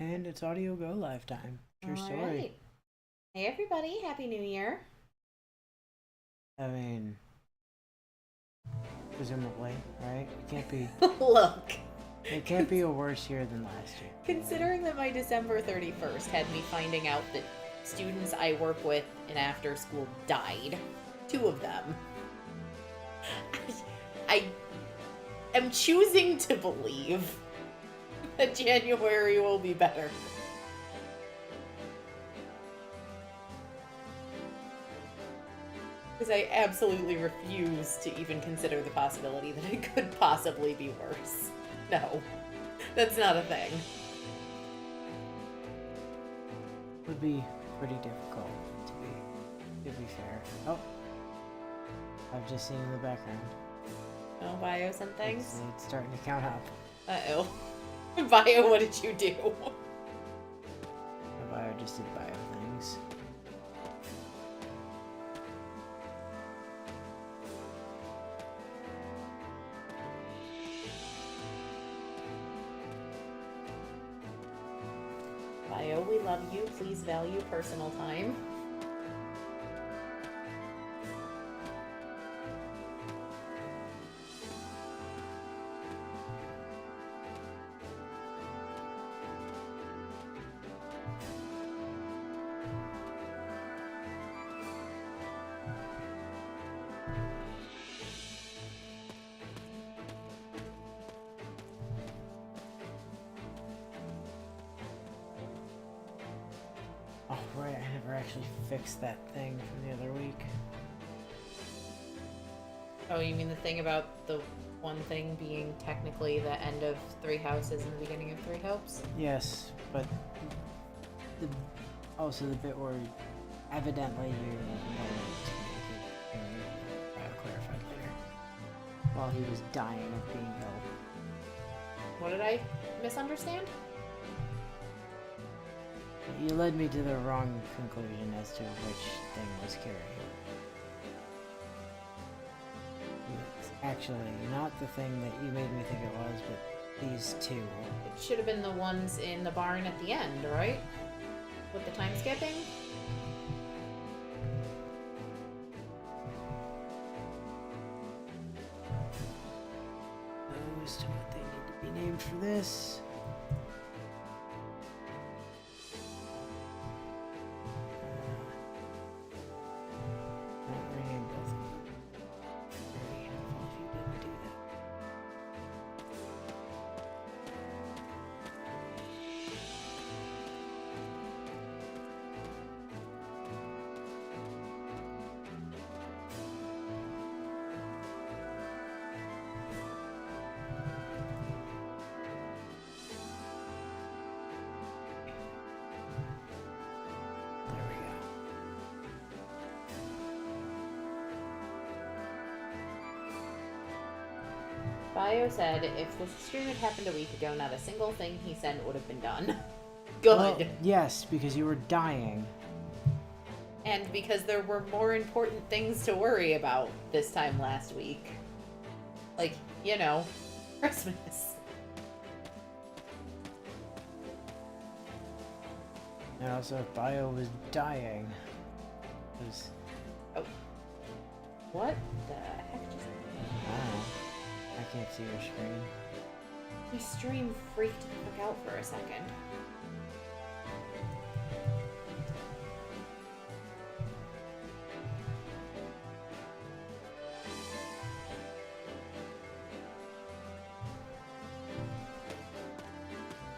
And it's Audio Go Live time. True All story. right. Hey, everybody. Happy New Year. I mean, presumably, right? Look, It can't be a worse year than last year. considering that my December 31st had me finding out that students I work with in after school died, two of them, I am choosing to believe that January will be better. Because I absolutely refuse to even consider the possibility that it could possibly be worse. No, that's not a thing. Would be pretty difficult to be fair. Oh, I've just seen in the background. Oh, Bio, some things? It's starting to count up. Uh-oh. Bio, what did you do? The bio just did bio things. Bio, we love you. Please value personal time. Oh, right, I never actually fixed that thing from the other week. Oh, you mean the thing about the one thing being technically the end of Three Houses and the beginning of Three Hopes? Yes, but the, also the bit where evidently you wanted to make it clarified later. While he was dying of being ill. What did I misunderstand? You led me to the wrong conclusion as to which thing was Carrie. It's actually not the thing that you made me think it was, but these two. It should have been the ones in the barn at the end, right? With the time skipping? As to what they need to be named for this. Not rename both of them. Very helpful if you didn't do that. There we go. Bio said if this stream had happened a week ago, not a single thing he said would have been done. Good. Well, yes, because you were dying. And because there were more important things to worry about this time last week. Like, you know, Christmas. And also, if Bio was dying, it was, Oh. What the heck just... I don't know. I can't see your screen. My stream freaked the fuck out for a second.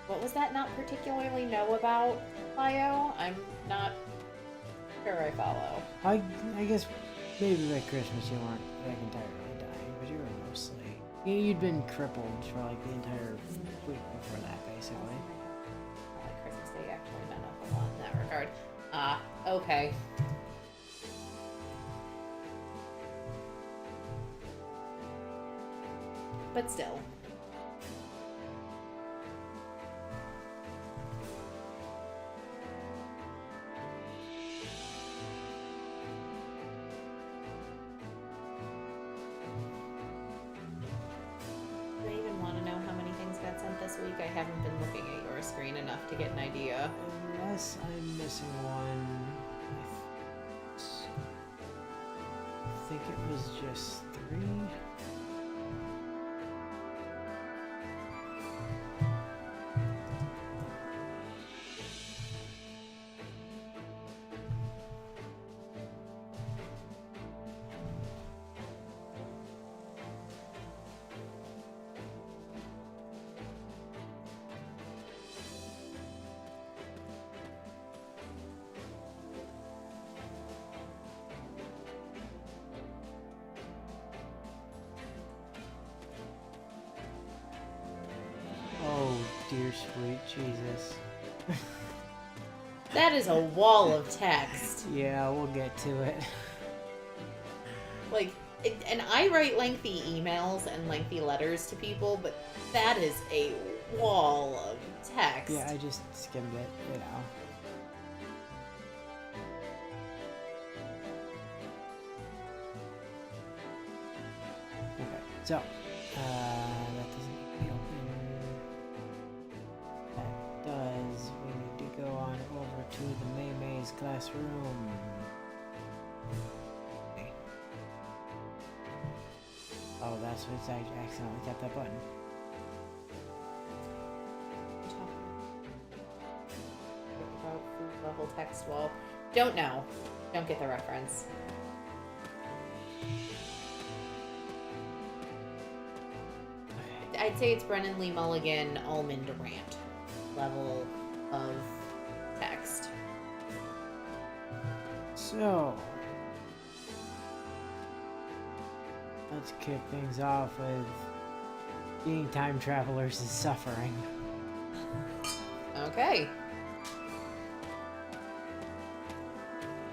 What was that not particularly know about, Bio? I'm not sure I follow. I guess maybe by Christmas you weren't like entirely dying, but you were mostly. You'd been crippled for like the entire week before that, basically. Like Christmas Day actually meant a whole lot in that regard. Ah, okay. But still. Do I even want to know how many things got sent this week? I haven't been looking at yours. camera screen enough to get an idea. Unless I'm missing one. I think it was just 3. Oh, dear sweet Jesus. That is a wall of text. Yeah, we'll get to it. Like, and I write lengthy emails and lengthy letters to people, but that is a wall of text. Yeah, I just skimmed it, you know. Okay, so, that doesn't need to be open. That does. We need to go on over to the May's classroom. Okay. Oh, that's what I accidentally tapped that button. About food level text wall. Don't know. Don't get the reference. I'd say it's Brennan Lee Mulligan Almond Rant level of text. So, let's kick things off with being time travelers is suffering. Okay.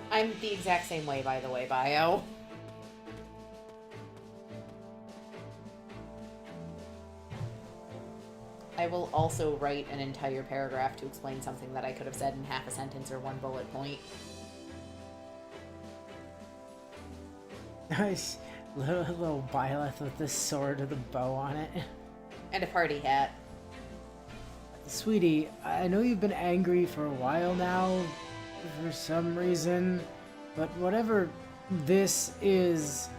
I'm the exact same way, by the way, Bio. I will also write an entire paragraph to explain something that I could have said in half a sentence or one bullet point. Nice. Little Byleth with this sword with a bow on it. And a party hat. Sweetie, I know you've been angry for a while now, for some reason, but whatever this is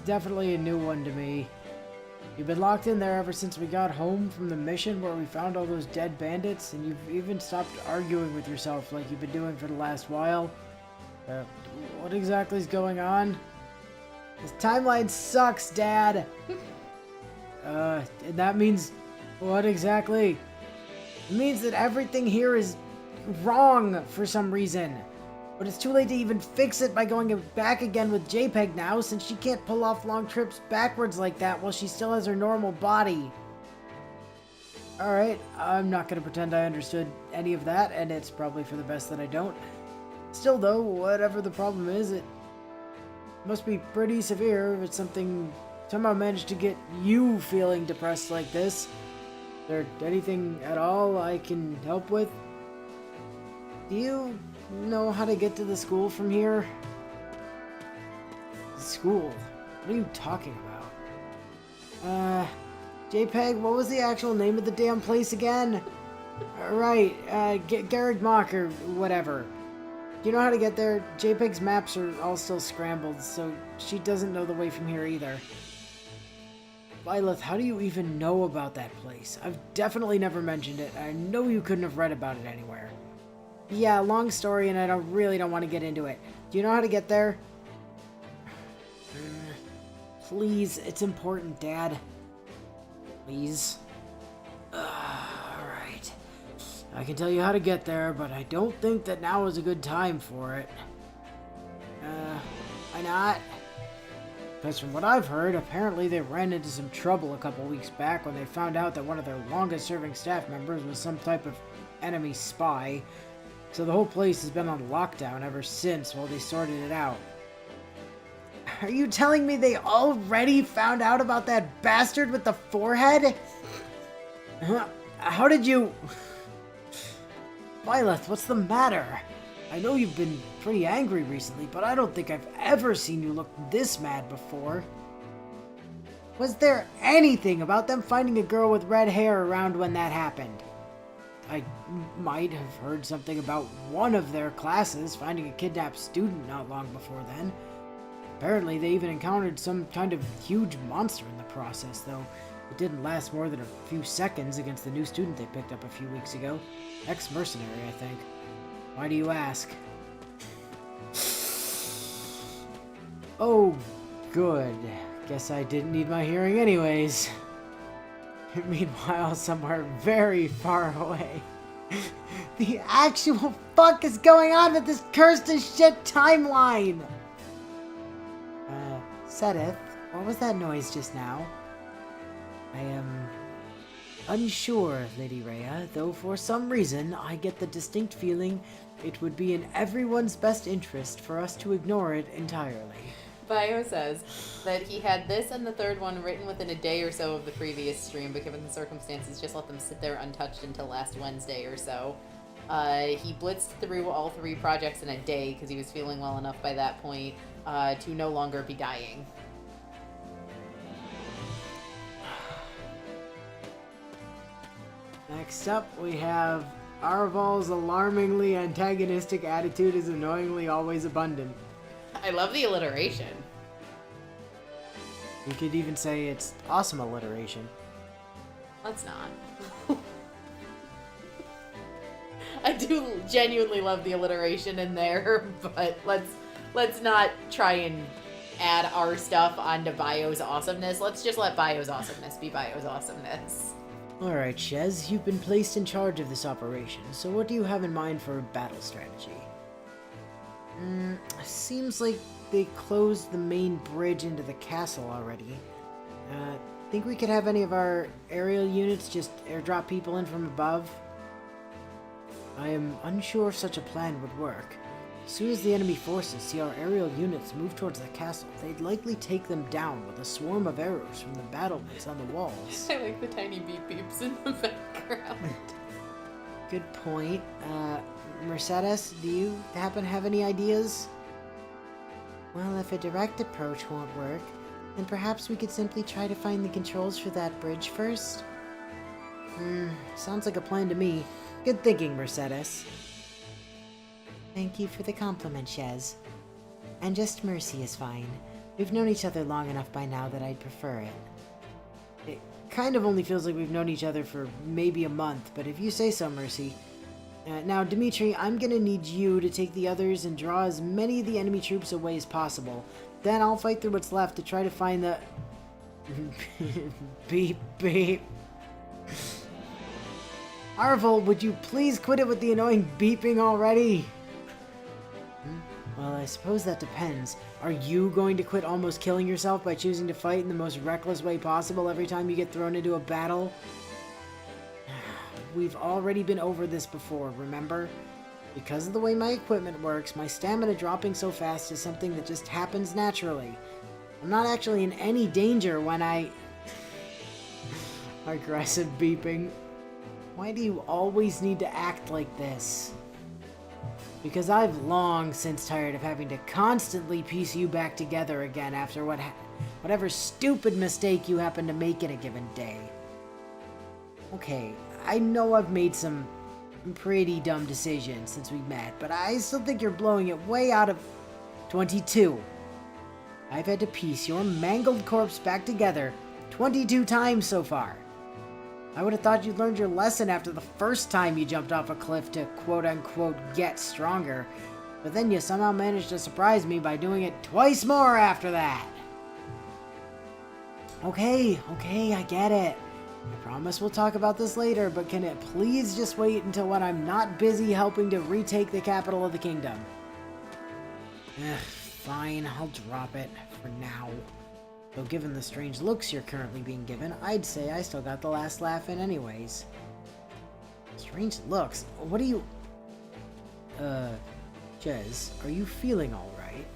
definitely a new one to me. You've been locked in there ever since we got home from the mission where we found all those dead bandits, and you've even stopped arguing with yourself like you've been doing for the last while. What exactly is going on? This timeline sucks, Dad! And that means what exactly? It means that everything here is wrong for some reason. But it's too late to even fix it by going back again with JPEG now, since she can't pull off long trips backwards like that while she still has her normal body. Alright, I'm not gonna pretend I understood any of that, and it's probably for the best that I don't. Still though, whatever the problem is, it must be pretty severe if it's something somehow managed to get you feeling depressed like this. Is there anything at all I can help with? Do you know how to get to the school from here? School? What are you talking about? JPEG, what was the actual name of the damn place again? Right, Garrett Mock or whatever. Do you know how to get there? JPEG's maps are all still scrambled, so she doesn't know the way from here either. Lilith, how do you even know about that place? I've definitely never mentioned it. I know you couldn't have read about it anywhere. Yeah, long story, and I really don't want to get into it. Do you know how to get there? Please, it's important, Dad. Please. Alright. I can tell you how to get there, but I don't think that now is a good time for it. Why not? Because from what I've heard, apparently they ran into some trouble a couple weeks back when they found out that one of their longest-serving staff members was some type of enemy spy. So the whole place has been on lockdown ever since while they sorted it out. Are you telling me they already found out about that bastard with the forehead? How did you... Lilith, what's the matter? I know you've been pretty angry recently, but I don't think I've ever seen you look this mad before. Was there anything about them finding a girl with red hair around when that happened? I might have heard something about one of their classes finding a kidnapped student not long before then. Apparently, they even encountered some kind of huge monster in the process, though it didn't last more than a few seconds against the new student they picked up a few weeks ago. Ex-mercenary, I think. Why do you ask? Oh, good. Guess I didn't need my hearing anyways. Meanwhile, somewhere very far away. The actual fuck is going on with this cursed as shit timeline? Sedith, what was that noise just now? I am unsure, Lady Rhea, though for some reason I get the distinct feeling it would be in everyone's best interest for us to ignore it entirely. Bio says that he had this and the third one written within a day or so of the previous stream, but given the circumstances, just let them sit there untouched until last Wednesday or so. He blitzed through all 3 projects in a day because he was feeling well enough by that point to no longer be dying. Next up, we have Arval's alarmingly antagonistic attitude is annoyingly always abundant. I love the alliteration. You could even say it's awesome alliteration. Let's not. I do genuinely love the alliteration in there, but let's not try and add our stuff onto Bio's awesomeness. Let's just let Bio's awesomeness be Bio's awesomeness. Alright, Shez, you've been placed in charge of this operation, so what do you have in mind for battle strategy? Seems like they closed the main bridge into the castle already. Think we could have any of our aerial units just airdrop people in from above? I am unsure if such a plan would work. As soon as the enemy forces see our aerial units move towards the castle, they'd likely take them down with a swarm of arrows from the battlements on the walls. I like the tiny beep beeps in the background. Good point. Mercedes, do you happen to have any ideas? Well, if a direct approach won't work, then perhaps we could simply try to find the controls for that bridge first. Sounds like a plan to me. Good thinking, Mercedes. Thank you for the compliment, Shez. And just Mercy is fine. We've known each other long enough by now that I'd prefer it. It kind of only feels like we've known each other for maybe a month, but if you say so, Mercy. Now, Dimitri, I'm gonna need you to take the others and draw as many of the enemy troops away as possible. Then I'll fight through what's left to try to find the... beep, beep. Arval, would you please quit it with the annoying beeping already? Well, I suppose that depends. Are you going to quit almost killing yourself by choosing to fight in the most reckless way possible every time you get thrown into a battle? We've already been over this before, remember? Because of the way my equipment works, my stamina dropping so fast is something that just happens naturally. I'm not actually in any danger when I... Aggressive beeping. Why do you always need to act like this? Because I've long since tired of having to constantly piece you back together again after whatever stupid mistake you happen to make in a given day. Okay, I know I've made some pretty dumb decisions since we met, but I still think you're blowing it way out of 22. I've had to piece your mangled corpse back together 22 times so far. I would have thought you'd learned your lesson after the first time you jumped off a cliff to quote-unquote get stronger, but then you somehow managed to surprise me by doing it twice more after that. Okay, I get it. I promise we'll talk about this later, but can it please just wait until when I'm not busy helping to retake the capital of the kingdom? Fine, I'll drop it for now. Though given the strange looks you're currently being given, I'd say I still got the last laugh in anyways. Strange looks? What are you... Jez, are you feeling alright?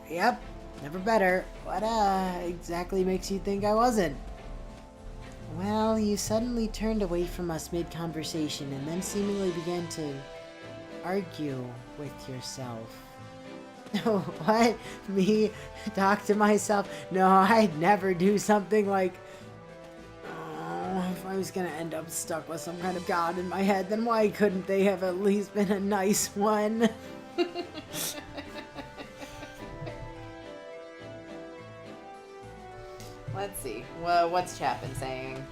Yep, never better. What, exactly makes you think I wasn't? Well, you suddenly turned away from us mid-conversation and then seemingly began to argue with yourself. What? Me? Talk to myself? No, I'd never do something like... Oh, if I was gonna end up stuck with some kind of god in my head, then why couldn't they have at least been a nice one? Let's see. Well, what's Chapin saying?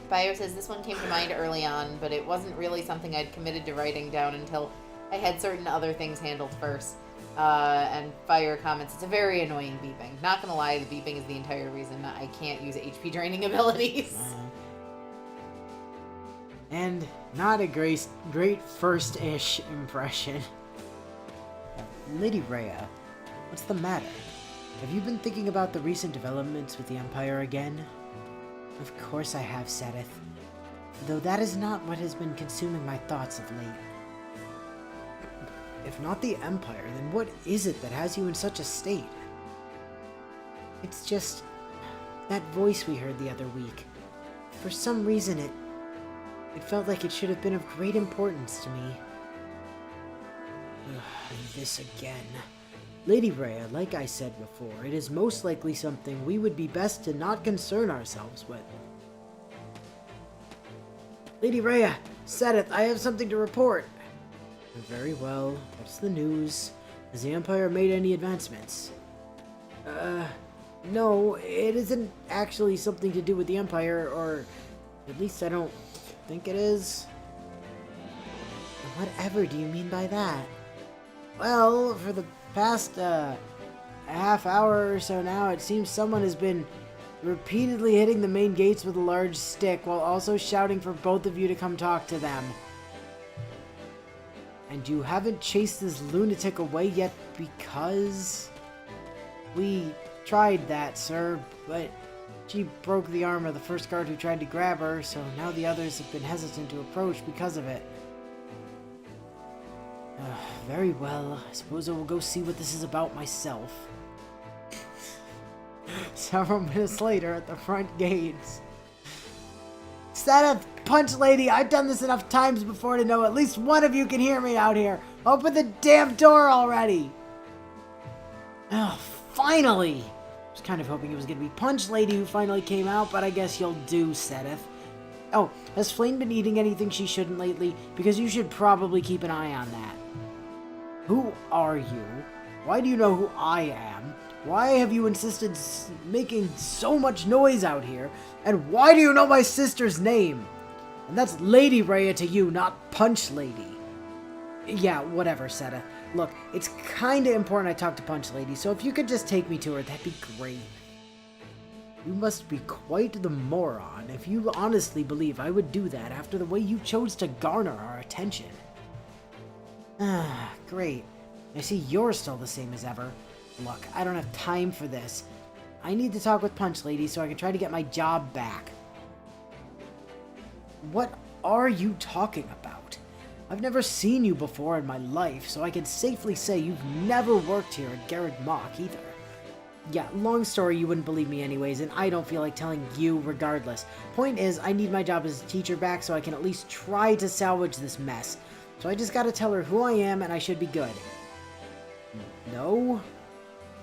Fire says this one came to mind early on, but it wasn't really something I'd committed to writing down until I had certain other things handled first. And Fire comments, it's a very annoying beeping. Not gonna lie, the beeping is the entire reason I can't use HP draining abilities. And not a great first-ish impression. Lady Rhea, what's the matter? Have you been thinking about the recent developments with the Empire again? Of course I have, Sedith. Though that is not what has been consuming my thoughts of late. If not the Empire, then what is it that has you in such a state? It's just that voice we heard the other week. For some reason it felt like it should have been of great importance to me. This again. Lady Rhea, like I said before, it is most likely something we would be best to not concern ourselves with. Lady Rhea, Sedith, I have something to report. Very well. What's the news? Has the Empire made any advancements? No, it isn't actually something to do with the Empire, or at least I don't think it is. Whatever do you mean by that? Well, for the past, half hour or so now, it seems someone has been repeatedly hitting the main gates with a large stick while also shouting for both of you to come talk to them. And you haven't chased this lunatic away yet because... We tried that, sir, but she broke the arm of the first guard who tried to grab her, so now the others have been hesitant to approach because of it. Very well, I suppose I will go see what this is about myself. Several minutes later at the front gates. Sedith, Punch Lady, I've done this enough times before to know at least one of you can hear me out here. Open the damn door already! Oh, finally! I was kind of hoping it was going to be Punch Lady who finally came out, but I guess you'll do, Sedith. Oh, has Flame been eating anything she shouldn't lately? Because you should probably keep an eye on that. Who are you? Why do you know who I am? Why have you insisted making so much noise out here? And why do you know my sister's name? And that's Lady Rhea to you, not Punch Lady. Yeah, whatever, Sedith. Look, it's kinda important I talk to Punch Lady, so if you could just take me to her, that'd be great. You must be quite the moron if you honestly believe I would do that after the way you chose to garner our attention. Ah, great. I see you're still the same as ever. Look, I don't have time for this. I need to talk with Punch Lady so I can try to get my job back. What are you talking about? I've never seen you before in my life, so I can safely say you've never worked here at Garreg Mach either. Yeah, long story, you wouldn't believe me anyways, and I don't feel like telling you regardless. Point is, I need my job as a teacher back so I can at least try to salvage this mess. So I just gotta tell her who I am and I should be good. No?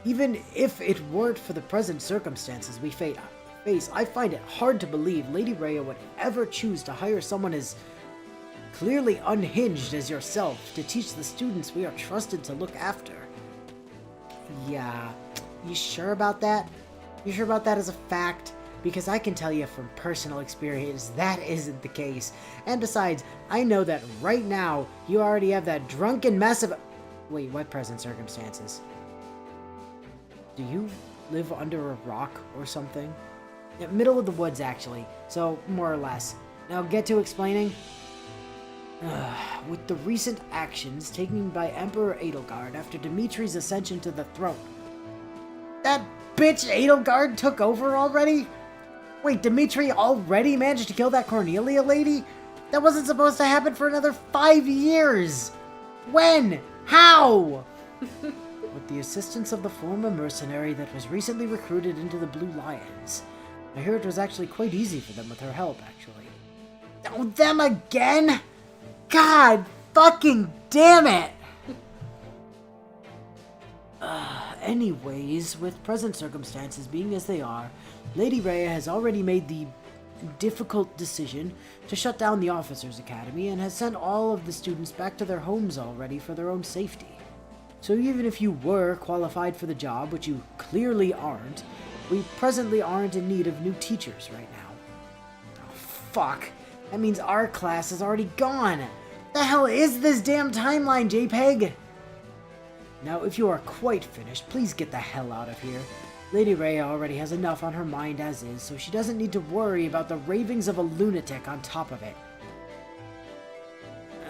Even if it weren't for the present circumstances we face, I find it hard to believe Lady Rhea would ever choose to hire someone as clearly unhinged as yourself to teach the students we are trusted to look after. Yeah, you sure about that? You sure about that as a fact? Because I can tell you from personal experience that isn't the case. And besides, I know that right now you already have that drunken mess of... Wait, what present circumstances? Do you live under a rock or something? Yeah, middle of the woods, actually. So, more or less. Now get to explaining. With the recent actions taken by Emperor Edelgard after Dimitri's ascension to the throne. That bitch Edelgard took over already? Wait, Dimitri already managed to kill that Cornelia lady? That wasn't supposed to happen for another 5 years! When? How? With the assistance of the former mercenary that was recently recruited into the Blue Lions. I hear it was actually quite easy for them with her help, actually. Oh, them again? God fucking damn it! anyways, with present circumstances being as they are, Lady Rhea has already made the difficult decision to shut down the Officers' Academy and has sent all of the students back to their homes already for their own safety. So even if you were qualified for the job, which you clearly aren't, we presently aren't in need of new teachers right now. Oh, fuck. That means our class is already gone. The hell is this damn timeline, JPEG? Now, if you are quite finished, please get the hell out of here. Lady Rhea already has enough on her mind as is, so she doesn't need to worry about the ravings of a lunatic on top of it.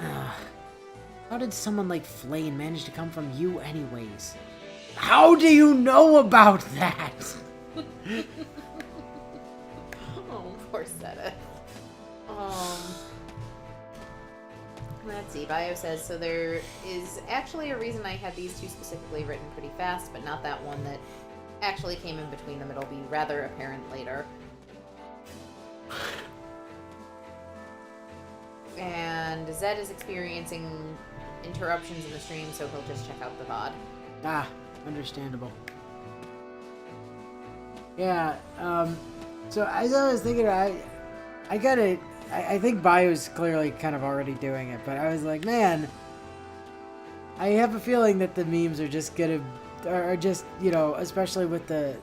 Ugh. How did someone like Flame manage to come from you anyways? How do you know about that? Oh, poor Seta. Let's see, Bio says, so there is actually a reason I had these two specifically written pretty fast, but not that one that actually came in between them. It'll be rather apparent later. And Zed is experiencing interruptions in the stream, so he'll just check out the VOD. Ah, understandable. Yeah, so as I was thinking, I think Bio's clearly kind of already doing it, but I was like, man, I have a feeling that the memes are just just, you know, especially with the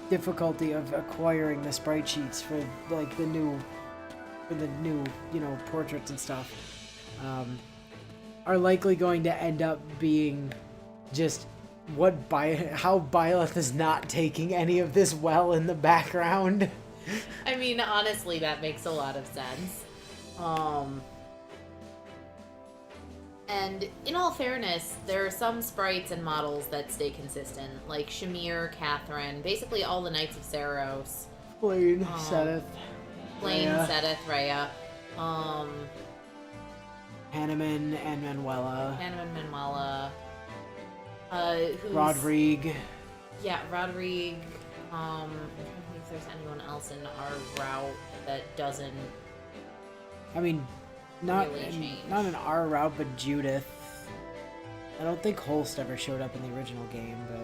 difficulty of acquiring the sprite sheets for like the new, you know, portraits and stuff, are likely going to end up being just how Byleth is not taking any of this well in the background. I mean, honestly, that makes a lot of sense. And in all fairness, there are some sprites and models that stay consistent, like Shamir, Catherine, basically all the Knights of Saros. Blaine, Seth, Blaine, Rhea. Seth, Rhea. Hanneman and Manuela. Rodrigue. Yeah, Rodrigue. I'm trying to think if there's anyone else in our route that doesn't. I mean, not really in our route, but Judith. I don't think Holst ever showed up in the original game, but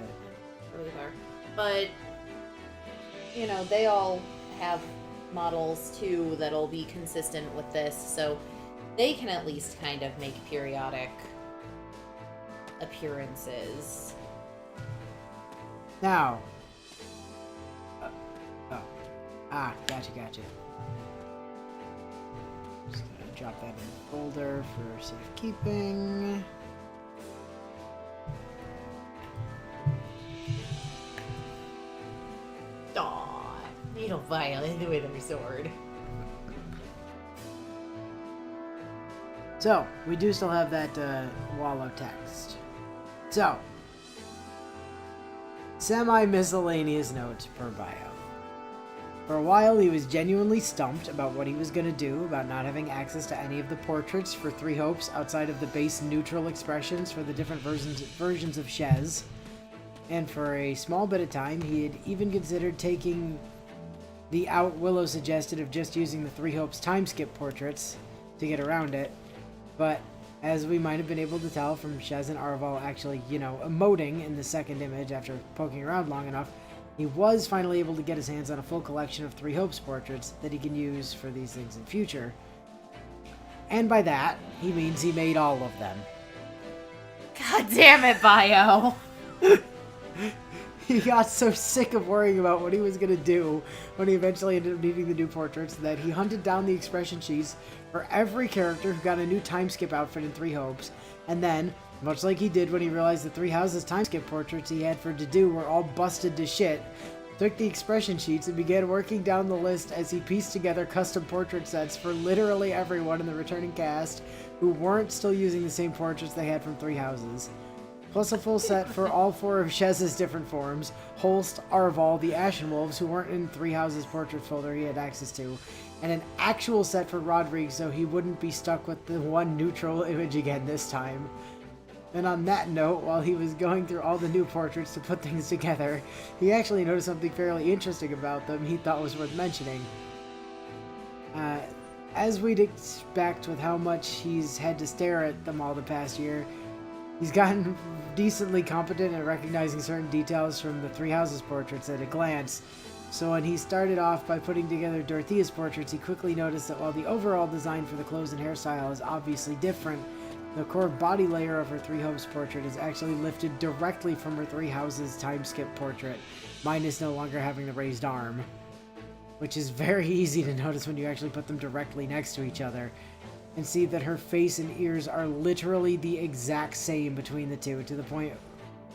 either. But you know, they all have models too that'll be consistent with this, so they can at least kind of make periodic appearances. Now. Gotcha. Just gonna drop that in the folder for safekeeping. Aw, you don't violate with a sword. So, we do still have that Wallow text. So, semi-miscellaneous notes per bio. For a while, he was genuinely stumped about what he was going to do about not having access to any of the portraits for Three Hopes outside of the base neutral expressions for the different versions of Shez. And for a small bit of time, he had even considered taking the out Willow suggested of just using the Three Hopes time skip portraits to get around it. But as we might have been able to tell from Shez and Arval actually, you know, emoting in the second image after poking around long enough, he was finally able to get his hands on a full collection of Three Hopes portraits that he can use for these things in future. And by that, he means he made all of them. God damn it, Bio! He got so sick of worrying about what he was going to do when he eventually ended up needing the new portraits that he hunted down the expression sheets for every character who got a new time skip outfit in Three Hopes, and then, much like he did when he realized the Three Houses time skip portraits he had for Dedue were all busted to shit, took the expression sheets and began working down the list as he pieced together custom portrait sets for literally everyone in the returning cast who weren't still using the same portraits they had from Three Houses. Plus a full set for all four of Shez's different forms, Holst, Arval, the Ashen Wolves, who weren't in Three Houses portrait folder he had access to, and an actual set for Rodrigue so he wouldn't be stuck with the one neutral image again this time. And on that note, while he was going through all the new portraits to put things together, he actually noticed something fairly interesting about them he thought was worth mentioning. As we'd expect with how much he's had to stare at them all the past year, He's gotten decently competent at recognizing certain details from the Three Houses portraits at a glance. So when he started off by putting together Dorothea's portraits, he quickly noticed that while the overall design for the clothes and hairstyle is obviously different, the core body layer of her Three Hopes portrait is actually lifted directly from her Three Houses time skip portrait, minus no longer having the raised arm. Which is very easy to notice when you actually put them directly next to each other, and see that her face and ears are literally the exact same between the two, to the point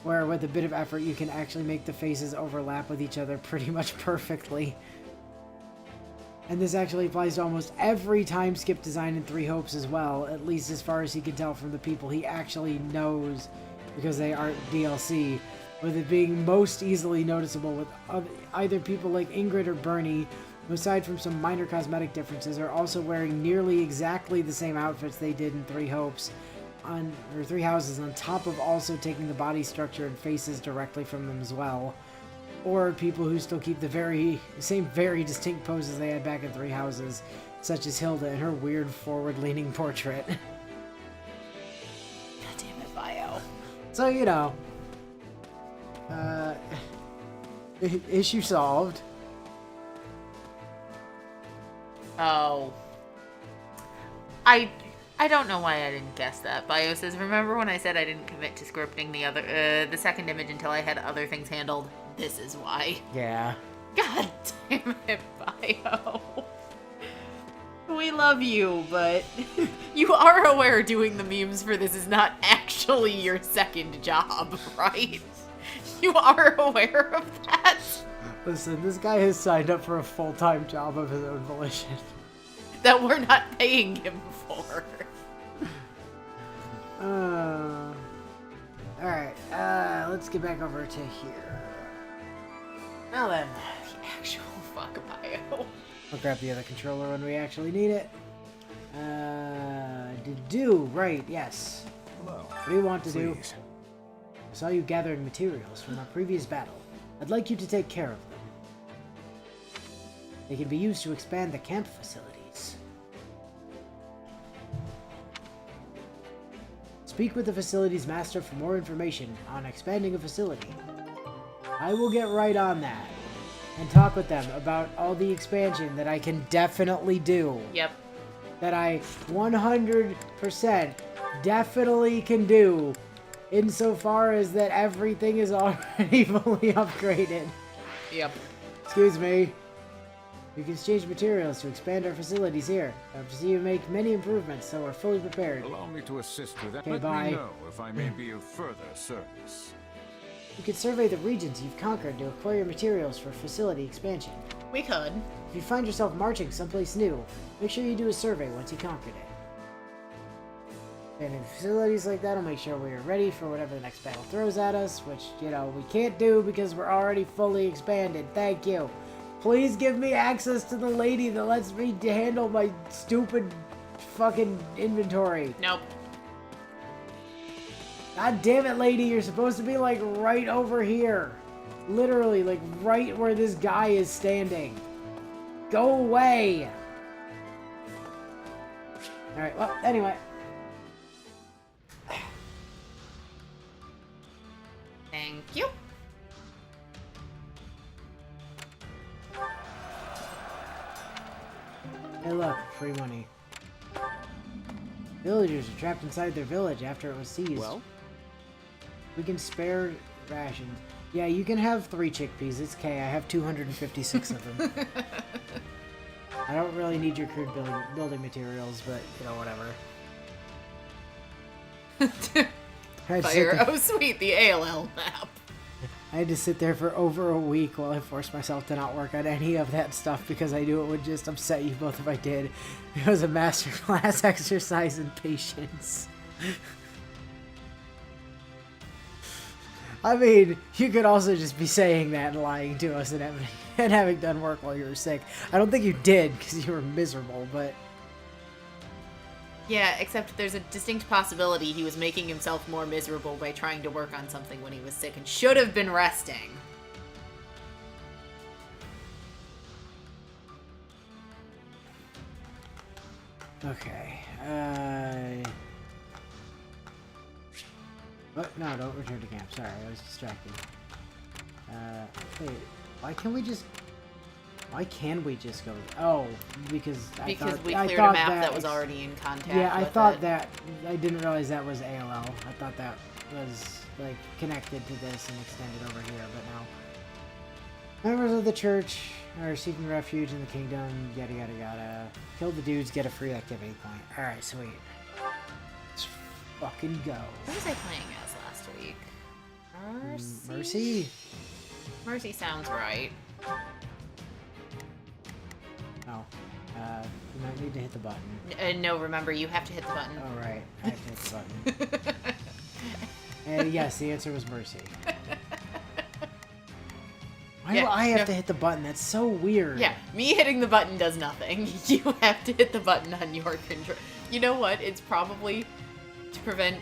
where with a bit of effort you can actually make the faces overlap with each other pretty much perfectly. And this actually applies to almost every time skip design in Three Hopes as well, at least as far as he can tell from the people he actually knows, because they aren't DLC, with it being most easily noticeable with either people like Ingrid or Bernie, who aside from some minor cosmetic differences are also wearing nearly exactly the same outfits they did in Three Hopes, or Three Houses, on top of also taking the body structure and faces directly from them as well. Or people who still keep the same very distinct poses they had back in Three Houses, such as Hilda and her weird forward-leaning portrait. God damn it, Bio. So, you know, issue solved. Oh. I don't know why I didn't guess that. Bio says, remember when I said I didn't commit to scripting the second image until I had other things handled? This is why. Yeah. God damn it, Bio. We love you, but you are aware doing the memes for this is not actually your second job, right? You are aware of that? Listen, this guy has signed up for a full-time job of his own volition. That we're not paying him for. Alright, let's get back over to here. Now then. The actual fuck Bio. I'll grab the other controller when we actually need it. Right, yes. Hello. What do you want to do? Please. I saw you gathering materials from our previous battle. I'd like you to take care of them. They can be used to expand the camp facilities. Speak with the facilities master for more information on expanding a facility. I will get right on that and talk with them about all the expansion that I can definitely do. Yep. That I 100% definitely can do, insofar as that everything is already fully upgraded. Yep. Excuse me. We can exchange materials to expand our facilities here. I hope to see you make many improvements, so we're fully prepared. Allow me to assist with that. Okay, Let bye. me know if I may be of further service. You can survey the regions you've conquered to acquire materials for facility expansion. We could. If you find yourself marching someplace new, make sure you do a survey once you conquered it. And in facilities like that, I'll make sure we're ready for whatever the next battle throws at us, which, you know, we can't do because we're already fully expanded. Thank you. Please give me access to the lady that lets me handle my stupid fucking inventory. Nope. God damn it, lady, you're supposed to be, like, right over here. Literally, like, right where this guy is standing. Go away! Alright, well, anyway. Thank you. Hey, look, free money. Villagers are trapped inside their village after it was seized. Well? We can spare rations. Yeah, you can have 3 chickpeas. It's okay. I have 256 of them. I don't really need your crude building materials, but, you know, whatever. I had to sit Fire. there- Oh, sweet. The ALL map. I had to sit there for over a week while I forced myself to not work on any of that stuff because I knew it would just upset you both if I did. It was a masterclass exercise in patience. I mean, you could also just be saying that and lying to us and having done work while you were sick. I don't think you did because you were miserable, but... Yeah, except there's a distinct possibility he was making himself more miserable by trying to work on something when he was sick and should have been resting. Okay, What? No, don't return to camp. Sorry, I was distracted. Wait. Why can we just go? Oh, because We I cleared a thought map that was already in contact. Yeah, I with thought it. that. I didn't realize that was ALL. I thought that was like connected to this and extended over here, but no. Members of the church are seeking refuge in the kingdom. Yada yada yada. Kill the dudes, get a free activity point. All right, sweet. Let's fucking go. Who was I playing as last week? Mercy. Mercy. Mercy sounds right. Oh. You might need to hit the button. No, remember, you have to hit the button. Oh, right. I have to hit the button. And yes, the answer was Mercy. Why do I have to hit the button? That's so weird. Yeah, me hitting the button does nothing. You have to hit the button on your control. You know what? It's probably to prevent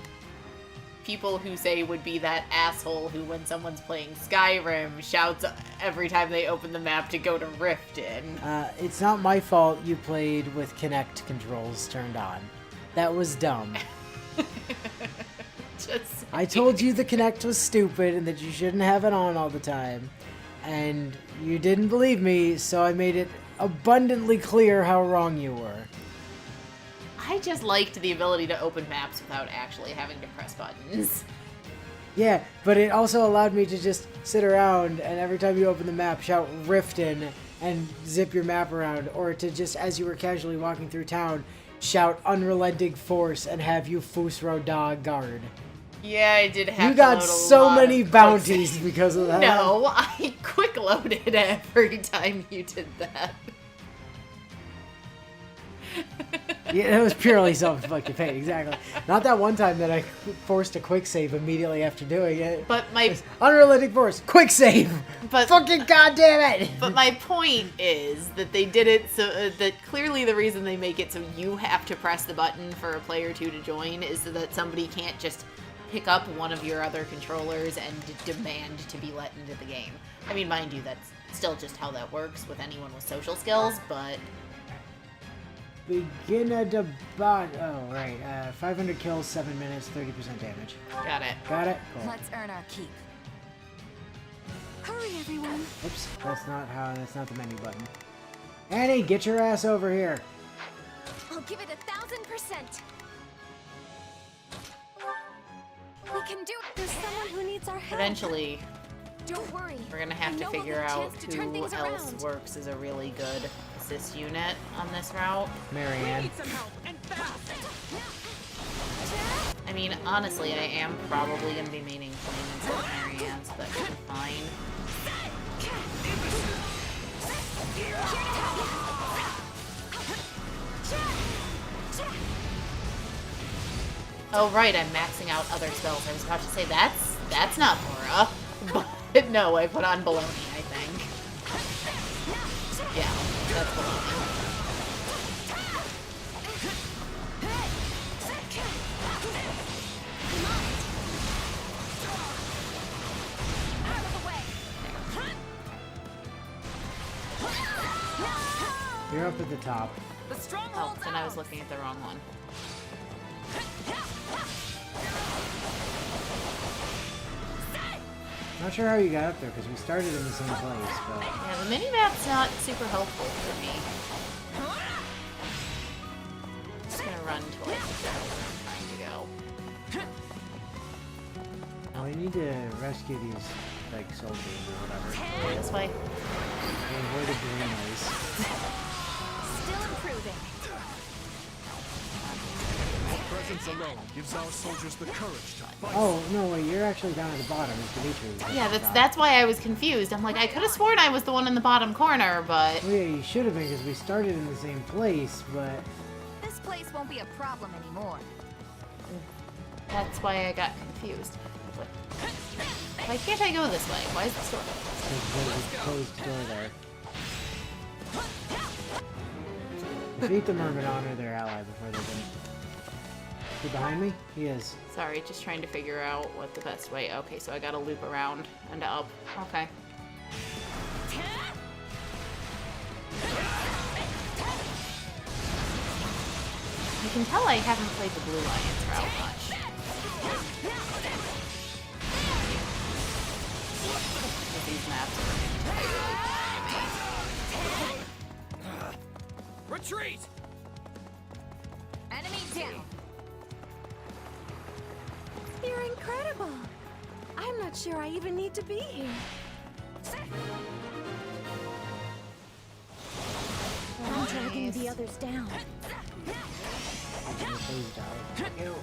people who say would be that asshole who, when someone's playing Skyrim, shouts every time they open the map to go to Riften. It's not my fault you played with Kinect controls turned on. That was dumb. I told you the Kinect was stupid and that you shouldn't have it on all the time. And you didn't believe me, so I made it abundantly clear how wrong you were. I just liked the ability to open maps without actually having to press buttons. Yeah, but it also allowed me to just sit around and every time you open the map, shout Riften and zip your map around, or to just, as you were casually walking through town, shout Unrelenting Force and have you Fusro Dog guard. Yeah, I did have You got so many bounties because of that. No, I quick loaded every time you did that. Yeah, it was purely self-inflicted pain, exactly. Not that one time that I forced a quick save immediately after doing it. But my Unrelenting Force, quick save! But fucking goddamn it! But my point is that they did it so that clearly the reason they make it so you have to press the button for a player to join is so that somebody can't just pick up one of your other controllers and demand to be let into the game. I mean, mind you, that's still just how that works with anyone with social skills, but... Beginner to bot. Oh, right. 500 kills, 7 minutes, 30% damage. Got it. Got it? Cool. Let's earn our keep. Hurry, everyone. Oops, that's not the menu button. Annie, get your ass over here. I'll give it 1,000%. We can do it. There's someone who needs our help. Eventually, don't worry. we're gonna have to figure out who else works as a really good assist unit on this route. Marianne. I mean, honestly, I am probably gonna be maining playing instead of Marianne's, but I'm fine. Oh right, I'm maxing out other spells. I was about to say that's not Laura, but no, I put on baloney, I think. Yeah, that's baloney. You're up at the top. Oh, then I was looking at the wrong one. Not sure how you got up there because we started in the same place, but Yeah, the mini-map's not super helpful for me. I'm just gonna run till I figure out where I'm trying to go. we need to rescue these like soldiers or whatever. This way. And avoid the greenways. Still improving. Presence alone gives our soldiers the courage to fight. Oh no, wait! You're actually down at the bottom. It's Dimitri. Yeah, that's why I was confused. I'm like, I could have sworn I was the one in the bottom corner, but... Well, yeah, you should have been because we started in the same place, but This place won't be a problem anymore. That's why I got confused. Why can't I go this way? Why is the door there's a closed door there. Defeat the merman, honor their ally before they can. Is he behind me? He is. Sorry, just trying to figure out what the best way... Okay, so I gotta loop around and up. Okay. You can tell I haven't played the Blue Lions route much. these maps are entirely Retreat! Enemy down. You're incredible. I'm not sure I even need to be here. I'm dragging the others down. Please die. Ew.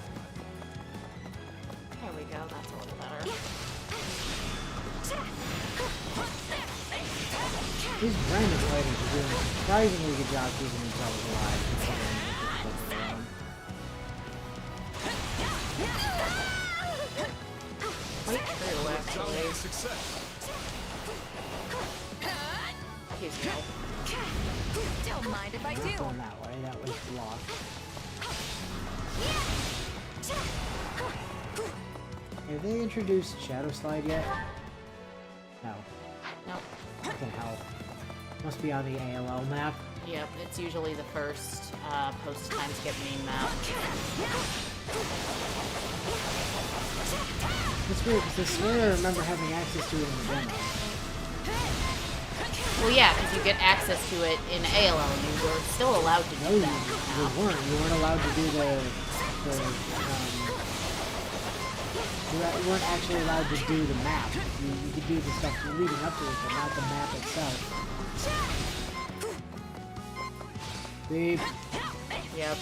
There we go, that's a little better. These random fighters are doing a surprisingly good job keeping themselves alive. Quite true, actually. Resounding success. He's no. Don't mind if I Not do. going that way, that was blocked. Have they introduced Shadow Slide yet? No. Nope. Fucking hell. Must be on the ALL map. Yep, it's usually the first post-time skip main map. It's weird because I swear I remember having access to it in the demo. Well, yeah, because you get access to it in ALL, and you were still allowed to No, do you that. weren't. You weren't allowed to do you weren't actually allowed to do the map. You could do the stuff leading up to it, but not the map itself. Beep. Yep.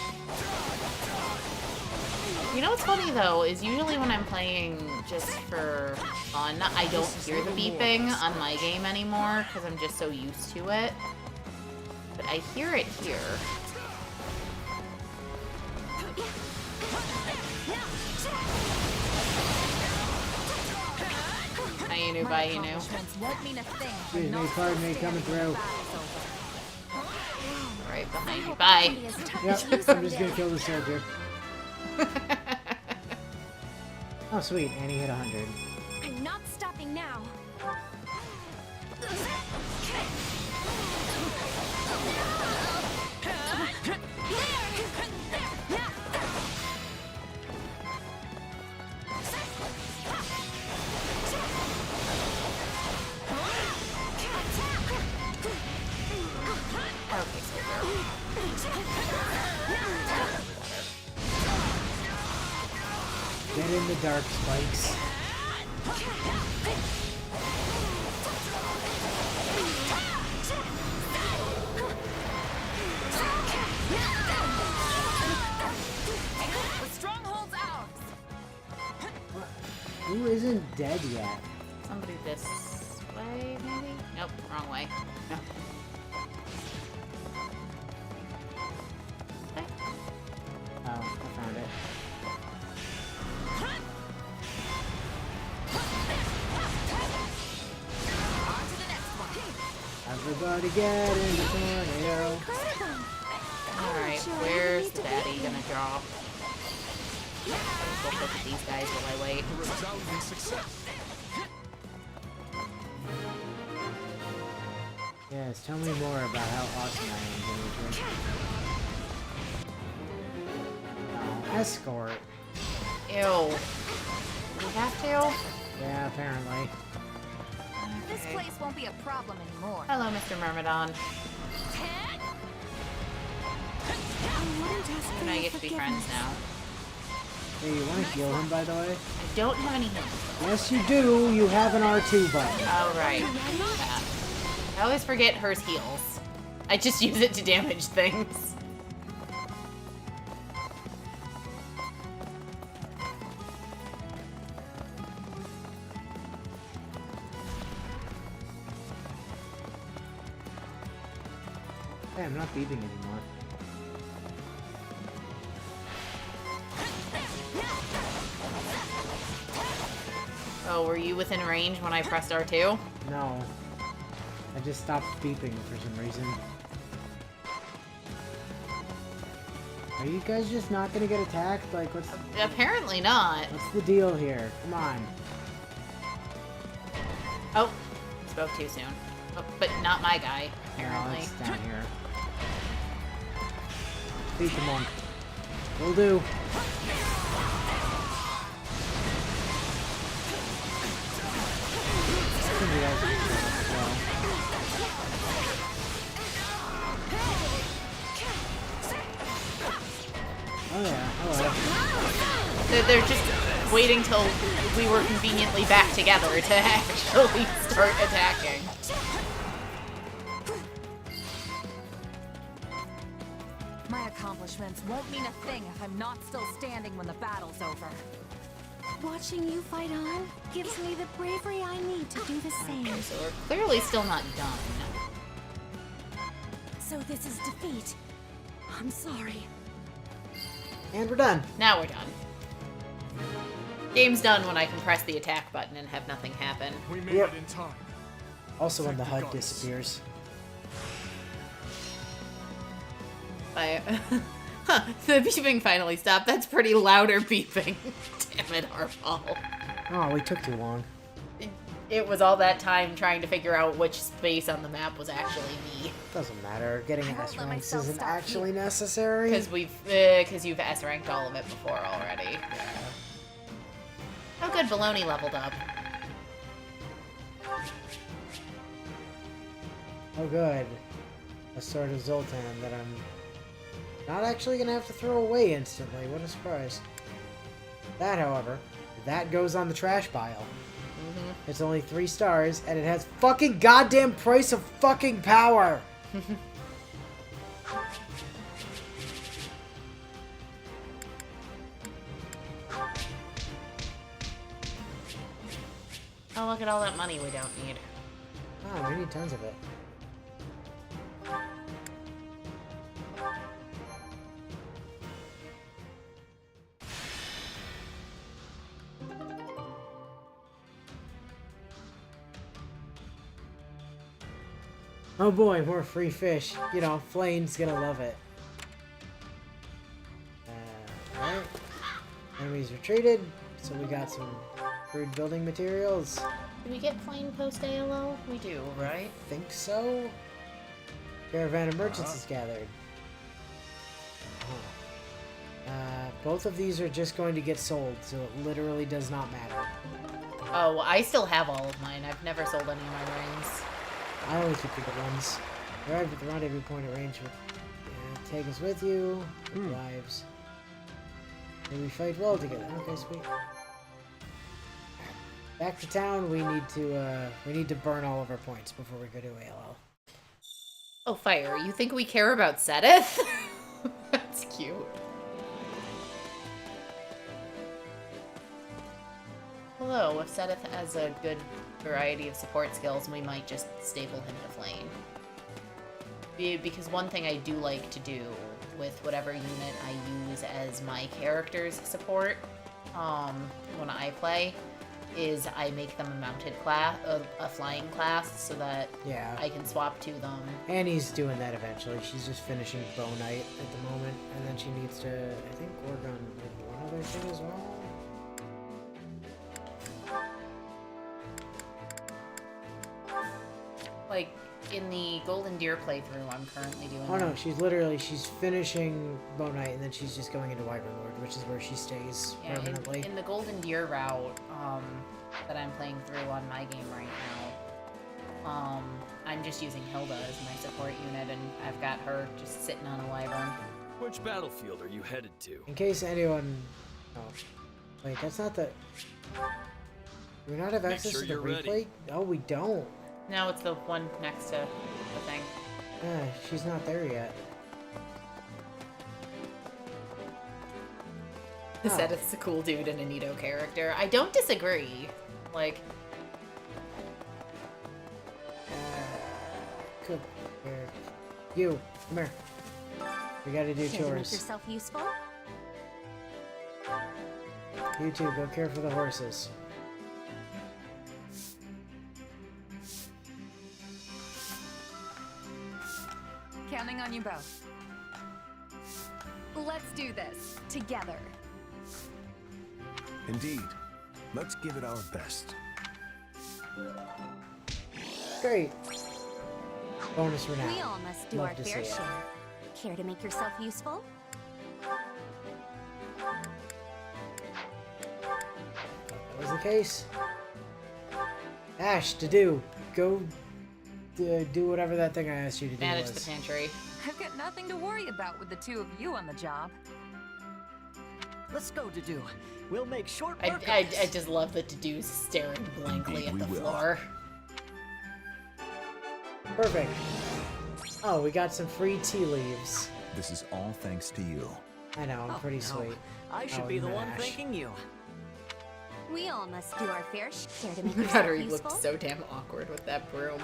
You know what's funny though is usually when I'm playing just for fun, I don't hear the beeping on my game anymore because I'm just so used to it. But I hear it here. Bye, you know. Won't mean a thing. Excuse me, pardon me, coming through. Right behind you. Bye. Yep, I'm just gonna kill the soldier. Oh, sweet, and he hit 100. I'm not stopping now. Okay, soldier. Get in the dark, spikes. The stronghold's ours. Who isn't dead yet? Somebody this way, maybe? Nope, wrong way. No. Okay. Oh, I found it. On to the next one. Everybody get in the tornado. Incredible. Alright, where's the daddy gonna drop? Let's go look at these guys while I wait. Resounding success. Yes, tell me more about how awesome I am, Dimitri. Oh, escort. Ew. We have to? Yeah, apparently. This Okay. place won't be a problem anymore. Hello, Mr. Myrmidon. And I get to be friends now. Hey, you want to heal him, by the way? I don't have any healing. Yes, you do. You have an R2 button. Alright. I always forget hers heals. I just use it to damage things. Hey, I'm not beeping anymore. Oh, were you within range when I pressed R2? No. I just stopped beeping for some reason. Are you guys just not gonna get attacked? Like, what's Apparently not. the deal here? Come on. Oh, spoke too soon. Oh, but not my guy, No, apparently. it's down here. Beat the monk. Will do. I think you guys Oh yeah, hello. They're just waiting till we were conveniently back together to actually start attacking. My accomplishments won't mean a thing if I'm not still standing when the battle's over. Watching you fight on gives me the bravery I need to do the same. Okay, so we're clearly still not done. So this is defeat. I'm sorry. And we're done. Now we're done. Game's done when I can press the attack button and have nothing happen. We made Yep. it in time. Also when the Thank you, HUD goddess. disappears. The beeping finally stopped. That's pretty louder beeping. Damn it, our fault. Oh, we took too long. It was all that time trying to figure out which space on the map was actually me. Doesn't matter. Getting I won't S let ranks myself isn't stop actually necessary. Because you've S ranked all of it before already. Oh, good, Baloney leveled up. Oh good. A sword of Zoltan that I'm not actually gonna have to throw away instantly. What a surprise. That, however, that goes on the trash pile. It's only 3 stars, and it has fucking goddamn price of fucking power! Oh, look at all that money we don't need. Oh, we need tons of it. Oh boy, more free fish. You know, Flane's gonna love it. Alright. Enemies retreated, so we got some crude building materials. Do we get plain post ALO? We do, right? Think so? Caravan of merchants is gathered. Both of these are just going to get sold, so it literally does not matter. Oh, well, I still have all of mine. I've never sold any of my rings. I always keep the good ones. Arrive at the rendezvous point arranged with. Take us with you. Lives. May we fight well together. Okay, sweet. Back to town. We need to burn all of our points before we go to ALL. Oh, Fire, you think we care about Sedith? That's cute. Although, if Sedith has a good variety of support skills, we might just staple him to Flame. Because one thing I do like to do with whatever unit I use as my character's support when I play is I make them a mounted class, a flying class, so that Yeah. I can swap to them. Annie's doing that eventually. She's just finishing Bow Knight at the moment, and then she needs to, I think, work on like, one other thing as well. Like, in the Golden Deer playthrough I'm currently doing. Oh no, she's finishing Bow Knight, and then she's just going into Wyvern Lord, which is where she stays Yeah, permanently. in the Golden Deer route that I'm playing through on my game right now, I'm just using Hilda as my support unit, and I've got her just sitting on a wyvern. Which battlefield are you headed to? In case anyone... Oh. Wait, that's not the... Do we not have Make access sure to the you're ready. replay? Oh, we don't. No, it's the one next to the thing. She's not there yet. The Oh. Sedith's a cool dude and a Nito character. I don't disagree. Like, Come here. You, come here. We gotta do Care to make chores. yourself useful? You two, go care for the horses. Counting on you both. Let's do this together. Indeed. Let's give it our best. Great. Bonus renown. We all must do Love our to fair see it. share. Care to make yourself useful? That was the case. Ash, to do. Go do whatever that thing I asked you to do Manage was. the pantry. I've got nothing to worry about with the two of you on the job. Let's go, Dedu. We'll make short I, work of I, this. I just love that Dedu's staring blankly Indeed at the we will. floor. Perfect. Oh, we got some free tea leaves. This is all thanks to you. I know, I'm Oh, no. pretty sweet. I should Oh, be the one Mash. thanking you. We all must do our fair share to make yourself Roderick useful. looked so damn awkward with that broom.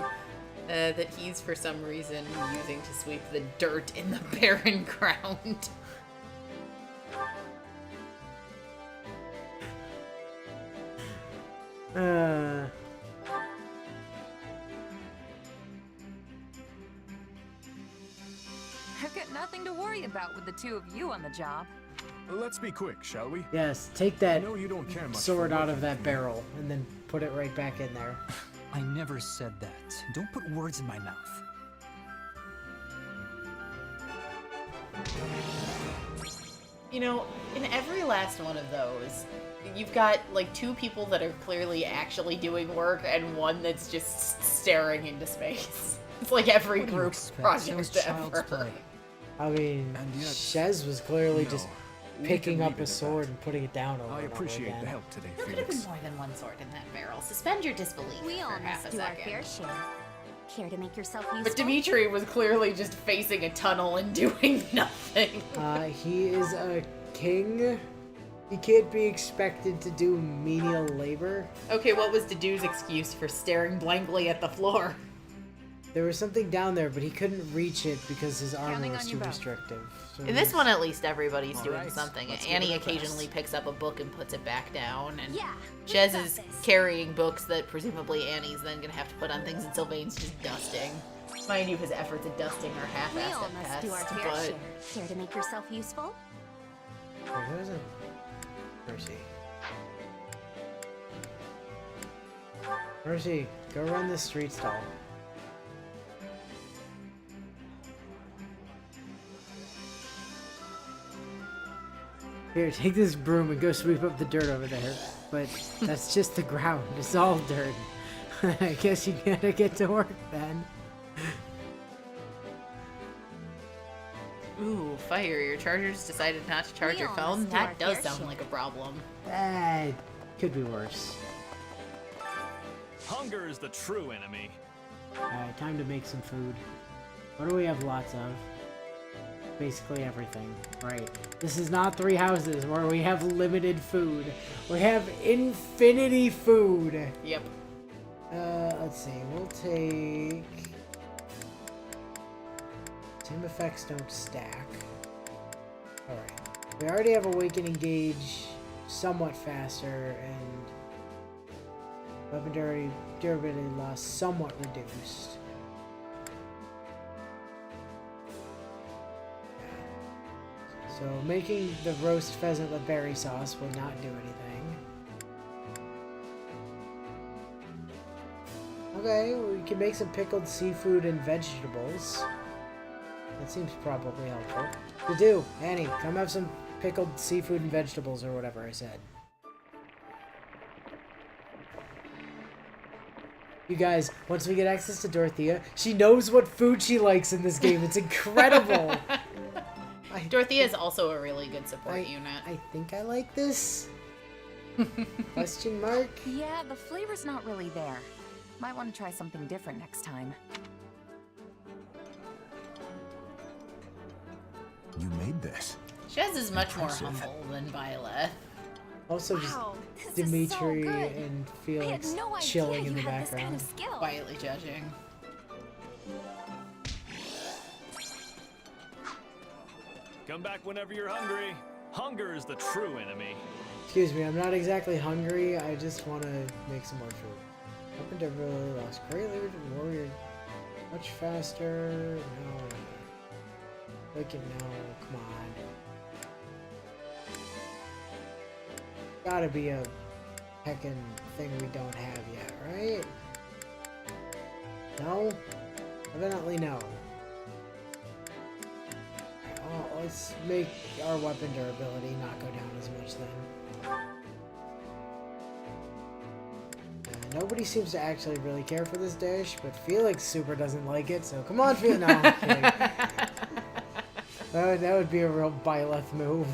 That he's for some reason using to sweep the dirt in the barren ground. I've got nothing to worry about with the two of you on the job. Let's be quick, shall we? Yes, take I that know you don't care much sword for out of working that for me. barrel and then put it right back in there. I never said that. Don't put words in my mouth. You know, in every last one of those, you've got like two people that are clearly actually doing work and one that's just staring into space. It's like every What do you group expect? It was project child's ever. play. I mean, And yet- Shez was clearly No, just we picking can up leave it a at sword that. and putting it down over I and over appreciate again. the help today, There could have been Felix. more than one sword in that barrel. Suspend your disbelief We all for half must a do our second. fair share. Care to make yourself useful? But Dimitri was clearly just facing a tunnel and doing nothing. He is a king. He can't be expected to do menial labor. Okay, what was Dedu's excuse for staring blankly at the floor? There was something down there, but he couldn't reach it because his armor Counting was on too you both. restrictive. So In this one, at least, everybody's All doing right, something. let's give Annie it a press. occasionally picks up a book and puts it back down, and Yeah. Shez got is this. carrying books that presumably Annie's then gonna have to put on things, and Sylvain's just dusting. Mind you, his efforts at dusting are We half-assed all at must best, do our fair but share. Care to make yourself useful? Wait, who is it? Mercy. Mercy, go run the street stall. Here, take this broom and go sweep up the dirt over there. But that's just the ground. It's all dirt. I guess you gotta get to work then. ooh, fire! Your chargers decided not to charge We your all phone. must do our That does fair sound share. like a problem. Could be worse. Hunger is the true enemy. Alright, time to make some food. What do we have lots of? Basically everything. Right. This is not Three Houses where we have limited food. We have infinity food. Yep. Let's see. We'll take... Team effects don't stack. Alright. We already have Awakening Gauge somewhat faster and weapon durability loss somewhat reduced. So making the roast pheasant with berry sauce will not do anything. Okay, we can make some pickled seafood and vegetables. That seems probably helpful. To do, Annie, come have some pickled seafood and vegetables or whatever I said. You guys, once we get access to Dorothea, she knows what food she likes in this game. It's incredible. Dorothea is also a really good support unit. I think I like this. Question mark? Yeah, the flavor's not really there. Might want to try something different next time. You made this. Shez is much more Impressive. humble than Violet. Also just Wow, this is so Dimitri good. and I Felix had no idea chilling you in the had this kind background. of skill. Quietly judging. Come back whenever you're hungry. Hunger is the true enemy. Excuse me, I'm not exactly hungry. I just want to make some more food. Up until really lost greatly with warrior much faster. No. Like it no, come on. Gotta be a heckin' thing we don't have yet, right? No? Evidently no. Well, let's make our weapon durability not go down as much then. Nobody seems to actually really care for this dish, but Felix super doesn't like it, so come on, Felix. No, I'm kidding. That would be a real Byleth move.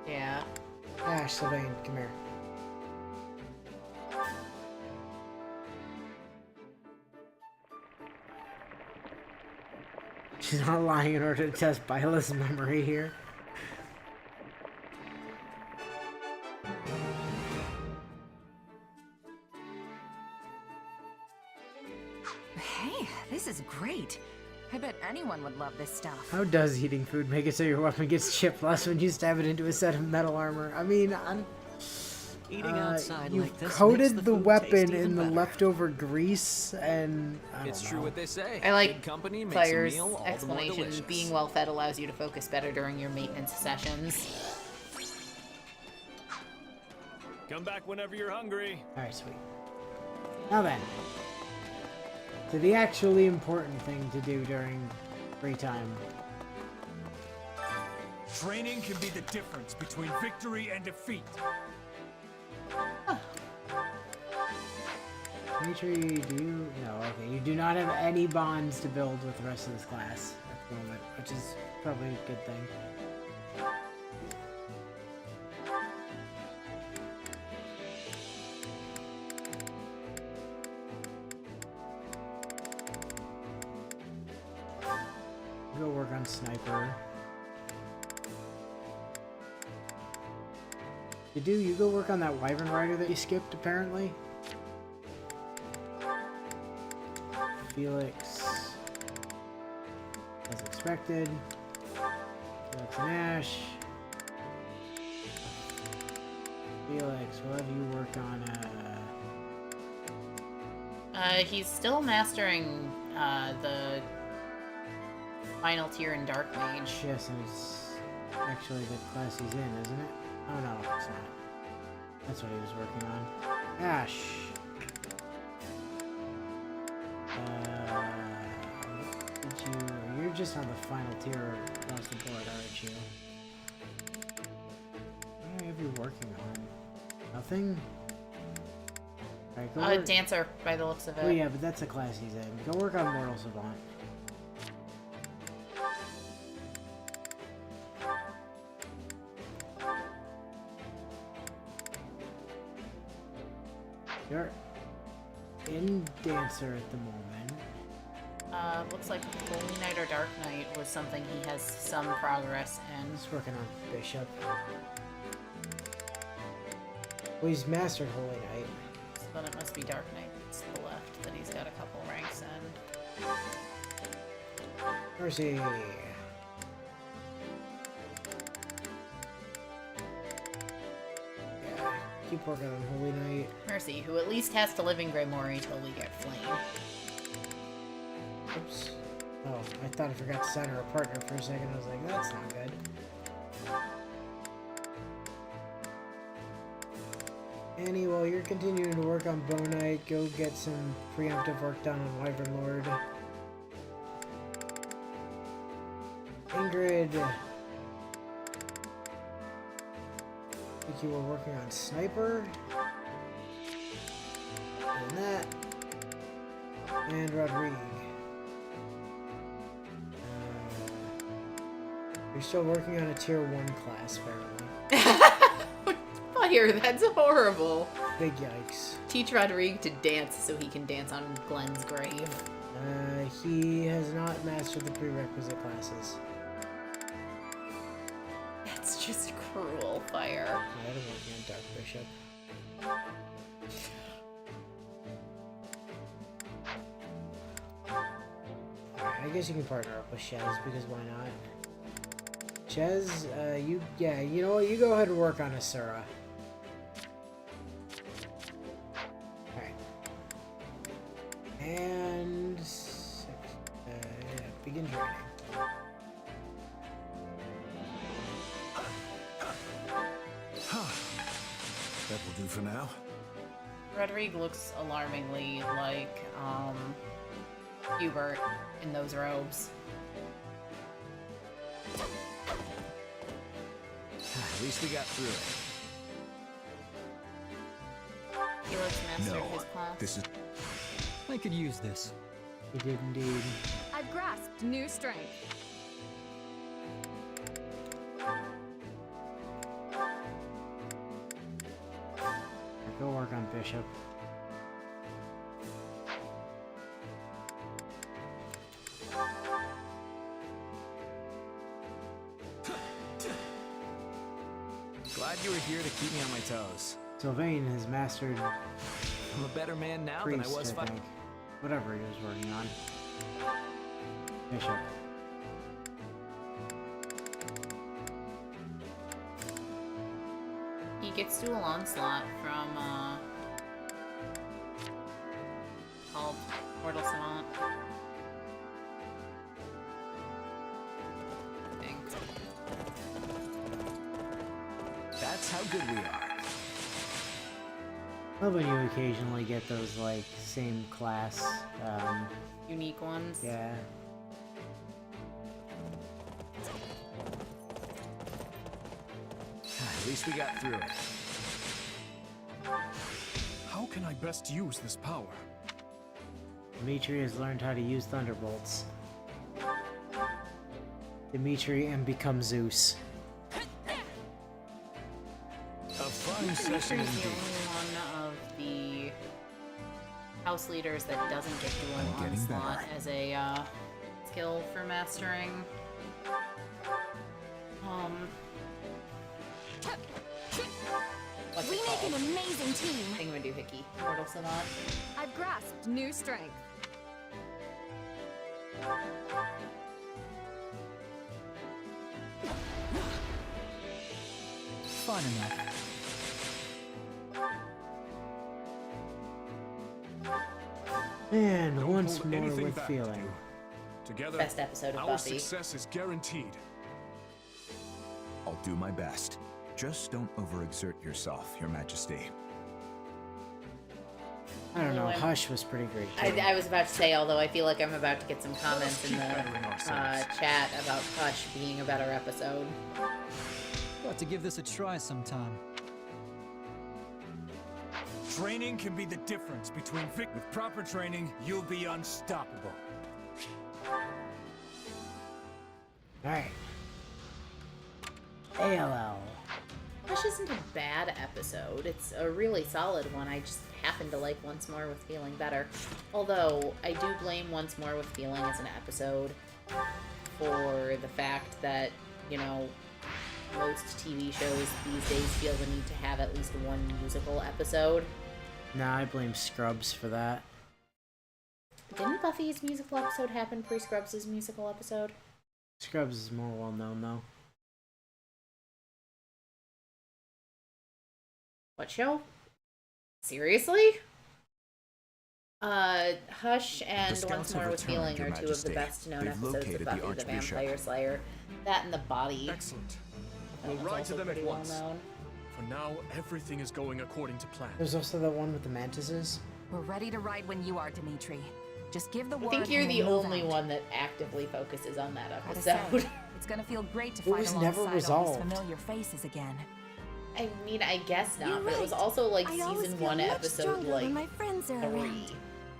Yeah. Ash, Sylvain, come here. She's not lying in order to test Byleth's memory here. Hey, this is great. I bet anyone would love this stuff. How does eating food make it so your weapon gets chipped less when you stab it into a set of metal armor? I mean, Eating outside you've like this coated makes the food weapon taste in even the better. leftover grease, and I don't It's know. true what they say. I like Good company makes Fire's a meal all the more explanation. delicious. Being well fed allows you to focus better during your maintenance sessions. Come back whenever you're hungry. Alright, sweet. Now then, to the actually important thing to do during free time. Training can be the difference between victory and defeat. Dimitri, do you? No, okay. You do not have any bonds to build with the rest of this class at the moment, which is probably a good thing. Go work on Sniper. You go work on that Wyvern Rider that you skipped, apparently? Felix. As expected. Felix and Ash. Felix, what have you worked on? He's still mastering the final tier in Dark Mage. Yes, and it's actually the class he's in, isn't it? Oh no, it's not. That's what he was working on. Ash. You're just on the final tier across the board, aren't you? What do I have you working on? Nothing? Alright, go work. Dancer, by the looks of it. Oh yeah, but that's the class he's in. Go work on Mortal Savant. You're in Dancer at the moment. Looks like Holy Knight or Dark Knight was something he has some progress in. He's working on Bishop. Well, he's mastered Holy Knight. So then it must be Dark Knight that's to the left that he's got a couple ranks in. Mercy. Yeah, keep working on Holy Knight. Mercy, who at least has to live in Greymoor till we get Flame. Oops. Oh, I thought I forgot to sign her a partner for a second. I was like, that's not good. Annie, while you're continuing to work on Bow Knight, go get some preemptive work done on Wyvern Lord. Ingrid. I think you were working on Sniper. And that. And Rodrigue. You're still working on a tier 1 class, apparently. Fire, that's horrible. Big yikes. Teach Rodrigue to dance so he can dance on Glenn's grave. He has not mastered the prerequisite classes. That's just cruel, Fire. I am working on Dark Bishop. Alright, I guess you can partner up with Shez, because why not? Shez, you know what, you go ahead and work on Asura. Alright. And... begin training. That will do for now. Rodrigue looks alarmingly like, Hubert in those robes. At least we got through it. Felix mastered No, his class. this is... I could use this. He did indeed. I've grasped new strength. Go work on Bishop. Glad you were here to keep me on my toes. Sylvain has mastered I'm a better man now than I Priest, was I think. Whatever he was working on. Bishop. He gets dual onslaught from called Portal Savant. I think. That's how good we are. Love when you occasionally get those, like, same class, Unique ones. yeah. At least we got through it. How can I best use this power? Dimitri has learned how to use thunderbolts. Dimitri and become Zeus. A fun session Dimitri's the indeed. only one of the house leaders that doesn't get dual I'm getting onslaught better. as a skill for mastering. What's We it make called? an amazing team. Thingamadoohickey. Mortal Savant. I've grasped new strength. Fun enough. And Don't once hold more anything with back, feeling. Dude. Together, Best episode of our Buffy. success is guaranteed. I'll do my best. Just don't overexert yourself, Your Majesty. I don't know, Anyway. Hush was pretty great too. I was about to say, although I feel like I'm about to get some comments in keep the bettering ourselves. chat about Hush being a better episode. Got to give this a try sometime. Training can be the difference between With proper training, you'll be unstoppable. Alright. ALL. Hush isn't a bad episode. It's a really solid one. I just happen to like Once More with Feeling better. Although, I do blame Once More with Feeling as an episode for the fact that, you know, most TV shows these days feel the need to have at least one musical episode. Nah, I blame Scrubs for that. Didn't Buffy's musical episode happen pre-Scrubs' musical episode? Scrubs is more well known though. What show? Seriously? Hush and The Once scouts More have with returned, Feeling Your are two of the Majesty. best known They've episodes of located the Buffy the Archbishop. Vampire Slayer. That and The Body. Excellent. That We'll one's ride to also them at pretty well once. known. For now, everything is going according to plan. There's also that one with the mantises. We're ready to ride when you are, Dimitri. Just give the I word. think you're and the we'll move only out. one that actively focuses on that Gotta say, episode. it's gonna feel great to It fight was alongside never all these resolved. familiar faces again. I mean, I guess not, You're but it was right. also like I always season feel 1, much episode stronger like when my friends are 3. around.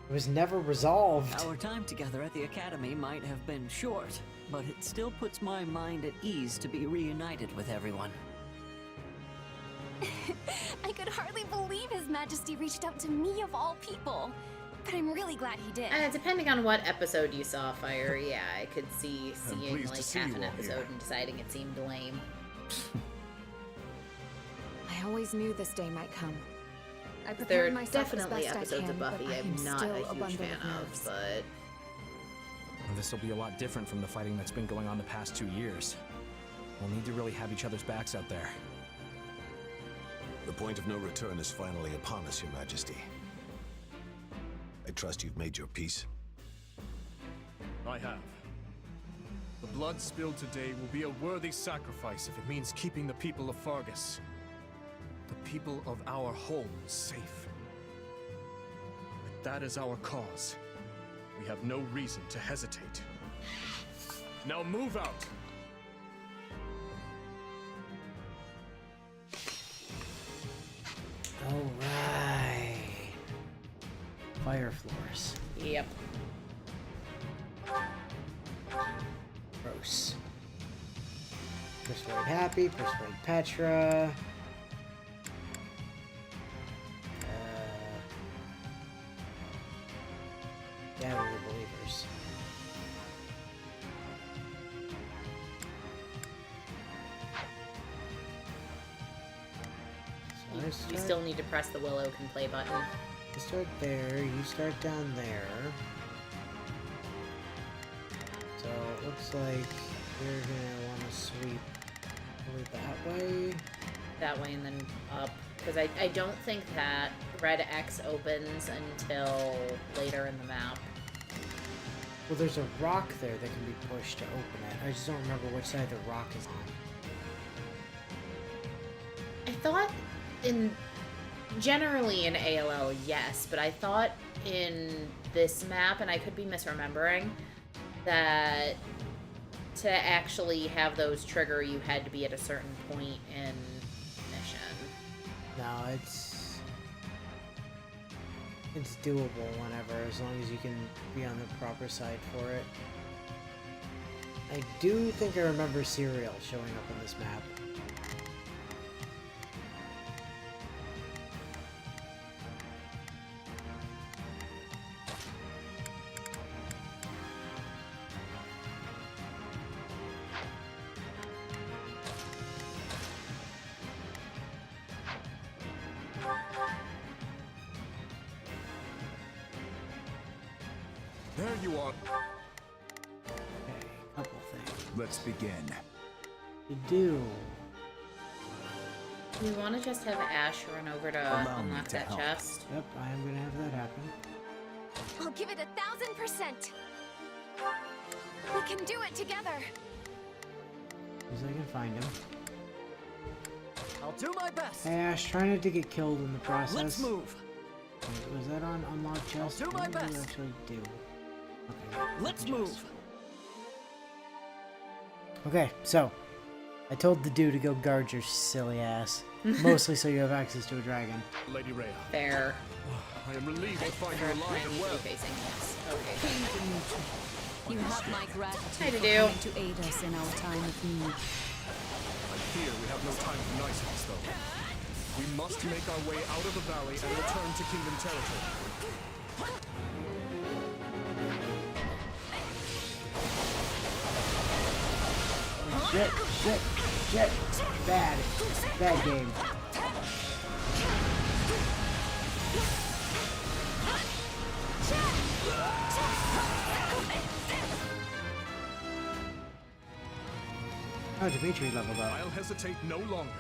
It was never resolved. Our time together at the Academy might have been short, but it still puts my mind at ease to be reunited with everyone. I could hardly believe His Majesty reached out to me of all people. But I'm really glad he did. Depending on what episode you saw, Fire, yeah, I could see seeing pleased to like see half you an all episode here. and deciding it seemed lame. I always knew this day might come. I There are prepared myself definitely as best episodes I can, of Buffy but I I'm am not still a a huge bundle fan of of, nerves. but This will be a lot different from the fighting that's been going on the past 2 years. We'll need to really have each other's backs out there. The point of no return is finally upon us, Your Majesty. I trust you've made your peace. I have. The blood spilled today will be a worthy sacrifice if it means keeping the people of Fargus, the people of our home, safe. If that is our cause, we have no reason to hesitate. Now move out! Alright. higher floors. Yep. Gross. Persuade Happy, Persuade Petra. Gather the Believers. So You still need to press the Willow can play button. You start there, you start down there. So it looks like you're gonna want to sweep over that way. That way and then up. Because I don't think that Red X opens until later in the map. Well, there's a rock there that can be pushed to open it. I just don't remember which side the rock is on. I thought generally in ALL, yes, but I thought in this map, and I could be misremembering, that to actually have those trigger, you had to be at a certain point in mission. No, it's doable whenever, as long as you can be on the proper side for it. I do think I remember Serial showing up on this map. There you are. Okay, couple things Let's begin. to do. Do we want to just have Ash run over to Allow me unlock to that help. chest? Yep, I am gonna have that happen. I'll give it 1,000%. We can do it together. As I can find him. I'll do my best. Hey Ash, try not to get killed in the process. Let's move. Wait, was that on unlock chest? do my What did you best. actually do? Okay. Let's chest. move. Okay, so I told the dude to go guard your silly ass. Mostly so you have access to a dragon. Lady Rhea, Fair. I am relieved to find you For alive and well. facing this. Okay. You have my gratitude Hi, for Dudu. coming to aid us in our time of need. I fear we have no time for niceties, though. We must make our way out of the valley and return to Kingdom territory. Shit, shit, shit. Bad. Bad game. Oh, Dimitri leveled up. I'll hesitate no longer.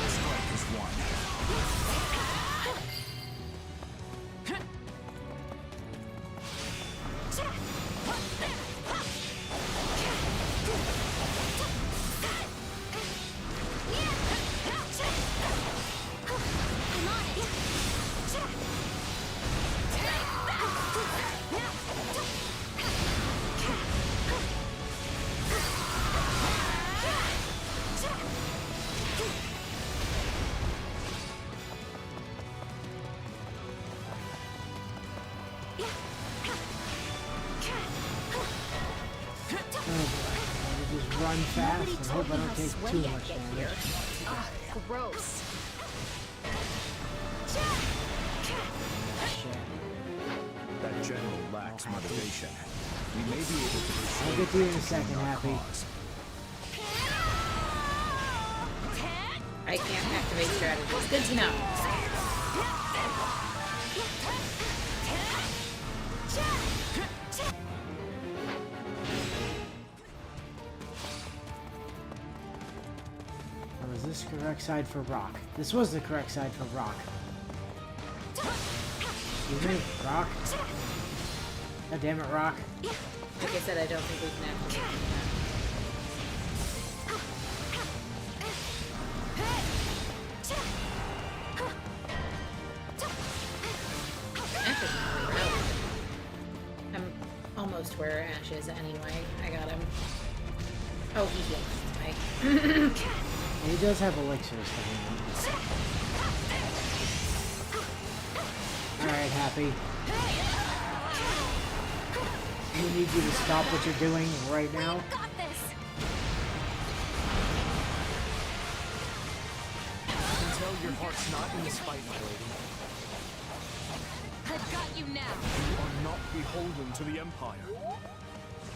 Strike is one. Just run fast and hope I don't take too much damage. Gross. Shit. That general lacks motivation. We may be able to I'll get to you in a second, Happy. I can't activate strategies. Good to know. Now, was this the correct side for rock? This was the correct side for rock. Excuse me, rock. God damn it, rock. Like I said, I don't think we can activate that. Ash is not really out. I'm almost where Ash is anyway. I got him. Oh, he healed. Right. He does have elixirs to hand. Alright, Happy. We need you to stop what you're doing right now. Got this. I can tell your heart's not in this fight, my lady. I've got you now. You are not beholden to the Empire.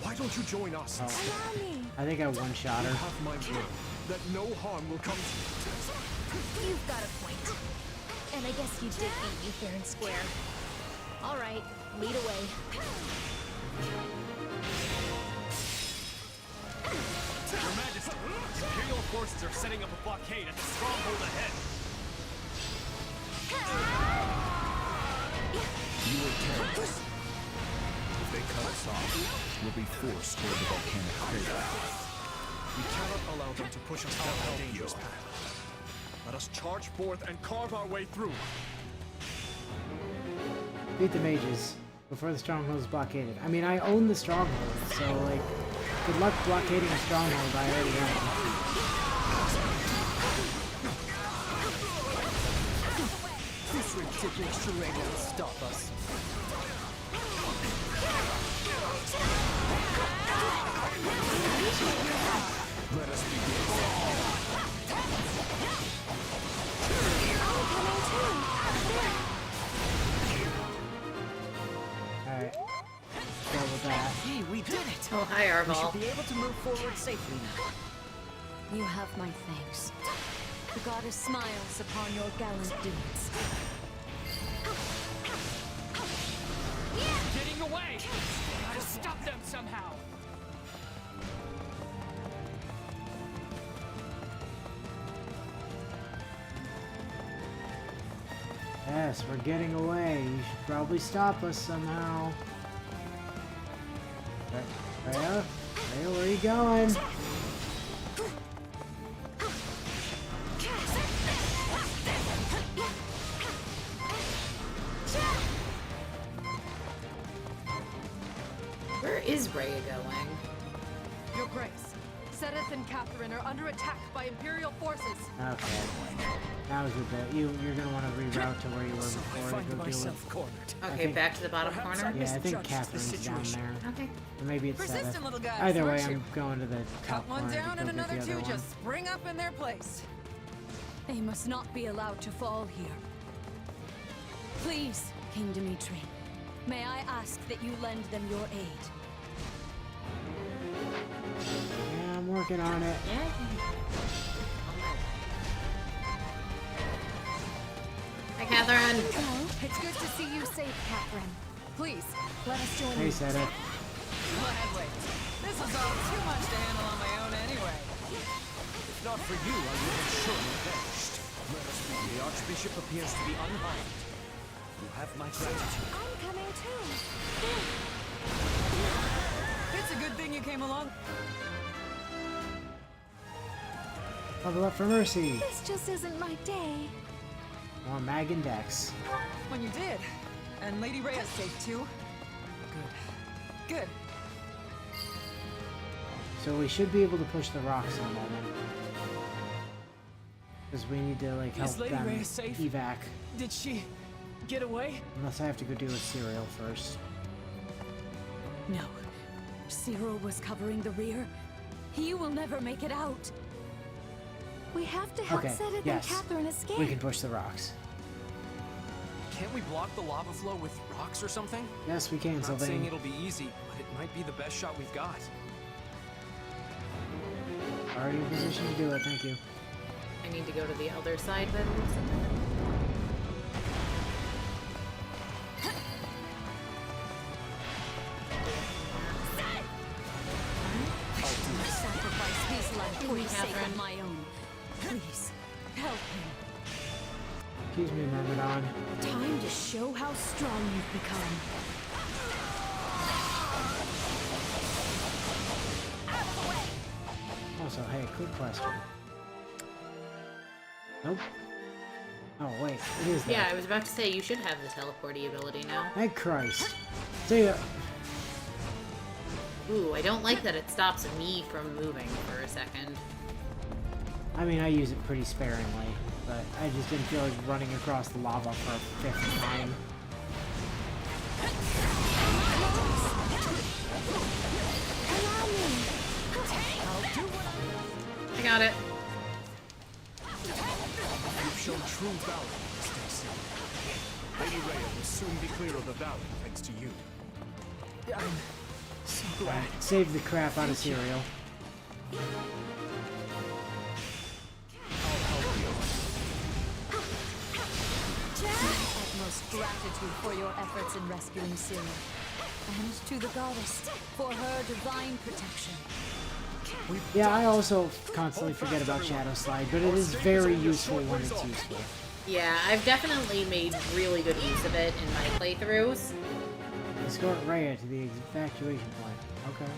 Why don't you join us? Allow me. I think I one-shot You her. have my word that no harm will come to you. You've got a point. And I guess you did beat me fair and square. All right, lead away. Your Majesty, Imperial forces are setting up a blockade at the stronghold ahead. You are terrorists. If they cut us off, we'll be forced toward the volcanic crater. We cannot allow them to push us down a dangerous path. Let us charge forth and carve our way through. Beat the mages before the stronghold is blockaded. I mean, I own the stronghold, so like, good luck blockading a stronghold I already own. This ridiculous charade won't stop us. Let us begin. Alright. Go with that. Hey, we did it! Oh, hi, We Arbol. should be able to move forward safely now. You have my thanks. The goddess smiles upon your gallant deeds. Getting away! Gotta stop them somehow! Yes, we're getting away. You should probably stop us somehow. Freya? Freya, where are you going? Where is Rhea going? Your Grace, Sedith and Catherine are under attack by Imperial forces. Okay. That was a bit. You're gonna want to reroute to where you were So I before to find go deal myself with. cornered. Okay, think- back to the bottom Perhaps corner. I Yeah, I think misjudged the Catherine's down situation. there. Okay. Or maybe it's Persistent Sedith. little guys, Either way, aren't you? I'm going to the top Cut one corner down to and go get another the other two one. just spring up in their place. They must not be allowed to fall here. Please, King Dimitri, may I ask that you lend them your aid? Yeah, I'm working on it. Yeah. Hi, Catherine. Hello. It's good to see you safe, Catherine. Please, let us join Hey, you. Sedith. Gladly. This is all too much to handle on my own anyway. If not for you, I would have surely perished. Let us begin. The Archbishop appears to be unharmed. You have my gratitude. I'm coming too. It's a good thing you came along. Level up for Mercy. This just isn't my day. More Mag and Dex. When you did. And Lady Rhea's safe too. Good. Good. So we should be able to push the rocks in a moment. Because we need to like help Is Lady them Rhea safe? evac. Did she get away? Unless I have to go deal with Serial first. No. Cyril was covering the rear. He will never make it out. We have to help Okay, Sedith yes. and Catherine escape. We can push the rocks. Can't we block the lava flow with rocks or something? Yes, we can, I'm not saying Sylvain. it'll be easy, but it might be the best shot we've got. Already in position to do it, thank you. I need to go to the other side then. Sacrifice his life for me, the sake Catherine. of my own. Please, help him. Excuse me, Myrmidon. Time to show how strong you've become. Also, hey, quick question. Nope. Oh, wait, it is that. Yeah, I was about to say you should have the teleporty ability now. Thank Christ. See ya. Ooh, I don't like that it stops me from moving for a second. I mean, I use it pretty sparingly, but I just didn't feel like running across the lava for a fifth time. I got it. You've shown true valor, Stacy. Lady Rhea will soon be clear of the valley thanks to you. I'm so glad. Save the crap out of cereal. Utmost gratitude for your efforts in rescuing Syria, and to the goddess for her divine protection. Yeah, I also constantly forget about Shadow Slide, but it is very useful when it's useful. Yeah, I've definitely made really good use of it in my playthroughs. Escort Rhea to the evacuation point. Okay.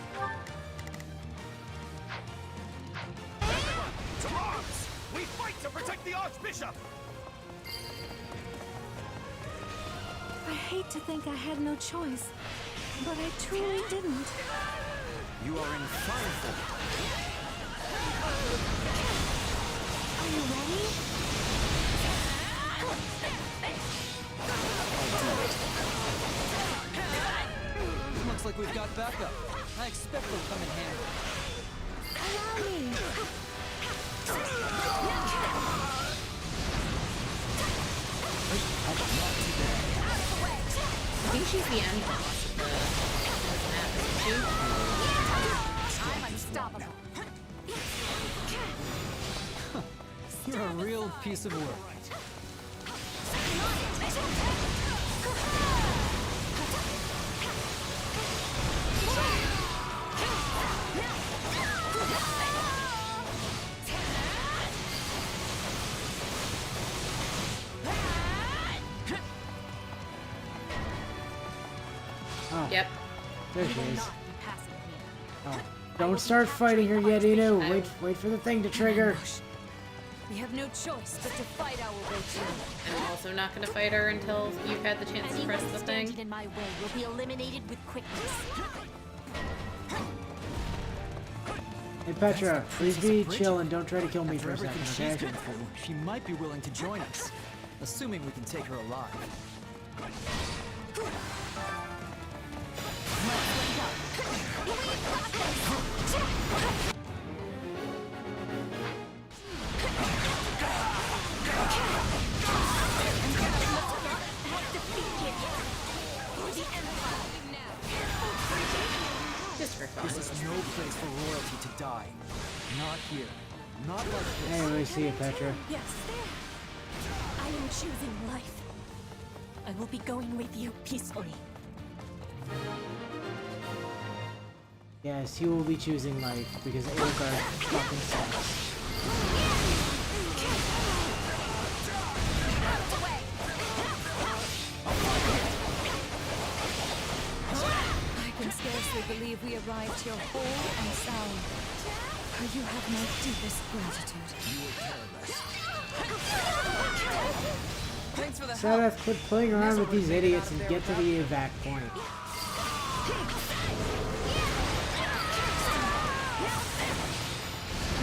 Everyone, to arms! We fight to protect the Archbishop! I hate to think I had no choice, but I truly didn't. You are in fire for Are you ready? Looks like we've got backup. I expect they'll come in handy. Allow me. I think she's the end boss of the map, isn't she? I'm unstoppable. You're a real piece of work. Oh, Yep. there she is. Not be passing here. Oh, don't start fighting her yet, Inu. Wait for the thing to trigger. We have no choice but to fight our way through. I'm also not going to fight her until you've had the chance to Anyone press the thing. standing in my way will be eliminated with quickness. Hey Petra, please be chill and don't try to kill me After for a everything second, she's okay? been through, she might be willing to join us, assuming we can take her alive. Just for fun. This is no place for royalty to die. Not here. Not like this. Hey, we see you, Petra. Yes, there. I am choosing life. I will be going with you peacefully. Yes, he will be choosing life because Edelgard fucking sucks. I can scarcely believe we arrived here whole and sound. You have my deepest gratitude. Thanks for the help. Sadath, quit playing around with these idiots and get to the evac point.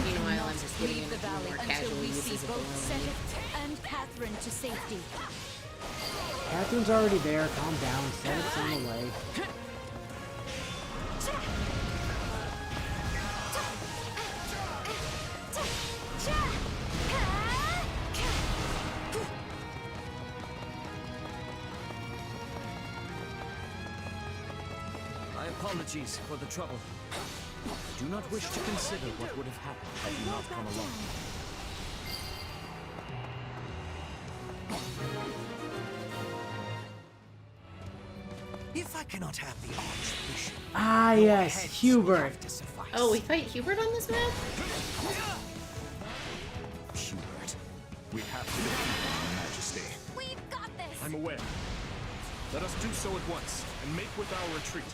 Meanwhile, I'm just getting Leave the into valley more until casual we see uses of both balloon. Seth and Catherine to safety. Catherine's already there. Calm down. Sadath's on the way. My apologies for the trouble. I do not wish to consider what would have happened had you not come along. If I cannot have the Archbishop, Ah, your yes, heads Hubert. have to suffice. Oh, we fight Hubert on this map? Hubert, we have to defeat him, Your Majesty. We've got this! I'm aware. Let us do so at once, and make with our retreat.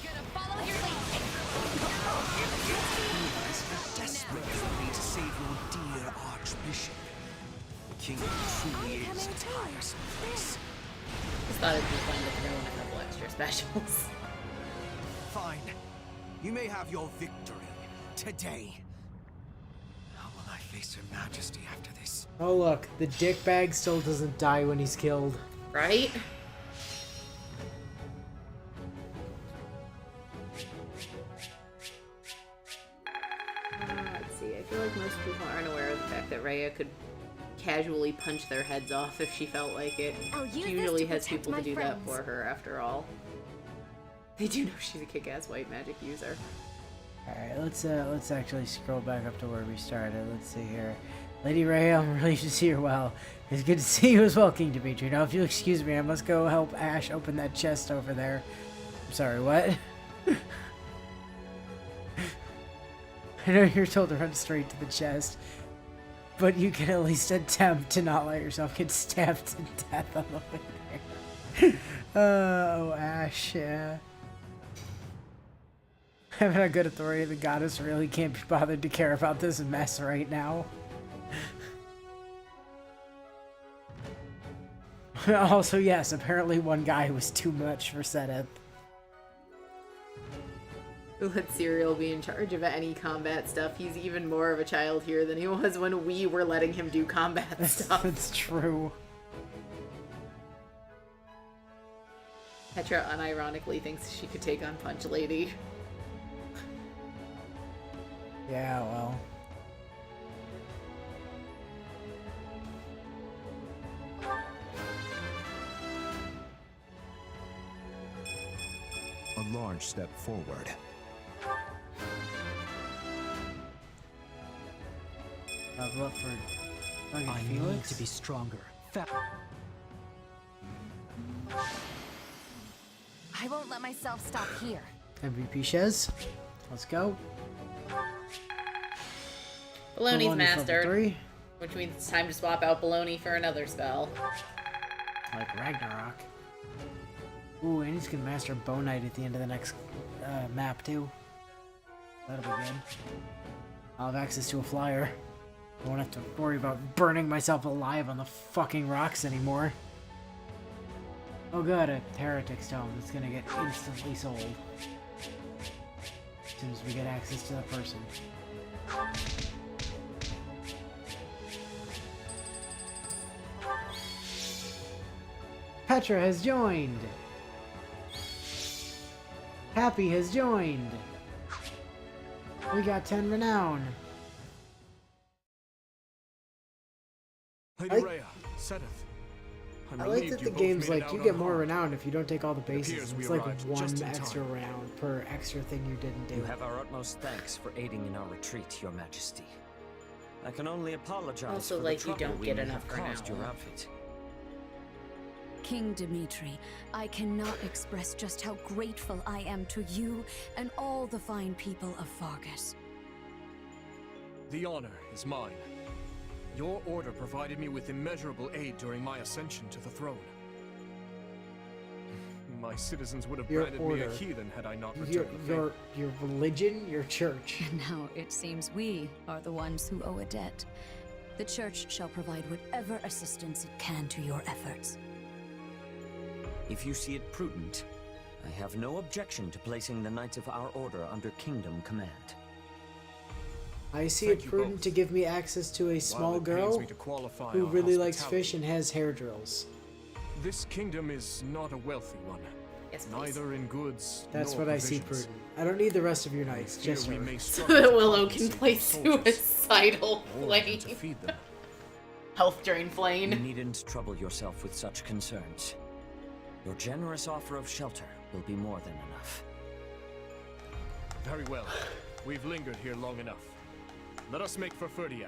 Gonna follow your lead. Desperately to save your dear Archbishop. The king truly is a tiresome place. Just thought it'd be fun to throw in a couple extra specials. Fine. You may have your victory. today. How will I face Her Majesty after this? Oh look, the dickbag still doesn't die when he's killed. Right? Let's see. I feel like most people aren't aware of the fact that Rhea could casually punch their heads off if she felt like it. I'll use She this usually to has protect people to my do that friends. for her, after all. They do know she's a kick-ass white magic user. Alright, let's actually scroll back up to where we started. Let's see here. Lady Rhea, I'm relieved to see you well. It's good to see you as well, King Dimitri. Now, if you'll excuse me, I must go help Ash open that chest over there. I'm sorry, what? I know you're told to run straight to the chest, but you can at least attempt to not let yourself get stabbed to death on the way there. Oh, Ash, yeah. Having a good authority, the goddess really can't be bothered to care about this mess right now. Also, yes, apparently one guy was too much for Seth. Let Cyril be in charge of any combat stuff. He's even more of a child here than he was when we were letting him do combat stuff. That's true. Petra unironically thinks she could take on Punch Lady. Yeah, well. A large step forward. Level up for fucking I need Felix. to be stronger. I won't let myself stop here. MVP Shez. Let's go. Baloney's Baloney's level mastered, 3. which means it's time to swap out Baloney for another spell. Like Ragnarok. Ooh, and he's gonna master Bone Knight at the end of the next map, too. That'll be good. I'll have access to a flyer. I won't have to worry about burning myself alive on the fucking rocks anymore. Oh good, a heretic stone that's gonna get instantly sold. As soon as we get access to the person. Petra has joined! Happy has joined! We got 10 renown. Lady Rhea, Sedith. I like that the game's like, you get more renown if you don't take all the bases. It's like one extra round per extra thing you didn't do. You have our utmost thanks for aiding in our retreat, Your Majesty. I can only apologize Also, for like, the you trouble don't we get may enough have caused renown. your outfit. King Dimitri, I cannot express just how grateful I am to you and all the fine people of Fargus. The honor is mine. Your order provided me with immeasurable aid during my ascension to the throne. My citizens would have Your branded me a order. heathen had I not returned the favor. Your religion, your church. Now it seems we are the ones who owe a debt. The church shall provide whatever assistance it can to your efforts. If you see it prudent, I have no objection to placing the Knights of our Order under Kingdom command. I see Thank it you prudent both. to give me access to a While small it pains girl me to qualify who our really likes hospitality, fish and has hair drills. This kingdom is not a wealthy one. Yes, please. Neither in goods That's nor what I see provisions. prudent. I don't need the rest of your knights, Here just we her. may So struggle that to Willow can compensate play the soldiers, suicidal or flame. to feed them. Health drain You flame. needn't trouble yourself with such concerns. Your generous offer of shelter will be more than enough. Very well. We've lingered here long enough. Let us make for Ferdiad.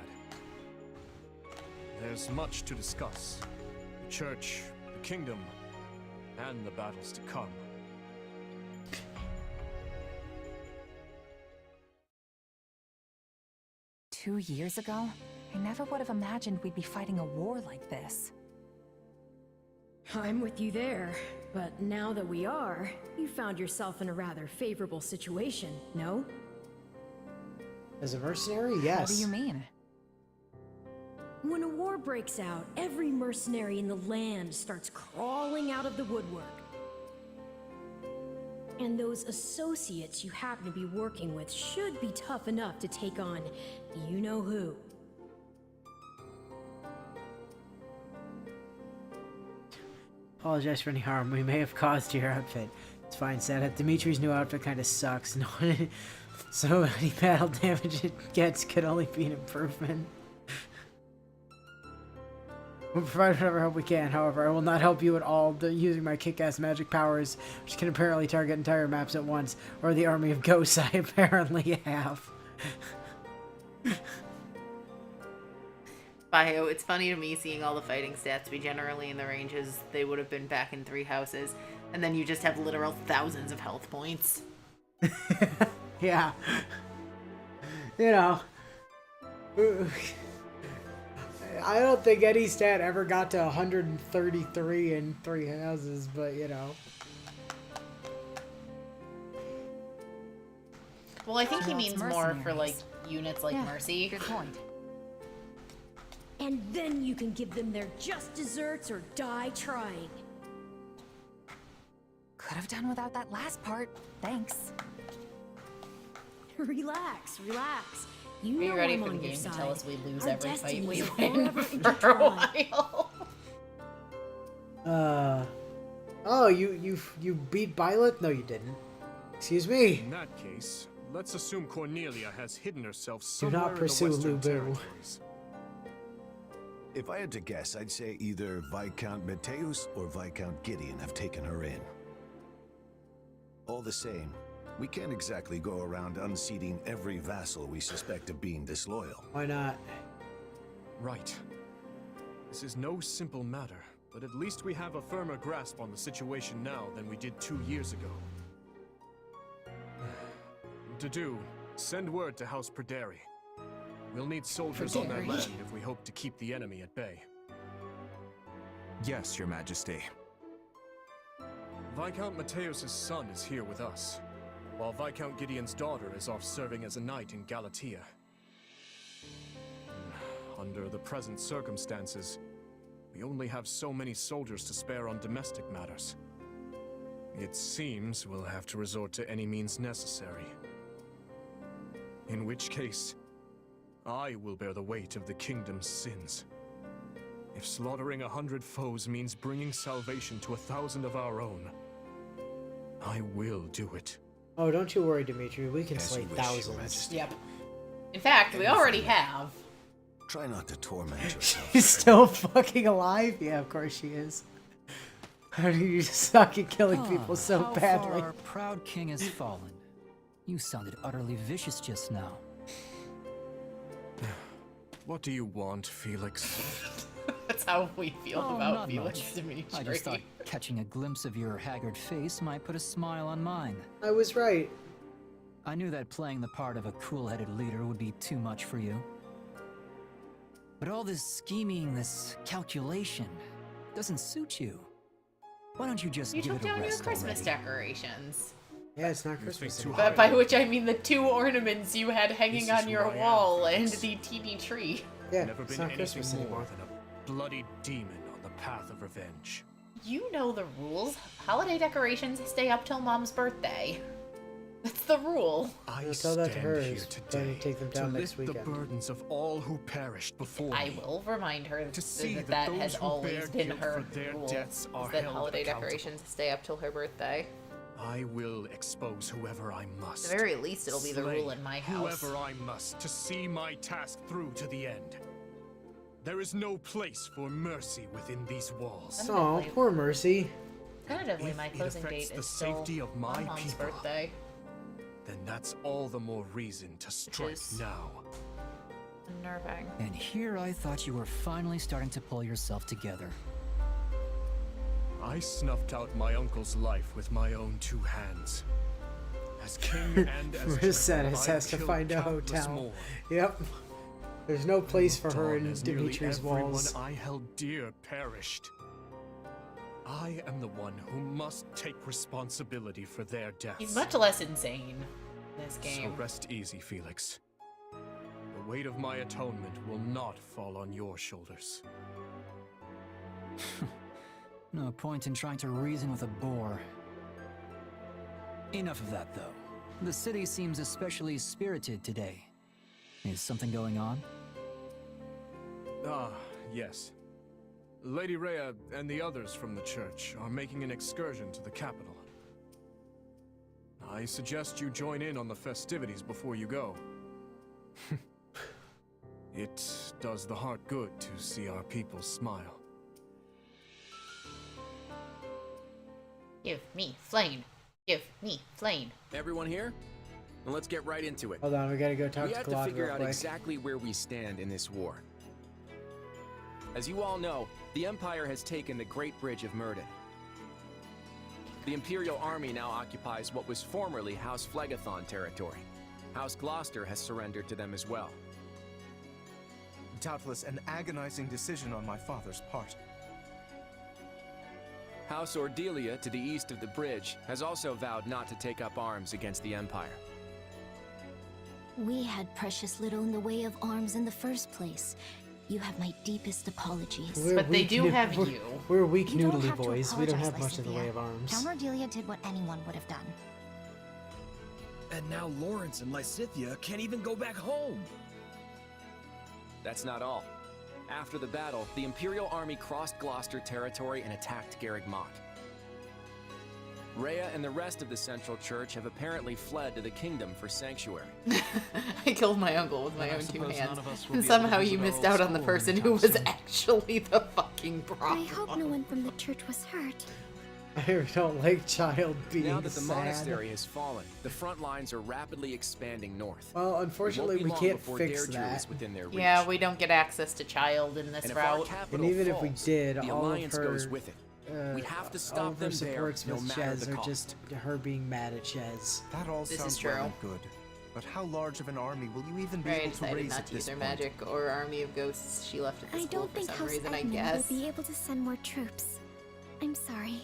There's much to discuss. The church, the kingdom, and the battles to come. Two years ago, I never would have imagined we'd be fighting a war like this. I'm with you there. But now that we are, you found yourself in a rather favorable situation, no? As a mercenary, yes. What do you mean? When a war breaks out, every mercenary in the land starts crawling out of the woodwork. And those associates you happen to be working with should be tough enough to take on you-know-who. Apologize for any harm we may have caused to your outfit. It's fine, Sada. Dimitri's new outfit kind of sucks. So any battle damage it gets could only be an improvement. We'll provide whatever help we can, however, I will not help you at all using my kick-ass magic powers, which can apparently target entire maps at once, or the army of ghosts I apparently have. Bio, it's funny to me seeing all the fighting stats be generally in the ranges they would have been back in 3 houses, and then you just have literal thousands of health points. Yeah. You know. I don't think any stat ever got to 133 in 3 houses, but you know. Well, I think he Well, means it's more for, mercenaries. like, units like Yeah, Mercy. Good point. And then you can give them their just desserts or die trying. Could have done without that last part. Thanks. Relax, relax. You Are you know ready I'm for the on your game to side. tell us we lose Our every fight we destinies are win forever for a intertwined. while? Oh, you beat Violet? No, you didn't. Excuse me. In that case, let's assume Cornelia has hidden herself Do somewhere not in the pursue Western Lu Bu. Territories. If I had to guess, I'd say either Viscount Mateus or Viscount Gideon have taken her in. All the same, we can't exactly go around unseating every vassal we suspect of being disloyal. Why not? Right. This is no simple matter, but at least we have a firmer grasp on the situation now than we did 2 years ago. To do, send word to House Perderi. We'll need soldiers on that Perderi? land if we hope to keep the enemy at bay. Yes, Your Majesty. Viscount Mateus' son is here with us, while Viscount Gideon's daughter is off serving as a knight in Galatia. Under the present circumstances, we only have so many soldiers to spare on domestic matters. It seems we'll have to resort to any means necessary. In which case, I will bear the weight of the kingdom's sins. If slaughtering 100 foes means bringing salvation to 1,000 of our own, I will do it. Oh, don't you worry, Dimitri. We can As slay you wish, Your thousands. Majesty. Yep. In fact, we already have. Try not to torment yourself. She's still fucking alive? Yeah, of course she is. How do you suck at killing people so how badly? Far our proud king has fallen. You sounded utterly vicious just now. What do you want, Felix? That's how we feel Oh, about not Felix much. Dimitri. I just thought catching a glimpse of your haggard face might put a smile on mine. I was right. I knew that playing the part of a cool-headed leader would be too much for you. But all this scheming, this calculation, doesn't suit you. Why don't you just You give took it a down your rest Christmas already? decorations. Yeah, it's not Christmas too anymore. high. But by which I mean the 2 ornaments you had hanging This is on your who I am, wall and Felix. the teeny tree. Yeah, Never it's been not anything Christmas more anymore. than a bloody demon on the path of revenge. You know the rules. Holiday decorations stay up till Mom's birthday. That's the rule. I I'll tell that to stand her. here He's today planning to take them down to next lift weekend. the burdens of all who perished before I me. will remind her To see that that that has those who always bear been guilt her for their rule. deaths are Is that held holiday accountable. decorations stay up till her birthday. I will expose whoever I must. At the very least, it'll be the Slay rule in my house. whoever I must to see my task through to the end. There is no place for mercy within these walls. Oh, poor Mercy. Tentatively, If my it closing affects date the is still safety of my on Mom's people, birthday. Then that's all the more reason to strike is- now. Unnerving. And here I thought you were finally starting to pull yourself together. I snuffed out my uncle's life with my own 2 hands. As king and as Mercedes general, has I've to killed find a countless hotel. more. Yep. There's no place for her Dawn in as nearly Dimitri's everyone walls. I held dear perished. I am the one who must take responsibility for their deaths. He's much less insane in this So game. rest easy, Felix. The weight of my atonement will not fall on your shoulders. No point in trying to reason with a boar. Enough of that, though. The city seems especially spirited today. Is something going on? Ah, yes. Lady Rhea and the others from the church are making an excursion to the capital. I suggest you join in on the festivities before you go. It does the heart good to see our people smile. Give me flame. Give me flame. Everyone here? Then let's get right into it. Hold on, we gotta go talk We to have to Claude figure real out quick. exactly where we stand in this war. As you all know, the Empire has taken the Great Bridge of Myrden. The Imperial Army now occupies what was formerly House Phlegethon territory. House Gloucester has surrendered to them as well. Doubtless an agonizing decision on my father's part. House Ordelia, to the east of the bridge, has also vowed not to take up arms against the Empire. We had precious little in the way of arms in the first place. You have my deepest apologies. But they do have you. We're weak You don't noodly have to boys. We don't have apologize, much in the way of arms. Count Ordelia did what anyone would have done. And now Lawrence and Lysithea can't even go back home. That's not all. After the battle, the Imperial Army crossed Gloucester territory and attacked Garreg Mach. Rhea and the rest of the Central Church have apparently fled to the kingdom for sanctuary. I killed my uncle with my I own two suppose hands. none of us will And be able to somehow you visit our missed old out on the school person anytime who was soon. actually the fucking problem. I hope no one from the church was hurt. I don't like child being Now that the sad. monastery has fallen, the front lines are rapidly expanding north. Well, unfortunately, It we won't be can't long before fix Deirdre that. is within their reach. Yeah, we don't get access to child in this And if our route. capital And even if we falls, did, the all of alliance her, goes with it. We have to all stop of her them there, supports no with matter Shez the are cost. just her being mad at Shez. That all This is sounds true. well and good. But how large of an army will you even be Rhea able to decided raise not at to use this her point? magic or army of ghosts she left at the I school don't for think some House reason, I Edmund guess. will be able to send more troops. I'm sorry.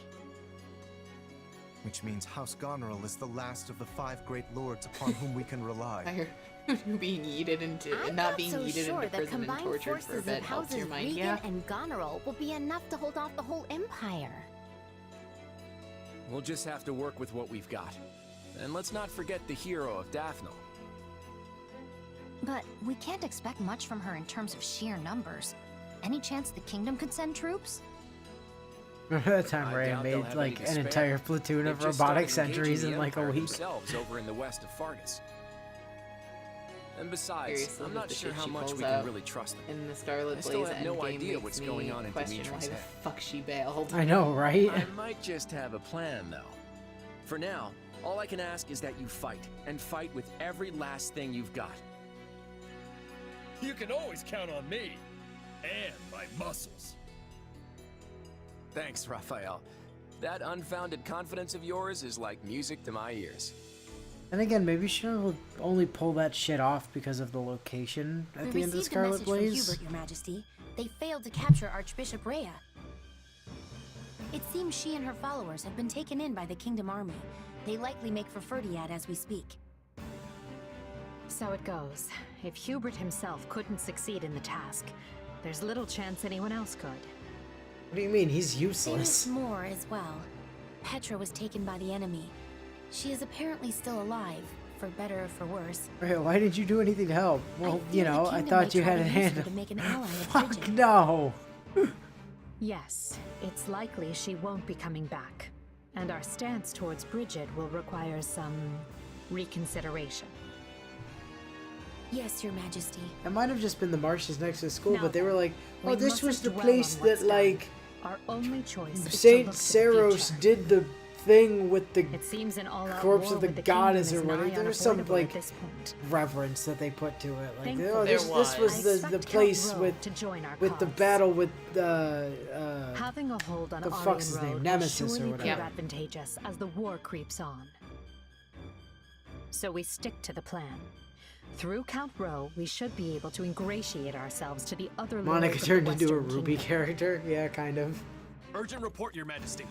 Which means House Goneril is the last of the 5 great lords upon whom we can rely. being yeeted into I'm not being so yeeted sure into that prison and combined tortured for a forces bit of helps houses your mind. Regan Yeah. and Goneril will be enough to hold off the whole empire. We'll just have to work with what we've got. And let's not forget the hero of Daphne. But we can't expect much from her in terms of sheer numbers. Any chance the kingdom could send troops? Remember that time I Ray doubt they'll made have like any to an spare. entire platoon They've of just robotic started engaging sentries the in like a Empire week? themselves over in the west of Fargus. And besides, Seriously, I'm with not the sure shit how she much pulls we out can really trust them. In the Scarlet I still Blaze have no endgame idea makes what's me going on in question why Dimitri's the head. fuck she bailed. I know, right? I might just have a plan, though. For now, all I can ask is that you fight, and fight with every last thing you've got. You can always count on me. And my muscles. Thanks, Raphael. That unfounded confidence of yours is like music to my ears. And again, maybe she'll only pull that shit off because of the location at We the end of the received a Scarlet message Blaze. from Hubert, Your Majesty. They failed to capture Archbishop Rhea. It seems she and her followers have been taken in by the Kingdom Army. They likely make for Ferdiad as we speak. So it goes. If Hubert himself couldn't succeed in the task, there's little chance anyone else could. What do you mean? He's Famous useless. more as well. Petra was taken by the enemy. She is apparently still alive, for better or for worse. Right, why didn't you do anything to help? Well, you know, I Kingdom thought might you try had to a use her hand. to make an ally of Fuck Bridget. no! Yes, it's likely she won't be coming back. And our stance towards Bridget will require some reconsideration. Yes, Your Majesty. It might have just been the marshes next to the school, Now but they were like, oh, we this was mustn't the dwell place on what's that, like, Our only choice is to Saint look to the Saros future. did the thing with the It seems an all-out corpse war of the with the goddess kingdom or is whatever. nigh There was some, unavoidable at like, this point. reverence that they put to it. Like, Thankfully, oh, this was I the expect place Count Rowe with to join our with the cause. battle with Having a hold on the Arian fuck's his Road name? will Nemesis or surely whatever. prove advantageous as the war creeps on. So we stick to the plan. Through Count Rowe, we should be able to ingratiate ourselves to the other Monica lords of turned the into a Western Ruby Kingdom. character. Yeah, kind of. Urgent report, Your Majesty.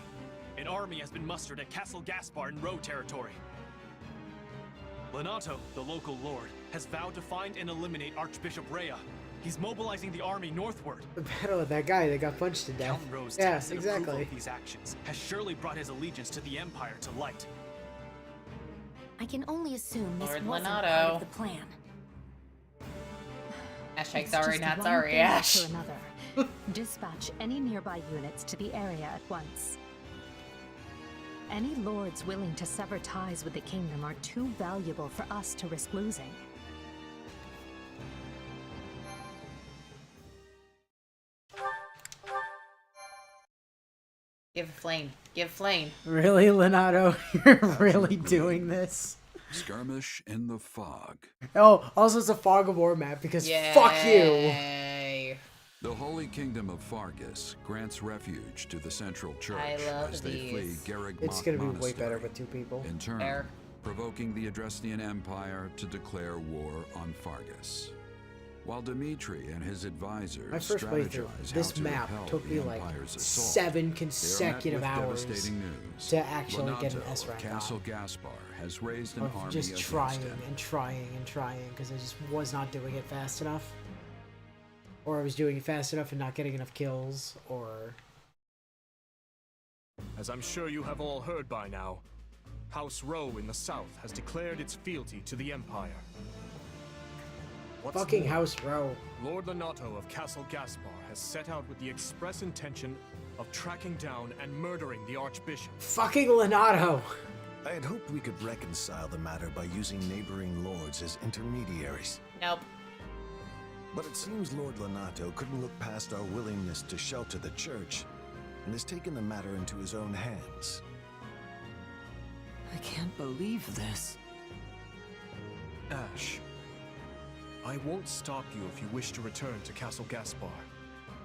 An army has been mustered at Castle Gaspar in Roe territory. Lenato, the local lord, has vowed to find and eliminate Archbishop Rhea. He's mobilizing the army northward. The battle with that guy that got punched to death. Count Rowe's Yeah, tacit approval exactly. of these actions has surely brought his allegiance to the Empire to light. I can only assume this Lord wasn't part Lenato. of the plan. Hashtag It's sorry, just not one sorry, thing Ash. after another. Dispatch any nearby units to the area at once. Any lords willing to sever ties with the kingdom are too valuable for us to risk losing. Give flame. Give flame. Really, Lenato? You're really doing this? Skirmish in the fog. Oh, also it's a Fog of War map because fuck you. Yay. The Holy Kingdom of Fargus grants refuge to the Central Church I love as they flee these. Garreg It's gonna be way Monastery, better with two people. in turn Fair. provoking the Adrestian Empire to declare war on Fargus. While Dimitri and his advisors My first playthrough, strategize this how to map repel took the me like Empire's assault, 7 they are met consecutive with hours devastating news. to actually get an Lonato S of rank Castle on. Gaspar has raised an Of army just against trying him. and trying and trying because I just was not doing it fast enough. Or I was doing it fast enough and not getting enough kills, or... As I'm sure you have all heard by now, House Rowe in the south has declared its fealty to the Empire. What's Fucking more, House Rowe. Lord Lenato of Castle Gaspar has set out with the express intention of tracking down and murdering the Archbishop. Fucking Lenato! I had hoped we could reconcile the matter by using neighboring lords as intermediaries. Nope. But it seems Lord Lenato couldn't look past our willingness to shelter the church, and has taken the matter into his own hands. I can't believe this. Ash, I won't stop you if you wish to return to Castle Gaspar,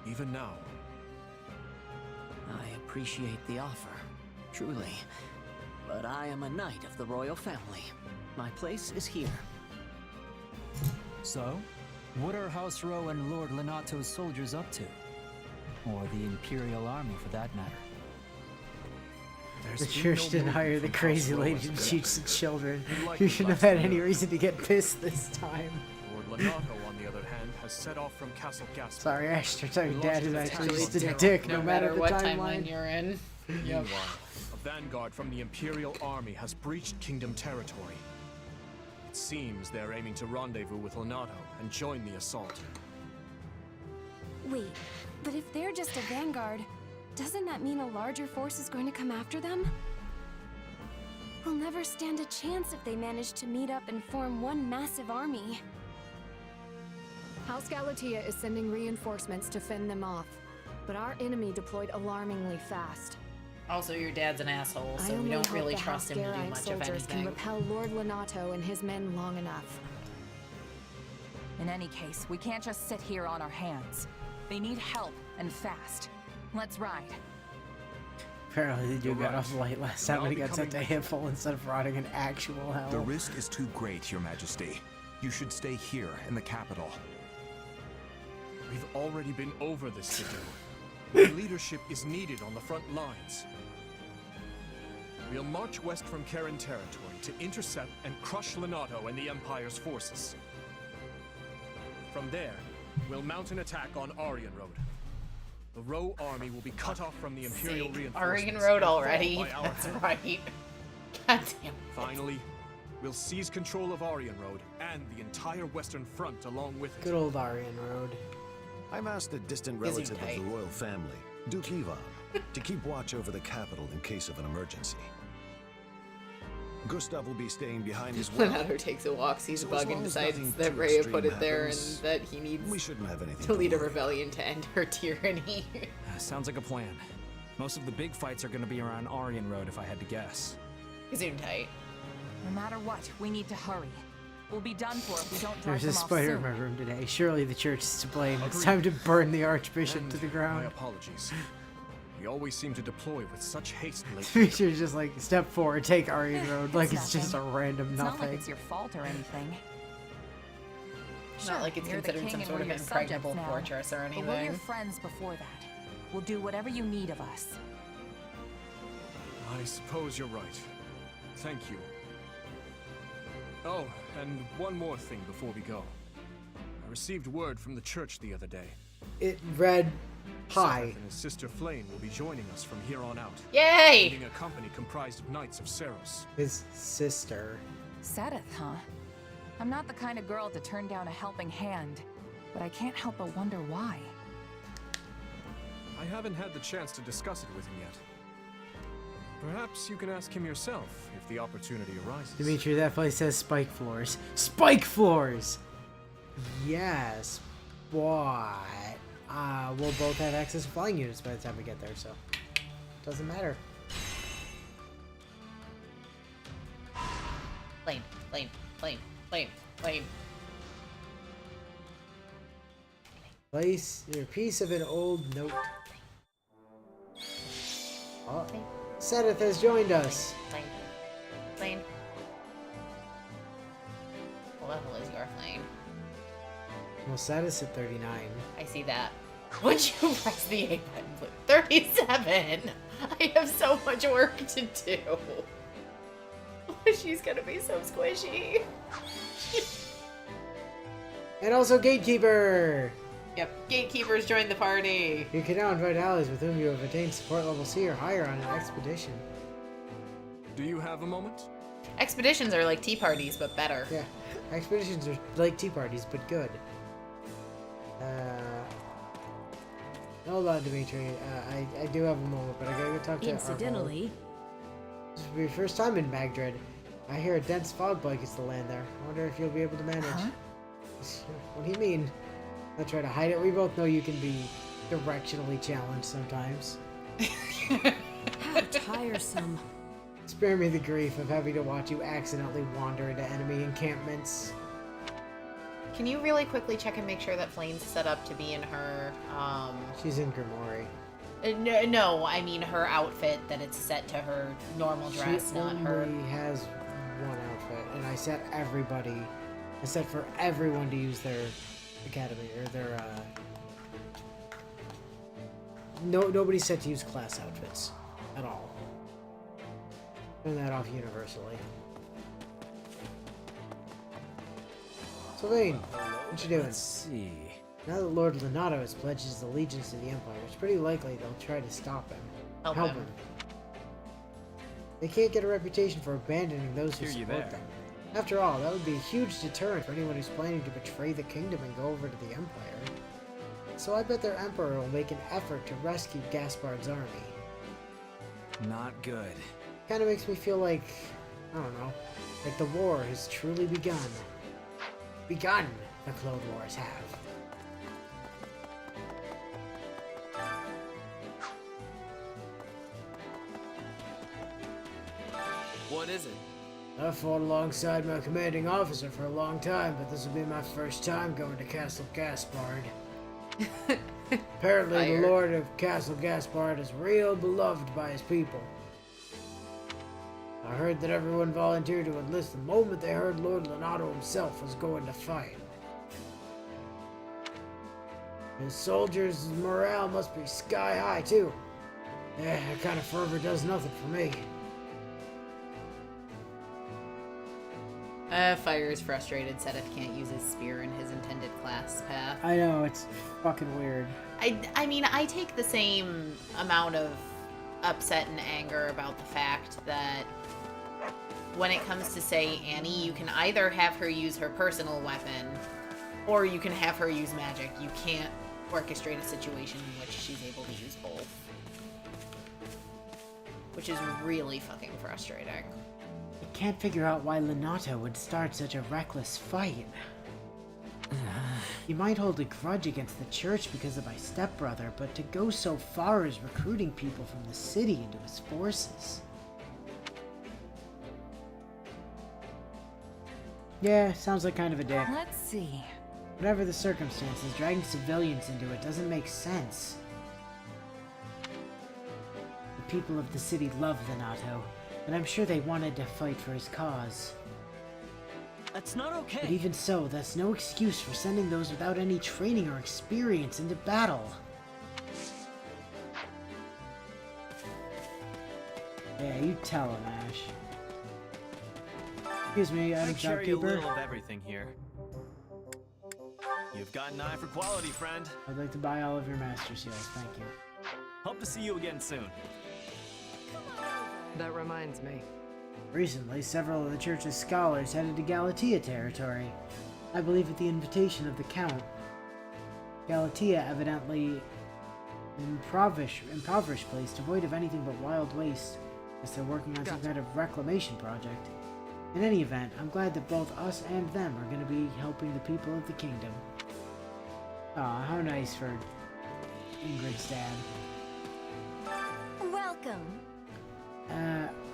even now. I appreciate the offer, truly. But I am a knight of the royal family. My place is here. So, what are House Rowe and Lord Lenato's soldiers up to? Or the Imperial Army, for that matter? There's The been church no didn't movement hire the from crazy House Rowe lady as to of teach yet. the children. Like You the shouldn't have last had any year. reason to get pissed this time. Lord Lenato, on the other hand, has set off from Castle Gaspar. Sorry, Ash, turns out your dad is actually Actually, just a Daryl. dick no matter the what timeline. timeline you're in. Meanwhile, a vanguard from the Imperial Army has breached Kingdom territory. It seems they're aiming to rendezvous with Lenato and join the assault. Wait, but if they're just a vanguard, doesn't that mean a larger force is going to come after them? We'll never stand a chance if they manage to meet up and form one massive army. House Galatea is sending reinforcements to fend them off, but our enemy deployed alarmingly fast. Also, your dad's an asshole, so I we only don't hope really the trust House him to do Garite much of soldiers can anything. repel Lord Lenato and his men long enough. In any case, we can't just sit here on our hands. They need help, and fast. Let's ride. Apparently the dude got right. off light last Now time and he got becoming- sent to Hipful instead of rotting in actual hell. The risk is too great, Your Majesty. You should stay here in the capital. We've already been over this today. Leadership is needed on the front lines. We'll march west from Karen territory to intercept and crush Lenato and the Empire's forces. From there, we'll mount an attack on Aryan Road. The Rowe army will be cut off from the Imperial See, reinforcements. Aryan Road and fall already. by our That's hand. right. God damn. Finally, we'll seize control of Aryan Road and the entire Western Front along with it. Good old Aryan Road. I'm asked a distant Busy relative of tight. the royal family, Duke Ivan, to keep watch over the capital in case of an emergency. Gustav will be staying behind as well. Lenato takes a walk, sees a So as bug, long and as decides nothing that too Rhea extreme put it there and happens, that he needs we shouldn't have anything to lead a worry rebellion to end her tyranny. Sounds like a plan. Most of the big fights are gonna be around Aryan Road, if I had to guess. Zoom tight. No matter what, we need to hurry. We'll be done for if we don't drive There's a them off spider soon. in my room today. Surely the church is to blame. It's Agreed. time to burn the Archbishop And to the my ground. apologies. We always seem to deploy with such haste lately. Feature's just like, step 4, take Aryan Road. Like it's just a nothing. random It's not like nothing. it's your fault or anything. It's not like it's you're the considered king some and sort we're of your impregnable subjects now, fortress or But we're your anything. friends before that. We'll do whatever you need of us. I suppose you're right. Thank you. Oh, and one more thing before we go. I received word from the church the other day. It read, hi. Seth and his sister Flame will be joining us from here on out. Yay! Leading a company comprised of Knights of Seros. His sister. Sedith, huh? I'm not the kind of girl to turn down a helping hand, but I can't help but wonder why. I haven't had the chance to discuss it with him yet. Perhaps you can ask him yourself if the opportunity arises. Dimitri, that place says spike floors. Spike floors! Yes, but we'll both have access to flying units by the time we get there, so doesn't matter. Plane, plane, plane, plane, plane. Place your piece of an old note. Oh, Sedith has joined us. Plane, plane. What level is your plane? Well, Sedith's at 39. I see that. Would you press the A button, please? 37! I have so much work to do. She's gonna be so squishy. And also Gatekeeper! Yep, Gatekeepers joined the party. You can now invite allies with whom you have attained support level C or higher on an expedition. Do you have a moment? Expeditions are like tea parties, but better. Yeah, expeditions are like tea parties, but good. Hold on, Dimitri. I do have a moment, but I gotta go talk to Incidentally, this will be your first time in Magdred. I hear a dense fog blankets to land there. I wonder if you'll be able to manage. Huh? What do you mean? I'll try to hide it. We both know you can be directionally challenged sometimes. how tiresome. Spare me the grief of having to watch you accidentally wander into enemy encampments. Can you really quickly check and make sure that Flane's set up to be in her, She's in Grimoire. No, I mean her outfit, that it's set to her normal dress, not her... She only has one outfit, and I set for everyone to use their academy, or their, nobody's set to use class outfits at all. Turn that off universally. Sylvain, what you doing? Let's see. Now that Lord Lenato has pledged his allegiance to the Empire, it's pretty likely they'll try to stop him. Help him. They can't get a reputation for abandoning those who Hear you support there. them. After all, that would be a huge deterrent for anyone who's planning to betray the kingdom and go over to the Empire. So I bet their Emperor will make an effort to rescue Gaspard's army. Not good. Kinda makes me feel like, I don't know, like the war has truly begun. Begun, the Clone Wars have. What is it? I've fought alongside my commanding officer for a long time, but this will be my first time going to Castle Gaspard. Apparently, Fire. the Lord of Castle Gaspard is real beloved by his people. I heard that everyone volunteered to enlist the moment they heard Lord Lenato himself was going to fight. His soldiers' morale must be sky high, too. Yeah, that kind of fervor does nothing for me. Fire is frustrated. Sedith can't use his spear in his intended class path. I know, it's fucking weird. I mean, I take the same amount of upset and anger about the fact that when it comes to, say, Annie, you can either have her use her personal weapon, or you can have her use magic. You can't orchestrate a situation in which she's able to use both. Which is really fucking frustrating. I can't figure out why Lenato would start such a reckless fight. He might hold a grudge against the church because of my stepbrother, but to go so far as recruiting people from the city into his forces. Yeah, sounds like kind of a dick. Let's see. Whatever the circumstances, dragging civilians into it doesn't make sense. The people of the city love Lenato, and I'm sure they wanted to fight for his cause. That's not okay. But even so, that's no excuse for sending those without any training or experience into battle. Yeah, you tell him, Ash. Excuse me, I'm I carry a shopkeeper. little of everything here. You've got an eye for quality, friend. I'd like to buy all of your master seals, thank you. Hope to see you again soon. That reminds me. Recently, several of the church's scholars headed to Galatea territory. I believe at the invitation of the Count. Galatea, evidently impoverished place, devoid of anything but wild waste, as they're working on some kind of reclamation project. In any event, I'm glad that both us and them are going to be helping the people of the kingdom. Aw, how nice for Ingrid's dad. Welcome.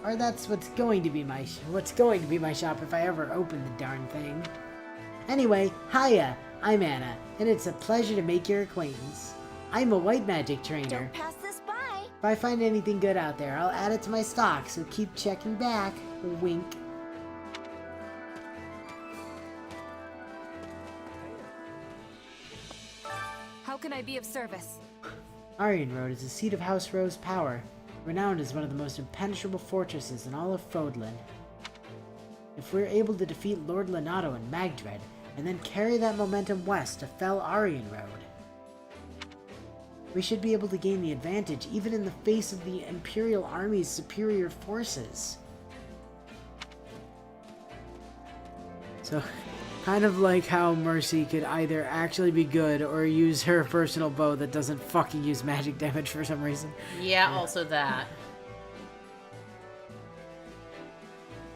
Or that's what's going to be my shop if I ever open the darn thing. Anyway, hiya, I'm Anna, and it's a pleasure to make your acquaintance. I'm a white magic trainer. Don't pass this by. If I find anything good out there, I'll add it to my stock, so keep checking back. Wink. How can I be of service? Aryan Road is the seat of House Rose power, renowned as one of the most impenetrable fortresses in all of Fodlan. If we're able to defeat Lord Lenato and Magdred, and then carry that momentum west to fell Aryan Road, we should be able to gain the advantage even in the face of the Imperial Army's superior forces. So, kind of like how Mercy could either actually be good or use her personal bow that doesn't fucking use magic damage for some reason. Yeah, also that.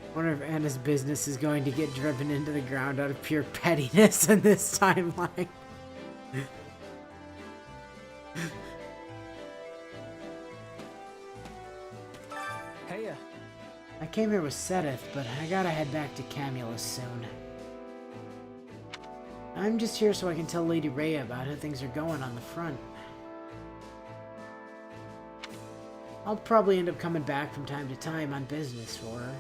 I wonder if Anna's business is going to get driven into the ground out of pure pettiness in this timeline. Heya. I came here with Sedith, but I gotta head back to Camulus soon. I'm just here so I can tell Lady Rhea about how things are going on the front. I'll probably end up coming back from time to time on business for her.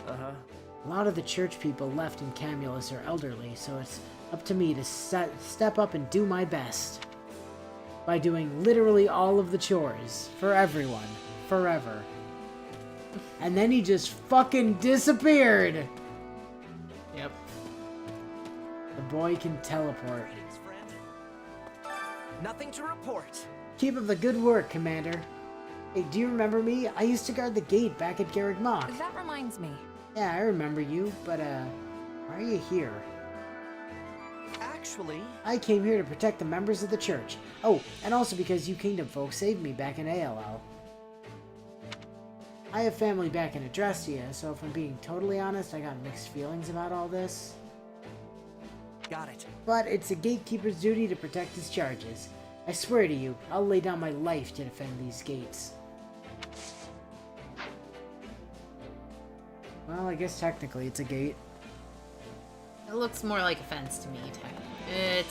A lot of the church people left in Camulus are elderly, so it's up to me to step up and do my best. By doing literally all of the chores. For everyone. Forever. And then he just fucking disappeared! Yep. The boy can teleport. Nothing to report. Keep up the good work, Commander. Hey, do you remember me? I used to guard the gate back at Garreg Mach. That reminds me. Yeah, I remember you, but why are you here? Actually, I came here to protect the members of the church. Oh, and also because you Kingdom folk saved me back in ALL. I have family back in Adrestia, so if I'm being totally honest, I got mixed feelings about all this. Got it. But it's a gatekeeper's duty to protect his charges. I swear to you, I'll lay down my life to defend these gates. Well, I guess technically it's a gate. It looks more like a fence to me,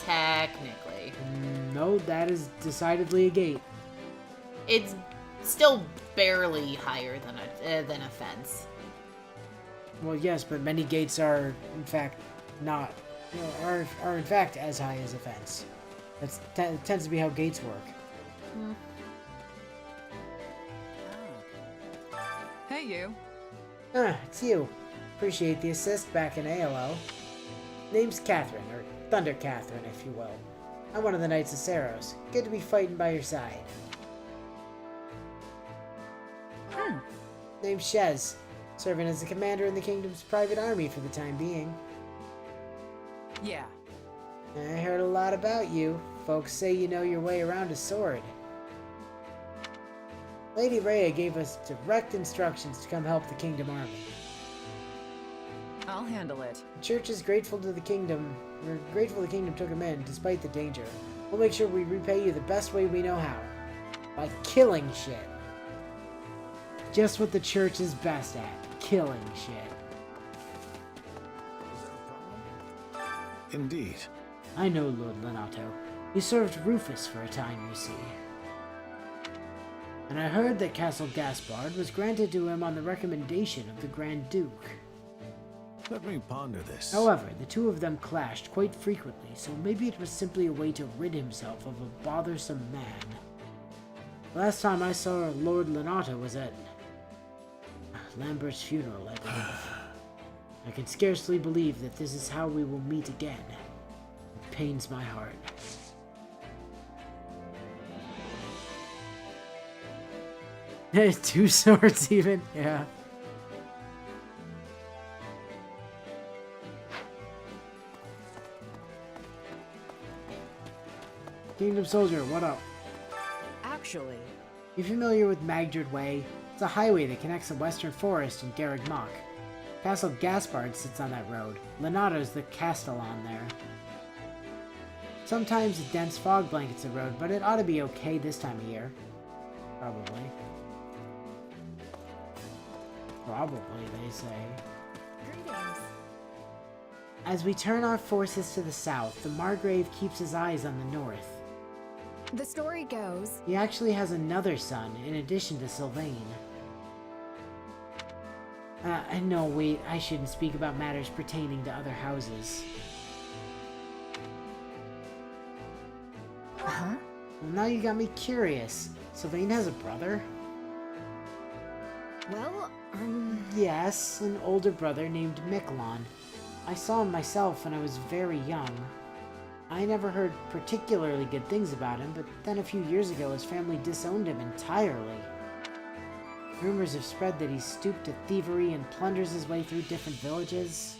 technically. No, that is decidedly a gate. It's still barely higher than a fence. Well, yes, but many gates are, in fact, not, are in fact as high as a fence. That tends to be how gates work. Hey, you. It's you. Appreciate the assist back in ALO. Name's Catherine, or Thunder Catherine, if you will. I'm one of the Knights of Saros. Good to be fighting by your side. Name's Shez, serving as the commander in the kingdom's private army for the time being. Yeah. I heard a lot about you. Folks say you know your way around a sword. Lady Rhea gave us direct instructions to come help the Kingdom Army. I'll handle it. The church is grateful to the kingdom. We're grateful the kingdom took him in, despite the danger. We'll make sure we repay you the best way we know how. By killing shit. Just what the church is best at. Killing shit. Indeed. I know Lord Lenato. He served Rufus for a time, you see. And I heard that Castle Gaspard was granted to him on the recommendation of the Grand Duke. Let me ponder this. However, the two of them clashed quite frequently, so maybe it was simply a way to rid himself of a bothersome man. Last time I saw Lord Lenato was at Lambert's funeral, I believe. I can scarcely believe that this is how we will meet again. It pains my heart. 2 swords even, yeah. Kingdom Soldier, what up? Actually, You familiar with Magdred Way? It's a highway that connects the Western Forest and Garreg Mach. Castle Gaspard sits on that road. Lenato's the castellan there. Sometimes a dense fog blankets the road, but it ought to be okay this time of year. Probably. Probably, they say. Greetings. As we turn our forces to the south, the Margrave keeps his eyes on the north. The story goes... He actually has another son, in addition to Sylvain. No, wait, I shouldn't speak about matters pertaining to other houses. Huh? Well, now you got me curious. Sylvain has a brother? Well, Yes, an older brother named Miklon. I saw him myself when I was very young. I never heard particularly good things about him, but then a few years ago his family disowned him entirely. Rumors have spread that he's stooped to thievery and plunders his way through different villages.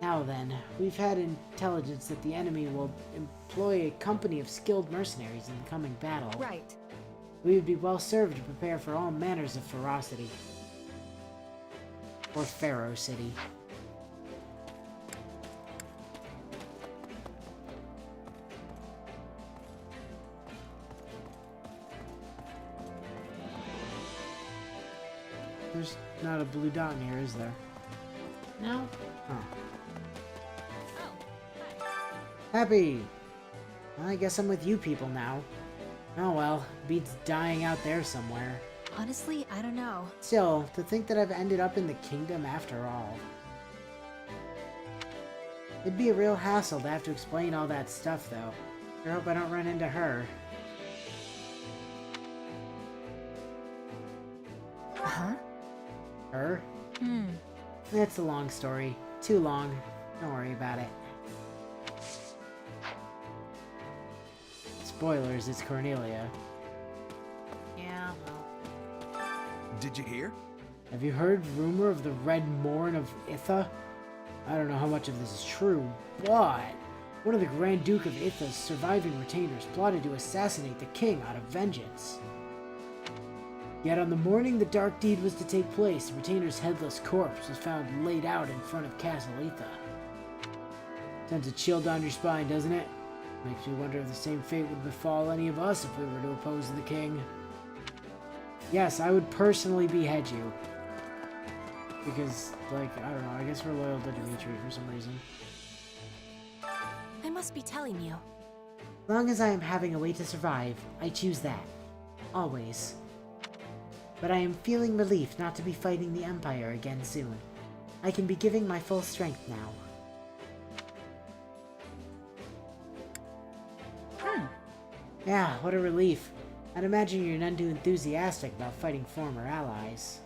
Now then, we've had intelligence that the enemy will employ a company of skilled mercenaries in the coming battle. right. We would be well served to prepare for all manners of ferocity. Or Pharaoh City. There's not a blue dot in here, is there? No. Huh. Happy! Well, I guess I'm with you people now. Oh well, beats dying out there somewhere. Honestly, I don't know. Still, to think that I've ended up in the kingdom after all. It'd be a real hassle to have to explain all that stuff, though. I hope I don't run into her. Huh? Her? Hmm. It's a long story. Too long. Don't worry about it. Spoilers, it's Cornelia. Yeah, well. Did you hear? Have you heard rumor of the Red Morn of Itha? I don't know how much of this is true, but one of the Grand Duke of Itha's surviving retainers plotted to assassinate the king out of vengeance. Yet on the morning the dark deed was to take place, the retainer's headless corpse was found laid out in front of Castle Itha. Sends a chill down your spine, doesn't it? Makes me wonder if the same fate would befall any of us if we were to oppose the king. Yes, I would personally behead you. Because, like, I don't know, I guess we're loyal to Dimitri for some reason. I must be telling you. As long as I am having a way to survive, I choose that. Always. But I am feeling relief not to be fighting the Empire again soon. I can be giving my full strength now. Yeah, what a relief. I'd imagine you're none too enthusiastic about fighting former allies.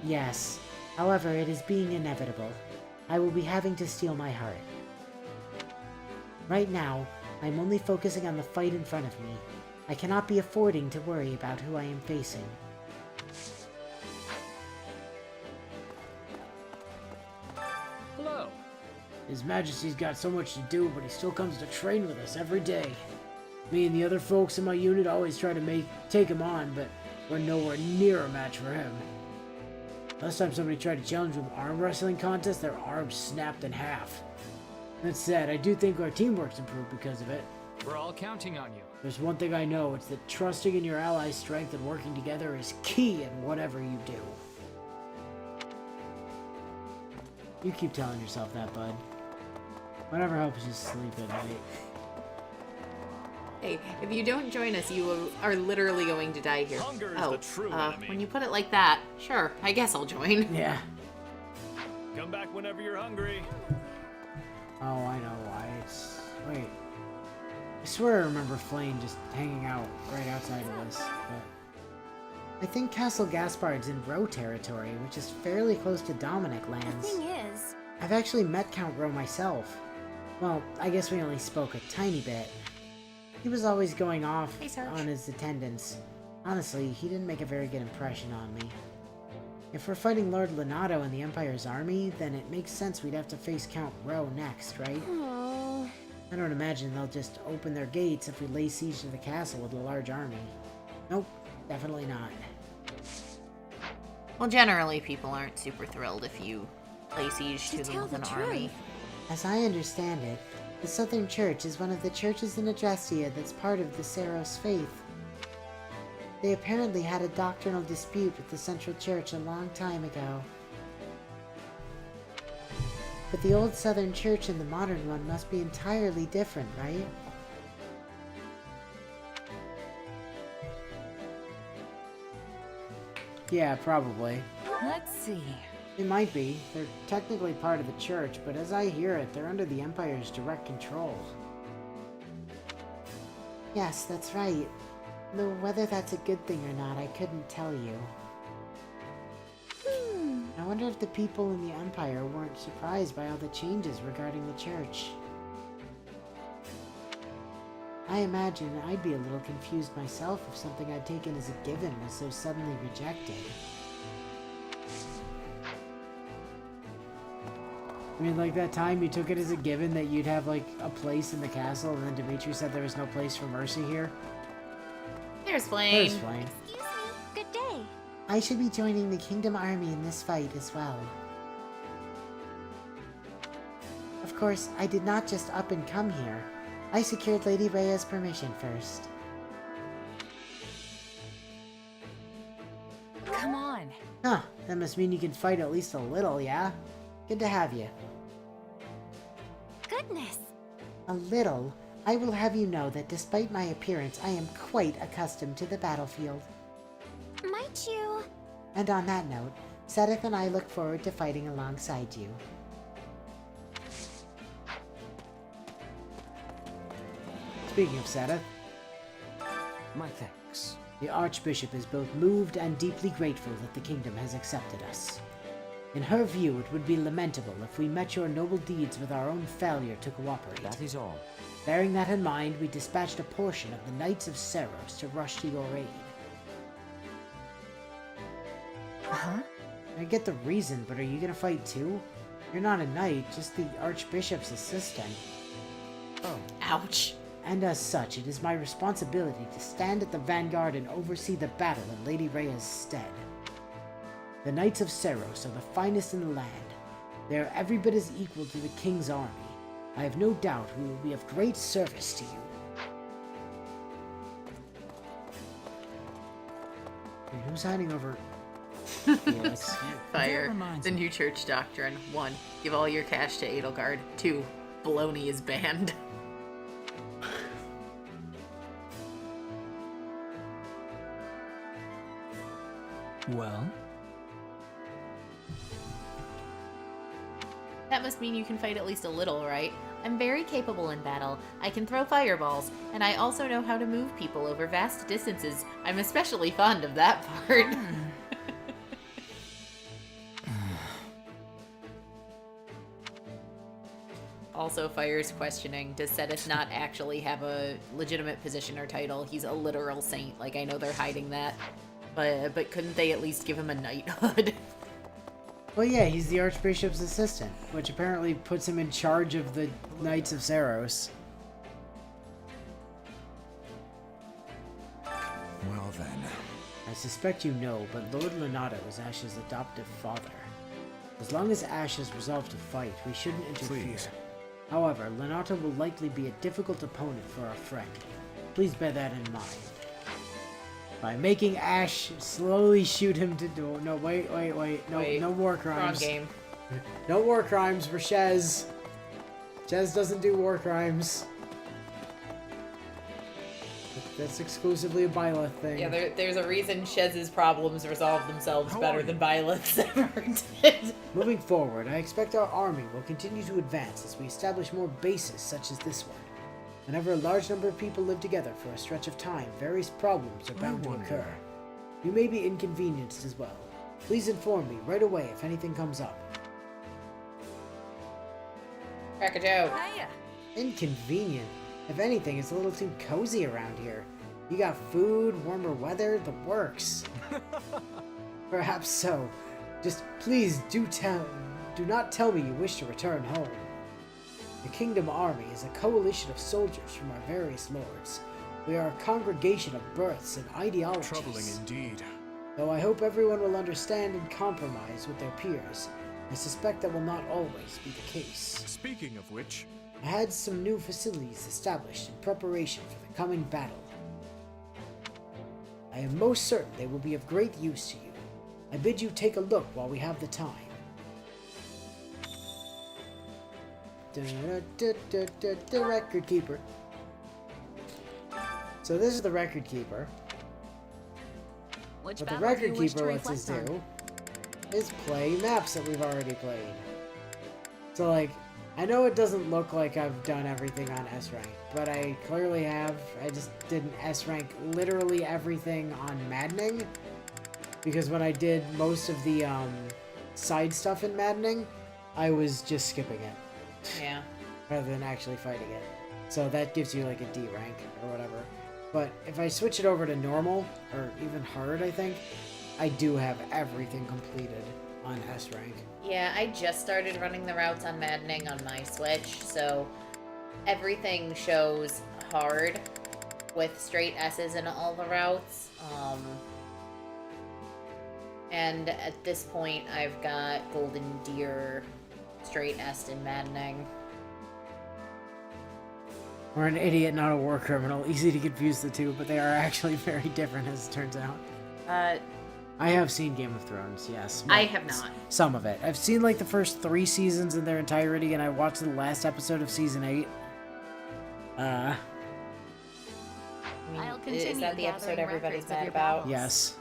Yes. However, it is being inevitable. I will be having to steel my heart. Right now, I'm only focusing on the fight in front of me. I cannot be affording to worry about who I am facing. Hello. His Majesty's got so much to do, but he still comes to train with us every day. Me and the other folks in my unit always try to take him on, but we're nowhere near a match for him. Last time somebody tried to challenge him in an arm wrestling contest, their arms snapped in half. That said, I do think our teamwork's improved because of it. We're all counting on you. There's one thing I know, it's that trusting in your allies' strength and working together is key in whatever you do. You keep telling yourself that, bud. Whatever helps you sleep at night. Hey, if you don't join us, you are literally going to die here. Hunger is the true enemy. When you put it like that, sure, I guess I'll join. Yeah. Come back whenever you're hungry. Oh, I know why. It's... Wait. I swear I remember Flame just hanging out right outside of this, but... I think Castle Gaspard's in Roe territory, which is fairly close to Dominic lands. The thing is... I've actually met Count Roe myself. Well, I guess we only spoke a tiny bit. He was always going off Hey, Sarge. on his attendance. Honestly, he didn't make a very good impression on me. If we're fighting Lord Lenato and the Empire's army, then it makes sense we'd have to face Count Rowe next, right? Aww. I don't imagine they'll just open their gates if we lay siege to the castle with a large army. Nope, definitely not. Well, generally, people aren't super thrilled if you lay siege to them with an army. As I understand it, the Southern Church is one of the churches in Adrestia that's part of the Seros faith. They apparently had a doctrinal dispute with the Central Church a long time ago. But the old Southern Church and the modern one must be entirely different, right? Yeah, probably. Let's see. It might be. They're technically part of the church, but as I hear it, they're under the Empire's direct control. Yes, that's right. Though whether that's a good thing or not, I couldn't tell you. I wonder if the people in the Empire weren't surprised by all the changes regarding the church. I imagine I'd be a little confused myself if something I'd taken as a given was so suddenly rejected. I mean, like that time you took it as a given that you'd have, like, a place in the castle, and then Dimitri said there was no place for mercy here? There's Flame. There's Flame. Excuse me. Good day. I should be joining the Kingdom Army in this fight as well. Of course, I did not just up and come here. I secured Lady Rhea's permission first. Come on. Huh, that must mean you can fight at least a little, yeah? Good to have you. Goodness. A little? I will have you know that despite my appearance, I am quite accustomed to the battlefield. Might you? And on that note, Sedith and I look forward to fighting alongside you. Speaking of Sedith, My thanks. the Archbishop is both moved and deeply grateful that the kingdom has accepted us. In her view, it would be lamentable if we met your noble deeds with our own failure to cooperate. That is all. Bearing that in mind, we dispatched a portion of the Knights of Seros to rush to your aid. Huh? I get the reason, but are you gonna fight too? You're not a knight, just the Archbishop's assistant. Oh. Ouch. And as such, it is my responsibility to stand at the vanguard and oversee the battle in Lady Rhea's stead. The Knights of Seros are the finest in the land. They are every bit as equal to the King's army. I have no doubt we will be of great service to you. Wait, who's hiding over? Yes. Fire. The new church doctrine. 1. Give all your cash to Edelgard. 2. Baloney is banned. Well? That must mean you can fight at least a little, right? I'm very capable in battle. I can throw fireballs, and I also know how to move people over vast distances. I'm especially fond of that part. Also, Fire's questioning, does Sedith not actually have a legitimate position or title? He's a literal saint. Like, I know they're hiding that. But couldn't they at least give him a knighthood? Well, yeah, he's the Archbishop's assistant, which apparently puts him in charge of the Knights of Seros. Well then. I suspect you know, but Lord Lenato is Ash's adoptive father. As long as Ash is resolved to fight, we shouldn't interfere. Please. However, Lenato will likely be a difficult opponent for our friend. Please bear that in mind. By making Ash slowly shoot him to do. No, wait. No, Wait, no war crimes. Wrong game. No war crimes for Shez. Shez doesn't do war crimes. That's exclusively a Byleth thing. Yeah, there's a reason Shez's problems resolve themselves better than Byleth's ever did. Moving forward, I expect our army will continue to advance as we establish more bases such as this one. Whenever a large number of people live together for a stretch of time, various problems are bound to occur. You may be inconvenienced as well. Please inform me right away if anything comes up. Crack a joke. Hiya. Inconvenient? If anything, it's a little too cozy around here. You got food, warmer weather, the works. Perhaps so. Just please do not tell me you wish to return home. The Kingdom Army is a coalition of soldiers from our various lords. We are a congregation of births and ideologies. Troubling indeed. Though I hope everyone will understand and compromise with their peers, I suspect that will not always be the case. Speaking of which, I had some new facilities established in preparation for the coming battle. I am most certain they will be of great use to you. I bid you take a look while we have the time. The record keeper. So this is the record keeper. Which What the battle do you record wish to keeper lets us reflect on? do is play maps that we've already played. So like, I know it doesn't look like I've done everything on S rank, but I clearly have. I just didn't S rank literally everything on Maddening, because when I did most of the side stuff in Maddening, I was just skipping it. Yeah. Rather than actually fighting it. So that gives you like a D rank or whatever. But if I switch it over to normal, or even hard, I think, I do have everything completed on S rank. Yeah, I just started running the routes on Maddening on my Switch, so everything shows hard with straight S's in all the routes. And at this point, I've got Golden Deer straight S in Maddening. We're an idiot, not a war criminal. Easy to confuse the two, but they are actually very different, as it turns out. I have seen Game of Thrones, yes. I have not. Some of it. I've seen like the first 3 seasons in their entirety, and I watched the last episode of season 8. I mean, I'll continue is that the episode gathering everybody's records of mad your about? battles. Yes.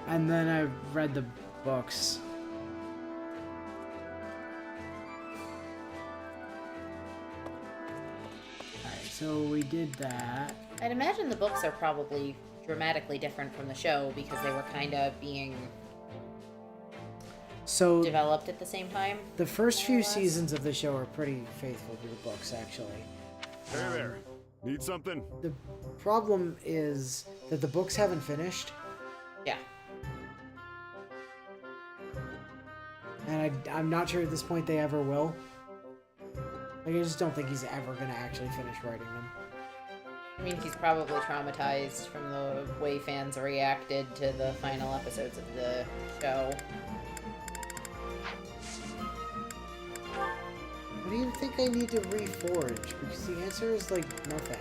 And then I read the books. Alright, so we did that. I'd imagine the books are probably dramatically different from the show because they were kind of being developed at the same time. The first few seasons of the show are pretty faithful to the books, actually. Hey there. Need something? The problem is that the books haven't finished. Yeah. And I'm not sure at this point they ever will. Like, I just don't think he's ever going to actually finish writing them. I mean, he's probably traumatized from the way fans reacted to the final episodes of the show. What do you think I need to reforge? Because the answer is, like, nothing.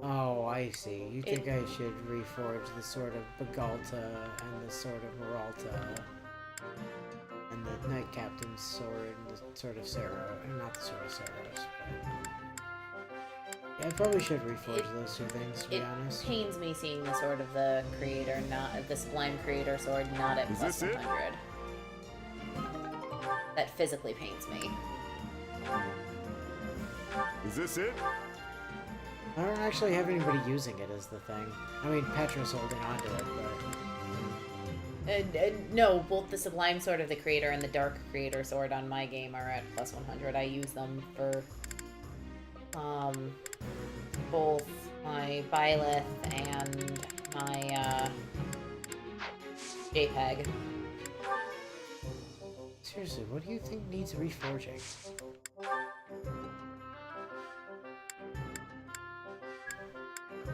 Oh, I see. You think I should reforge the Sword of Bagalta and the Sword of Meralta and the Knight Captain's Sword and the Sword of Sero, and not the Sword of Seros, but... Yeah, I probably should reforge those two things, to be honest. It pains me seeing the Sword of the Creator, not the Sublime Creator sword, not at plus 100. That physically pains me. Is this it? I don't actually have anybody using it, is the thing. I mean, Petra's holding onto it, but... No, both the Sublime Sword of the Creator and the Dark Creator sword on my game are at plus 100. I use them for both my Byleth and my JPEG. Seriously, what do you think needs reforging?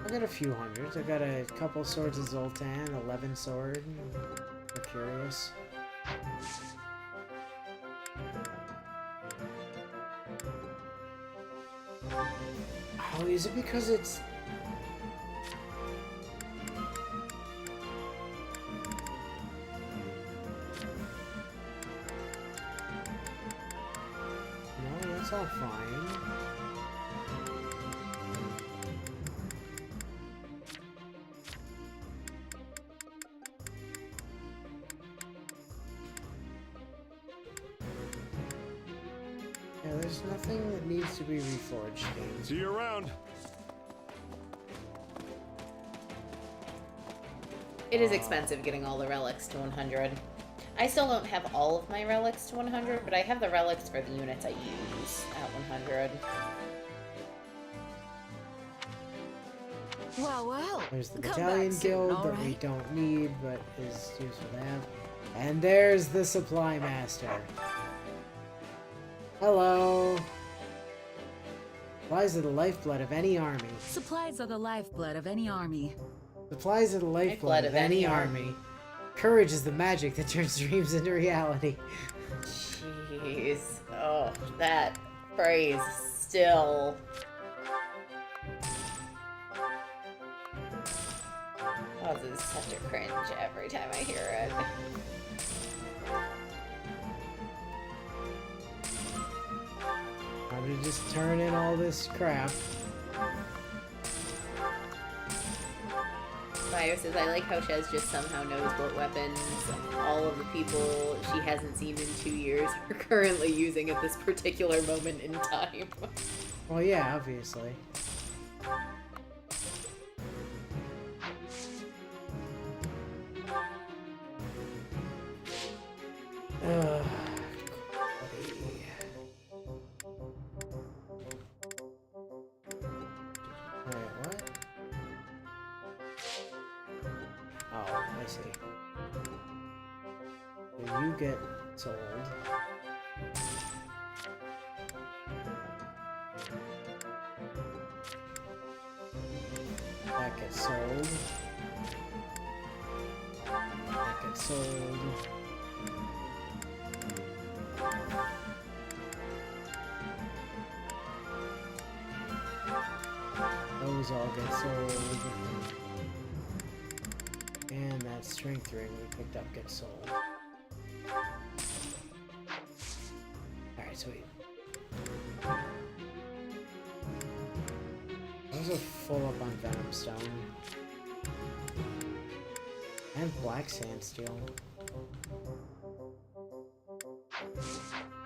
I got a few hundreds. I got a couple swords of Zoltan, 11 sword, Mercurius. Oh, is it because it's... No, that's all fine. There's nothing that needs to be reforged, game. See you around. It is expensive getting all the relics to 100. I still don't have all of my relics to 100, but I have the relics for the units I use at 100. Well. There's the Come Battalion back soon, Guild all that we right? don't need, but is useful to have. And there's the Supply Master. Hello. Supplies are the lifeblood of any army. Supplies are the lifeblood of any army. Supplies are the lifeblood of any army. Courage is the magic that turns dreams into reality. Jeez. Oh, that phrase still causes such a cringe every time I hear it. I'm gonna just turn in all this crap. Fire says, I like how Shez just somehow knows what weapons all of the people she hasn't seen in 2 years are currently using at this particular moment in time. Well, yeah, obviously. Ugh. Alright, what? Oh, I see. So you get sold. That gets sold. That gets sold. Those all get sold. And that strength ring we picked up gets sold. Alright, sweet. Those are full up on Venom Stone. And Black Sandsteel.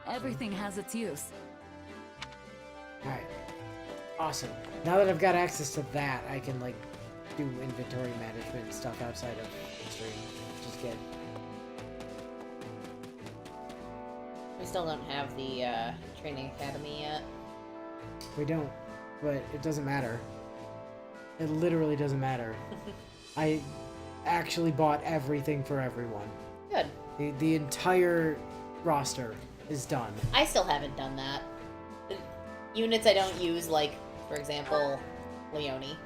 Everything has its use. Alright. Awesome. Now that I've got access to that, I can, like, do inventory management and stuff outside of the stream, which is good. We still don't have the training academy yet. We don't, but it doesn't matter. It literally doesn't matter. I actually bought everything for everyone. Good. The entire roster is done. I still haven't done that. The units I don't use, like, for example, Leone.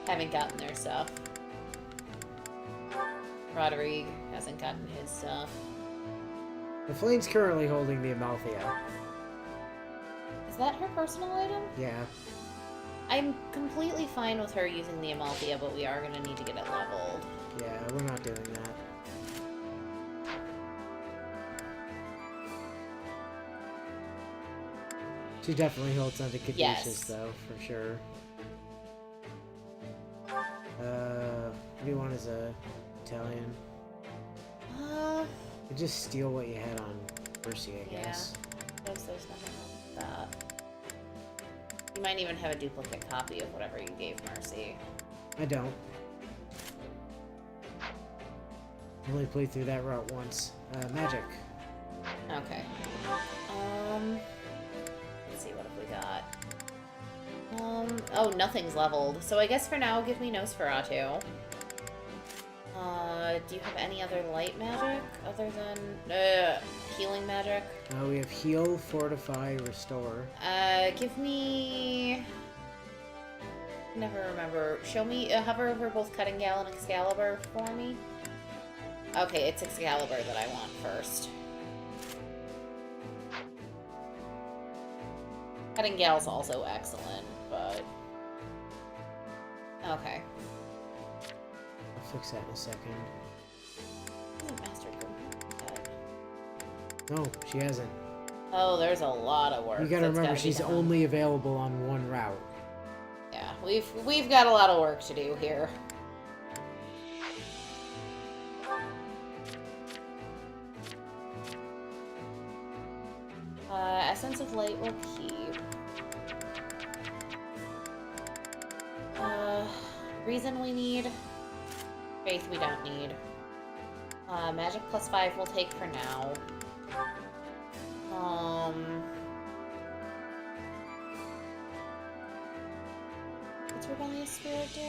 Haven't gotten their stuff. Rodrigue hasn't gotten his stuff. The Flame's currently holding the Amalthea. Is that her personal item? Yeah. I'm completely fine with her using the Amalthea, but we are going to need to get it leveled. Yeah, we're not doing that. She definitely holds on to Caduceus, Yes. though, for sure. What do you want as a Italian? You just steal what you had on Mercy, I guess. Yeah. There's nothing wrong with that. You might even have a duplicate copy of whatever you gave Mercy. I don't. I only played through that route once. Magic. Okay. Let's see, what have we got? Oh, nothing's leveled. So I guess for now, give me Nosferatu. Do you have any other light magic other than healing magic? We have Heal, Fortify, Restore. Give me... Never remember. Show me, hover over both Cutting Gal and Excalibur for me. Okay, it's Excalibur that I want first. Cutting Gal's also excellent, but... Okay. I'll fix that in a second. Master No, she hasn't. Oh, there's a lot of work. You gotta that's remember, gotta be she's done. only available on one route. Yeah, we've got a lot of work to do here. Essence of Light will keep. Reason we need. Faith we don't need. Magic +5 we'll take for now. What's Rebellious Spirit do?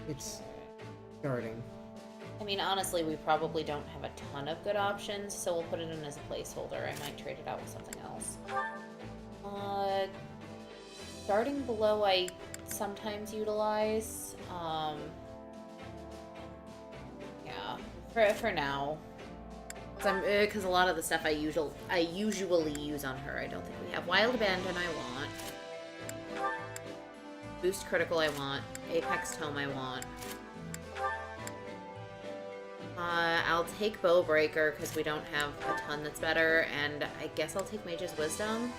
It's starting. I mean, honestly, we probably don't have a ton of good options, so we'll put it in as a placeholder. I might trade it out with something else. Starting below, I sometimes utilize. Yeah, for now. Because a lot of the stuff I usually use on her, I don't think we have. Wild Abandon I want. Boost Critical I want. Apex Tome I want. I'll take Bowbreaker because we don't have a ton that's better, and I guess I'll take Mage's Wisdom.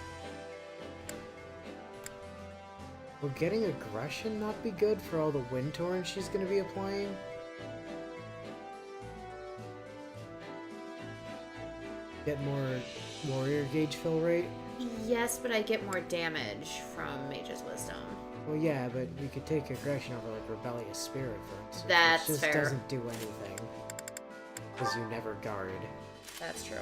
Will getting Aggression not be good for all the Wind Torrents she's going to be applying? Get more warrior gauge fill rate? Yes, but I get more damage from Mage's Wisdom. Well, yeah, but you could take Aggression over, like, Rebellious Spirit, for instance. That's It just fair. doesn't do anything. Because you never guard. That's true.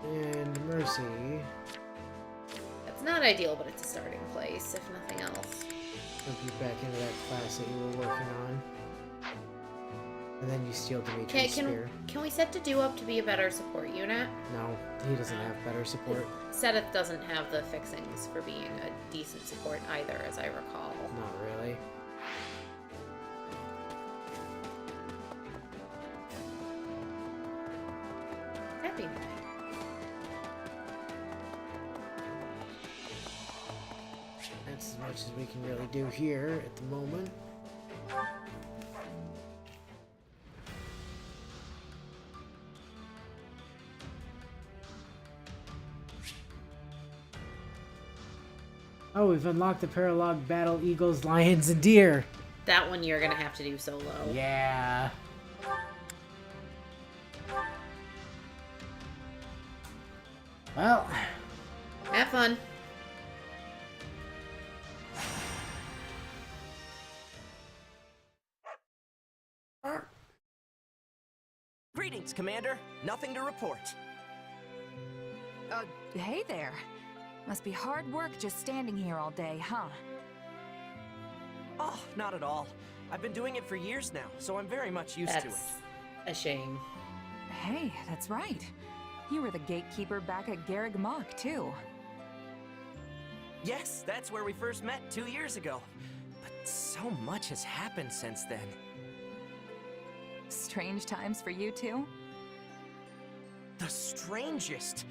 And Mercy. It's not ideal, but it's a starting place, if nothing else. Jump you back into that class that you were working on. And then you steal Dimitri's spear. Can we set Dedu up to be a better support unit? No, he doesn't have better support. Seteth doesn't have the fixings for being a decent support either, as I recall. Not really. Happy Night. That's as much as we can really do here at the moment. Oh, we've unlocked the Paralog Battle Eagles, Lions, and Deer. That one you're gonna have to do solo. Yeah. Well. Have fun. Greetings, Commander. Nothing to report. Hey there. Must be hard work just standing here all day, huh? Oh, not at all. I've been doing it for years now, so I'm very much used to it. A shame. Hey, that's right. You were the gatekeeper back at Garreg Mach, too. Yes, that's where we first met 2 years ago. But so much has happened since then. Strange times for you, too? The strangest.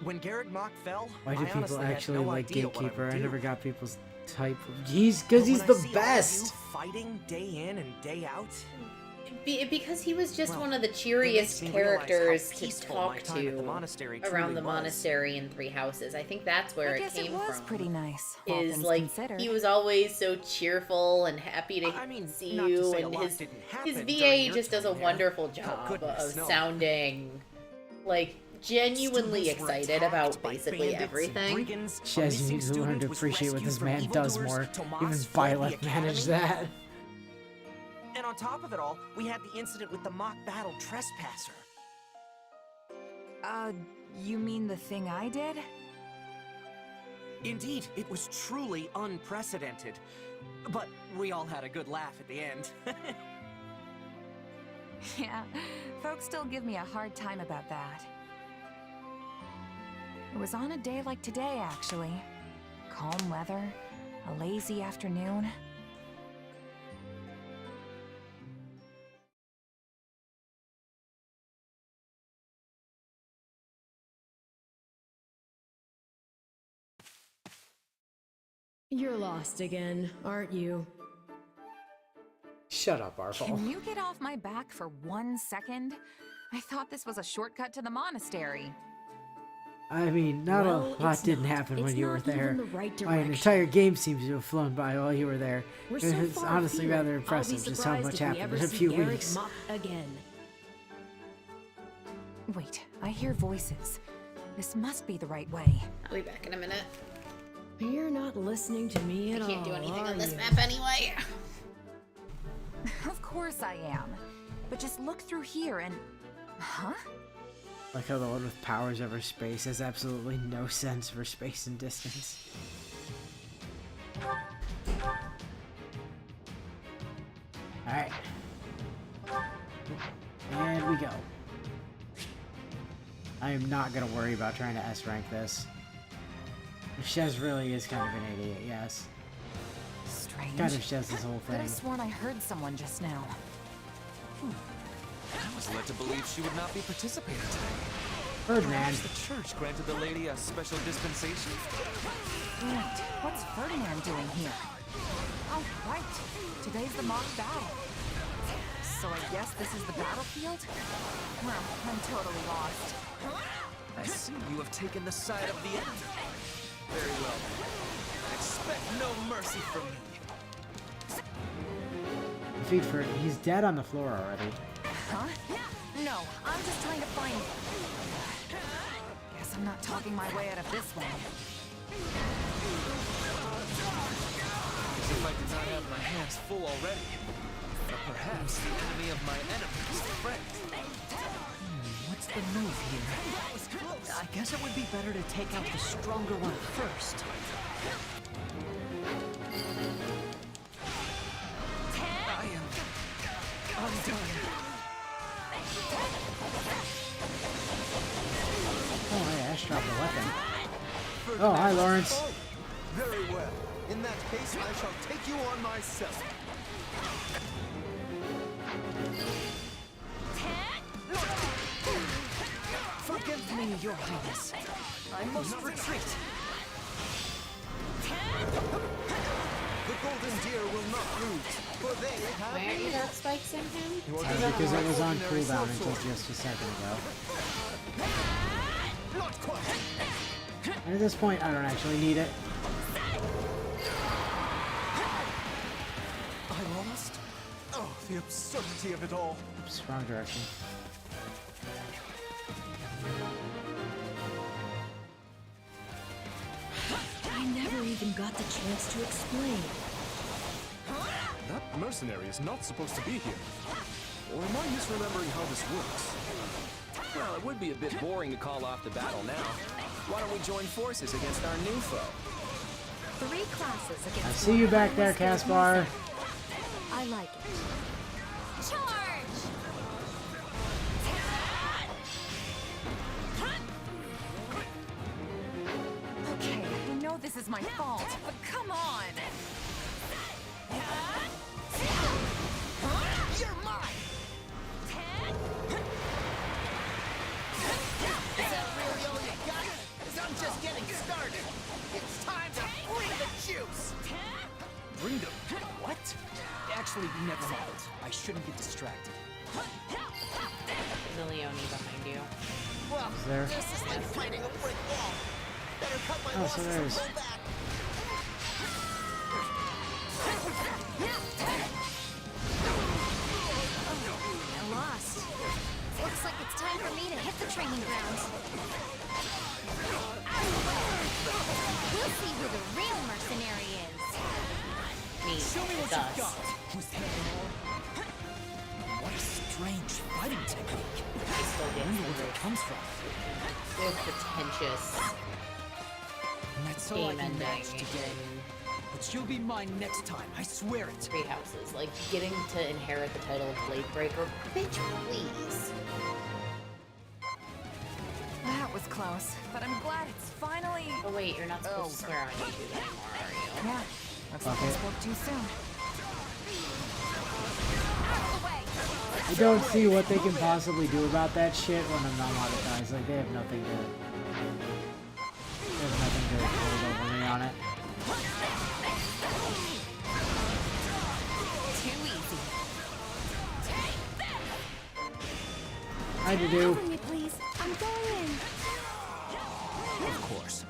When Garreg Mach fell, Why do I people honestly had actually no like idea what Gatekeeper? would I do. never got people's type. Because he's But when the I see all of best. you fighting day in and day out. Because he was just Well, one of the it cheeriest makes me realize how characters to peaceful my talk time at the to monastery around truly the was. monastery and Three Houses. I think that's where I guess it came it was from. pretty nice, all Is things like considered. he was always so cheerful and happy to see not to you, say a and lot his didn't his happen VA during your just does a time there. wonderful Oh, job goodness, of no. sounding like genuinely Students were excited attacked about by basically bandits and everything. brigands. A She has missing to learn student to was appreciate what rescued this from man does evildoers. more. Tomas Even fled the Violet managed academy. that. And on top of it all, we had the incident with the mock battle trespasser. You mean the thing I did? Indeed, it was truly unprecedented. But we all had a good laugh at the end. Yeah, folks still give me a hard time about that. It was on a day like today, actually. Calm weather, a lazy afternoon. You're lost again, aren't you? Shut up, Arfal. Can you get off my back for 1 second? I thought this was a shortcut to the monastery. I mean, not Well, a lot it's didn't not. happen It's when you were not even there. the right My direction. entire game seems to have flown by while you were there. We're It so was far honestly afield, rather I'll be impressive just how surprised much if we happened ever in a see few Garrett weeks. Mott again. Wait, I hear voices. This must be the right way. I'll be back in a minute. You're not listening to me at I all. can't do anything are on this you? map anyway. Of course I am. But just look through here and... Huh? Like how the one with powers over space has absolutely no sense for space and distance. Alright. And we go. I am not gonna worry about trying to S-rank this. Shez really is kind of an idiot, yes. Strange. Kind of Shez this whole Could thing. have sworn I heard someone just now. I was led to believe she would not be participating today. Ferdinand. Perhaps the church granted the lady a special dispensation? Wait, what's Ferdinand doing here? Oh, right. Today's the mock battle. So I guess this is the battlefield? Well, I'm totally lost. I see you have taken the side of the enemy. Very well. Expect no mercy from me. Defeat Ferd. He's dead on the floor already. Huh? No, I'm just trying to find... Guess I'm not talking my way out of this one. As if I did not have my hands full already. But perhaps the enemy of my enemy is the friend. What's the move here? I guess it would be better to take out the stronger one first. I am undone. Oh, yeah, Ash dropped a weapon. Oh, hi, Lawrence. Very well. In that case, I shall take you on myself. Forgive me, Your Highness. I must retreat. The golden deer will not lose, for they have... Why aren't you dark spikes in him? Because it was on cooldown until just a second ago. Not quite. And at this point, I don't actually need it. I lost? Oh, the absurdity of it all. Oops, wrong direction. I never even got the chance to explain. That mercenary is not supposed to be here. Or am I misremembering how this works? Well, it would be a bit boring to call off the battle now. Why don't we join forces against our new foe? 3 classes against I see you back there, one highly skilled Caspar. mercenary. I like it. Charge! Okay, I know this is my fault, but come on! You're mine! Is that really all you got? 'Cause I'm just getting started. It's time to bring the juice! Bring them. What? Actually, never mind. I shouldn't get distracted. There's a Leone behind you. Well, Is there? this is like fighting a brick wall. Better cut my Oh, so losses and there's... go back. I lost. Looks like it's time for me to hit the training grounds. We'll see who the real mercenary is. Me. Show me what Dust. you've got. Who's What a strange fighting technique. He still I gets wonder where the it comes from. There's pretentious That's all I game can ending manage today. in But you'll be mine next time, I swear it. 3 houses. Like, getting to inherit the title of Blade Breaker. Bitch, please. That was close, but I'm glad it's finally... Oh wait, you're not supposed to swear on YouTube anymore, are you? Yeah, looks like I spoke too soon. I don't see what they can possibly do about that shit when I'm not monetized. Like, they have nothing to... There's nothing to hold over me on it. Too easy. How'd you do? Cover me, please. I'm going in. course.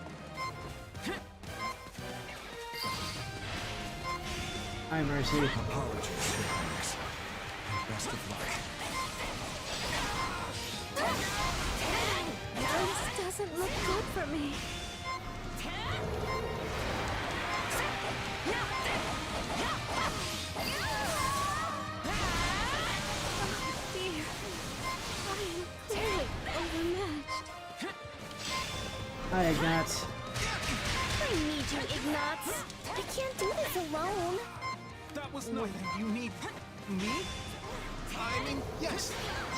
Hi, Mercy. Apologies, Your Highness. Best of luck. This doesn't look good for me. Dear, I am clearly overmatched. Hi, Ignatz. I need you, Ignatz. I can't do this alone. That was nothing. You need me? I mean, yes.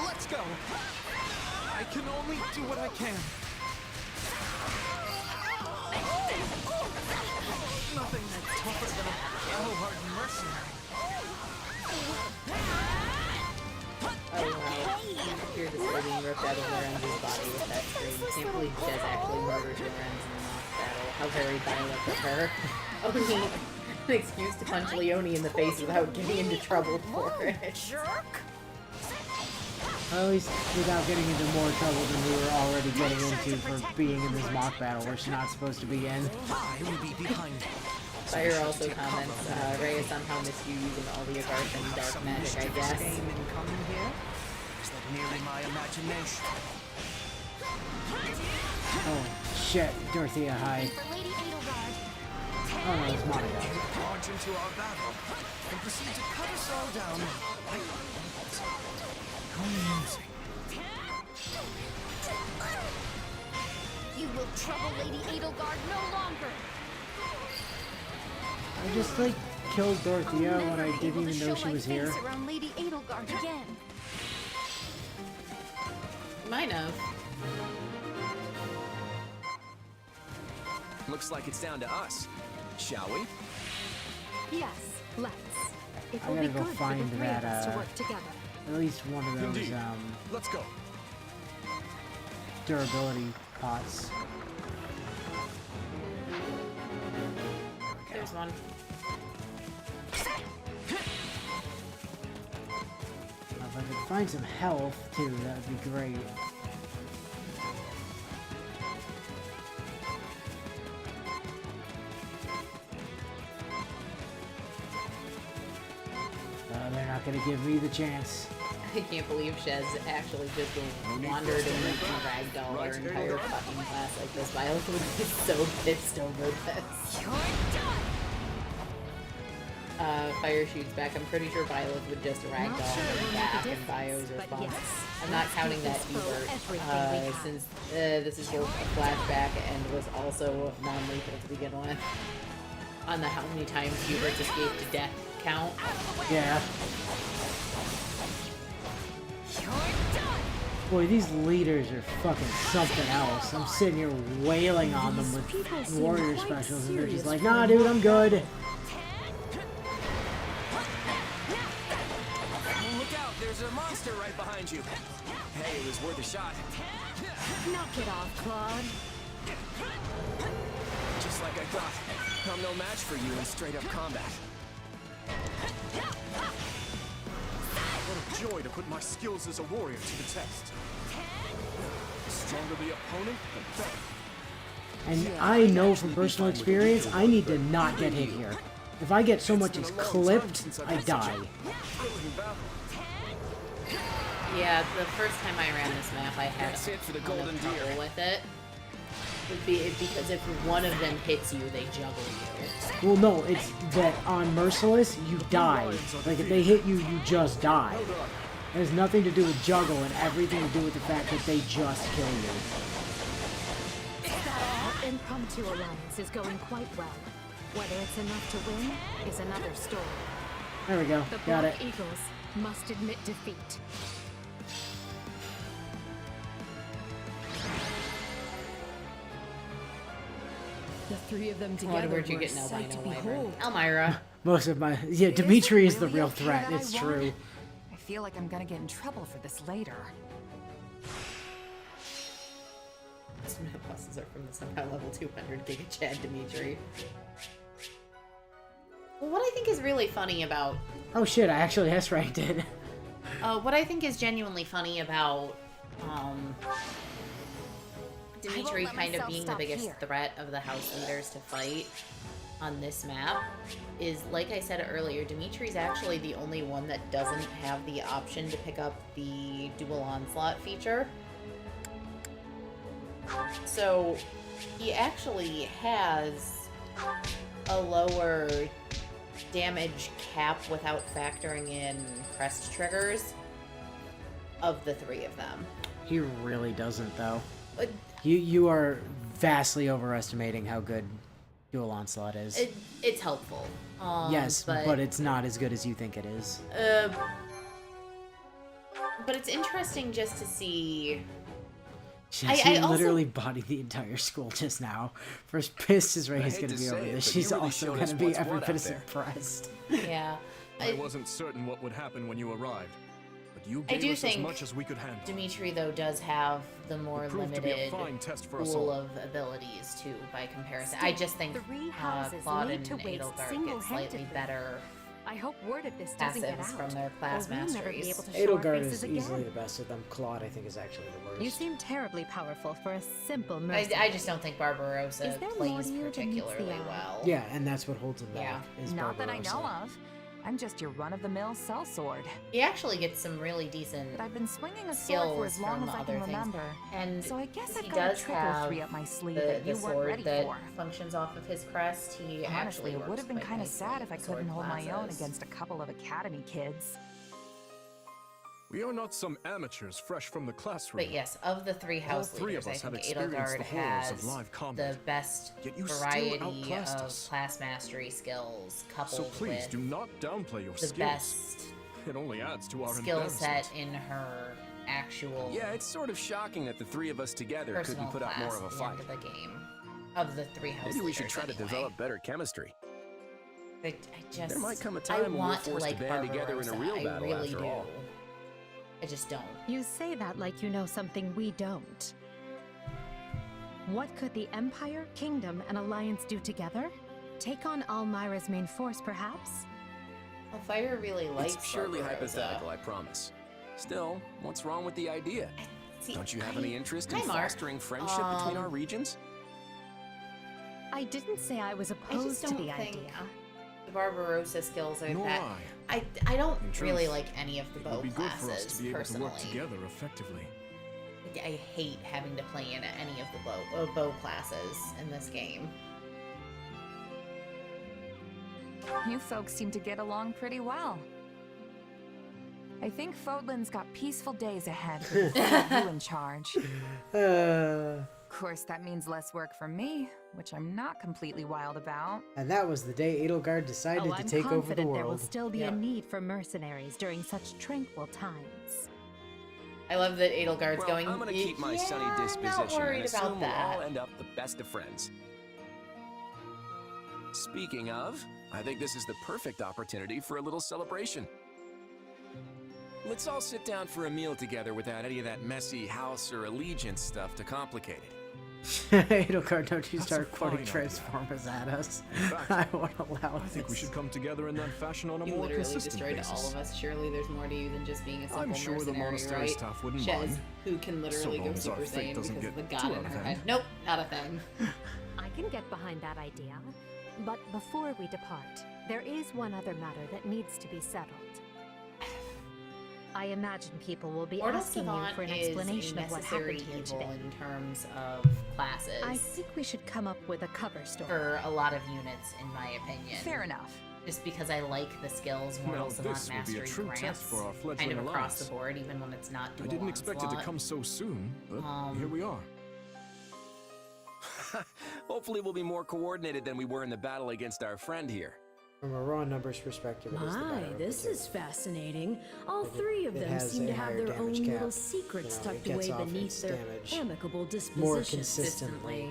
Let's go. I can only do what I can. Nothing that's tougher than a battle-hardened mercenary. Oh wow. You hear the sword being ripped out of Lorenzo's body with that scream. Can't believe Jez actually murdered Lorenzo in the mock battle. How very violent of her. Oni, an excuse to punch Leone in the face without getting into trouble for it. Jerk! At least without getting into more trouble than we were already getting into for being in this mock battle where she's not supposed to be in. I will be behind you. Fire also comments, Rhea somehow missed you using all the Agarth and dark magic, I guess. Game in coming here? Is that merely my imagination? Oh, shit. Dorothea, hi. Oh no, it's Monica. Launch into our battle and proceed to cut us all down. You will trouble Lady Edelgard no longer. I just, like, killed Dorothea when I didn't even know she was here. Around Lady Edelgard again. Might have. Looks like it's down to us. Shall we? Yes, let's. It I will gotta be go good for the find three of us that, to work together. at least one of those, Indeed. Let's go. durability pots. There's one. If I could find some health, too, that would be great. They're not gonna give me the chance. I can't believe Shez actually just wandered and ragdoll our entire fucking class like this. Violet would be so pissed over this. Fire shoots back. I'm pretty sure Violet would just ragdoll her back and Bio's response. I'm not counting that either, since this is both a flashback and was also non-lethal to begin with. On the how many times Hubert's escaped to death count. Yeah. Boy, these leaders are fucking something else. I'm sitting here wailing on them with warrior specials, and they're just like, nah, dude, I'm good. Look out, there's a monster right behind you. Hey, it was worth a shot. Knock it off, Claude. Just like I thought. I'm no match for you in straight-up combat. What a joy to put my skills as a warrior to the test. The stronger the opponent, the better. And I know from personal experience, I need to not get hit here. If I get so much as clipped, I die. Yeah, the first time I ran this map, I had That's it for the a ton golden of trouble deer. with it. Because if one of them hits you, they juggle you. Well, no, it's that on Merciless, you die. Like, if they hit you, you just die. It has nothing to do with juggle and everything to do with the fact that they just kill you. Our impromptu alliance is going quite well. Whether it's enough to win is another story. There we go. The Got it. Black Eagles must admit defeat. The three of them together Where'd you were get a an sight to albino wyvern? behold. Elmira. Most of my... Yeah, Dimitri is the really real okay threat. that I It's won? true. I feel like I'm gonna get in trouble for this later. Some bosses are from the somehow level 200 Giga Chad Dimitri. Well, what I think is really funny about... Oh shit, I actually S-ranked it. what I think is genuinely funny about Dimitri let kind of myself being the stop biggest here. threat of the house leaders to fight on this map is, like I said earlier, Dimitri's actually the only one that doesn't have the option to pick up the dual onslaught feature. So he actually has a lower damage cap without factoring in crest triggers of the three of them. He really doesn't, though. But You are vastly overestimating how good dual onslaught is. it's helpful. Yes, but it's not as good as you think it is. But it's interesting just to see. She I also- literally bodied the entire school just now. First pissed as Ray's going to be over this. She's also going to be every bit as impressed. Yeah. I wasn't certain what would happen when you arrived, but you I gave do us as think much as we could handle. Dimitri, though, does have the more It proved to be a limited fine test for us pool all. of abilities, too, by comparison. Still, I just think three houses Claude need and to waste Edelgard get single-handedly. slightly better I hope word of this doesn't get passives out. from their class or we'll never be masteries. able to show our Edelgard faces is again. easily the best of them. Claude, I think, is actually the worst. You seem terribly powerful for a simple I mercenary. just don't think Barbarossa Is there more plays to you than meets the particularly eye? well. Yeah, and that's what holds him Yeah. back. Is Not that I Barbarossa. know of. I'm just your run-of-the-mill sellsword. He actually gets some really decent But I've been swinging a sword for as skills long from as I other can things. remember. And So I guess he I've got a does trick or have three up my sleeve the that you weren't sword ready that for. functions off of his crest. He Honestly, actually it works would have been quite kind of nicely sad if I with sword couldn't hold my own classes. against a couple of academy kids. We are not some amateurs fresh from the classroom. But yes, of the three house All three leaders, of I us have think experienced Edelgard the horrors of has live the combat. best Yet you still variety outclassed of us. class mastery skills coupled So please with do not downplay your the skills. best It only adds to our skill set embarrassment. in her actual Yeah, it's sort of shocking that the three of us together personal couldn't put up class more of a at the fight. end of the game. Of the three house Maybe we should leaders, try to anyway. develop better chemistry. I just, There might come a I time when we're want to forced to like band together in a Barbarossa. real I battle really after do. all. I just don't. You say that like you know something we don't. What could the Empire, Kingdom, and Alliance do together? Take on Almyra's main force, perhaps? Well, Fire really likes It's purely Barbarossa. hypothetical, I promise. Still, what's wrong with the idea? See, Don't you have any interest in Hi, Mark. fostering friendship between our regions? I didn't say I was I just opposed to don't the think idea. the Barbarossa skills are Nor that. I. I don't In really truth, like any of the It bow would be good for us classes to be able to personally. work together effectively. I hate having to play in any of the bow classes in this game. You folks seem to get along pretty well. I think Fodlan's got peaceful days ahead with you in charge. Of course, that means less work for me, which I'm not completely wild about. And that was the day Edelgard decided Oh, to I'm take over the confident world. there will still be Yeah. a need for mercenaries during such tranquil times. I love that Edelgard's Well, going. I'm gonna keep my yeah, sunny I'm disposition not worried and assume about that. we'll all end up the best of friends. Speaking of, I think this is the perfect opportunity for a little celebration. Let's all sit down for a meal together without any of that messy house or allegiance stuff to complicate it. Edelgard, don't you That's start a quoting fine idea. Transformers at us. In fact, I won't allow I think we this. should come together in that fashion on a You more literally consistent destroyed basis. all of us. Surely there's more to you than just being a simple I'm sure the mercenary, monastery right? staff wouldn't Shez, mind. who can So literally long go as our Super fate Saiyan doesn't because of the get god too in out of her hand. head. Nope, not a thing. I can get behind that idea. But before we depart, there is one other matter that needs to be settled. I imagine people will be Mortal asking you Savant for an is explanation a of what necessary happened here evil today. in terms of classes I think we should come up with a cover story. for a lot of units, in my opinion. Fair enough. Just because I like the skills Mortal Now, Savant this will be a Mastery true grants, test for our fledgling kind of across alliance. the board, even when it's not dual I didn't expect it to onslaught. come so soon, but here we are. Hopefully we'll be more coordinated than we were in the battle against our friend here. From a raw numbers perspective, it is the My, better of this the two. is fascinating. All three of it them has seem a to have higher their damage own cap. little secrets You know, it tucked gets away off beneath its their damage amicable dispositions. more consistently.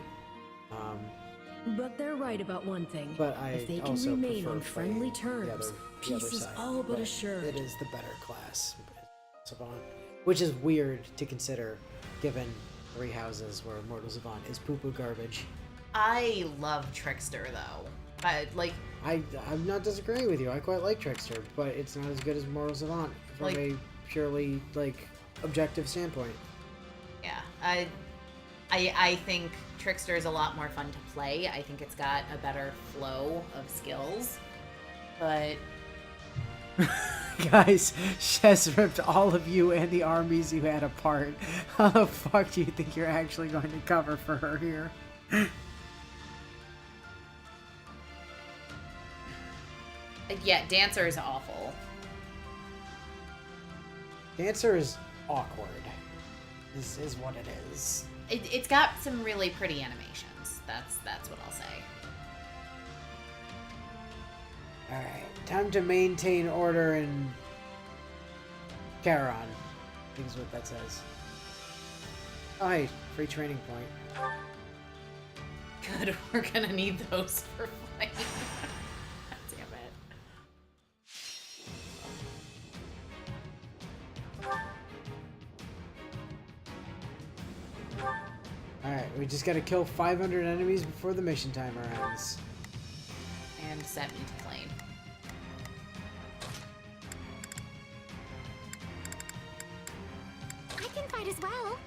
But they're right about one thing. But I if they can also remain prefer on friendly playing terms, the other peace is side, all but assured. It is the better class, Savant, which is weird to consider, given three houses where Mortal Savant is poo-poo garbage. I love Trickster though. I'm not disagreeing with you. I quite like Trickster, but it's not as good as Mortal Savant from Like- a purely objective standpoint. Yeah, I think Trickster is a lot more fun to play. I think it's got a better flow of skills. But Guys, Shez ripped all of you and the armies you had apart. How the fuck do you think you're actually going to cover for her here? yeah, Dancer is awful. Dancer is awkward. Is what it is. It's got some really pretty animations. That's what I'll say. Alright, time to maintain order in Charon. I think is what that says. Oh hey, free training point. Good, we're gonna need those for flight. Damn it. Alright, we just gotta kill 500 enemies before the mission timer ends. And set me to plane. I can fight as well.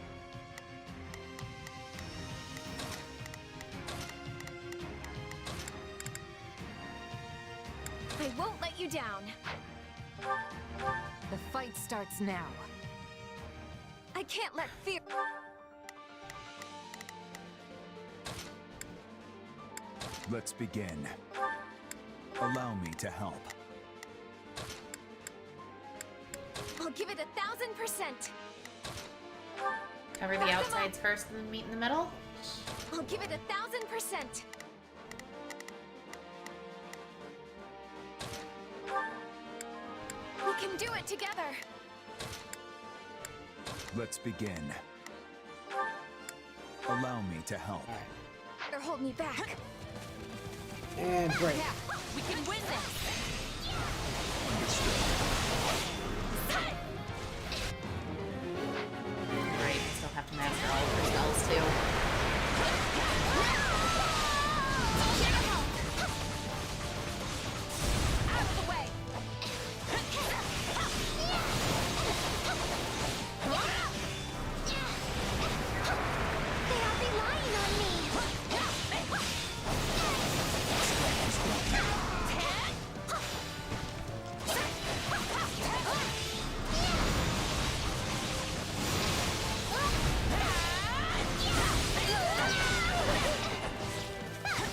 I won't let you down. The fight starts now. I can't let fear... Let's begin. Allow me to help. I'll give it 1000%. Cover the outsides first and then meet in the middle? I'll give it 1000%. We can do it together. Let's begin. Allow me to help. Or hold me back. And break. We can win this! Right, you still have to master all of your spells too. Out of the way. They are relying on me.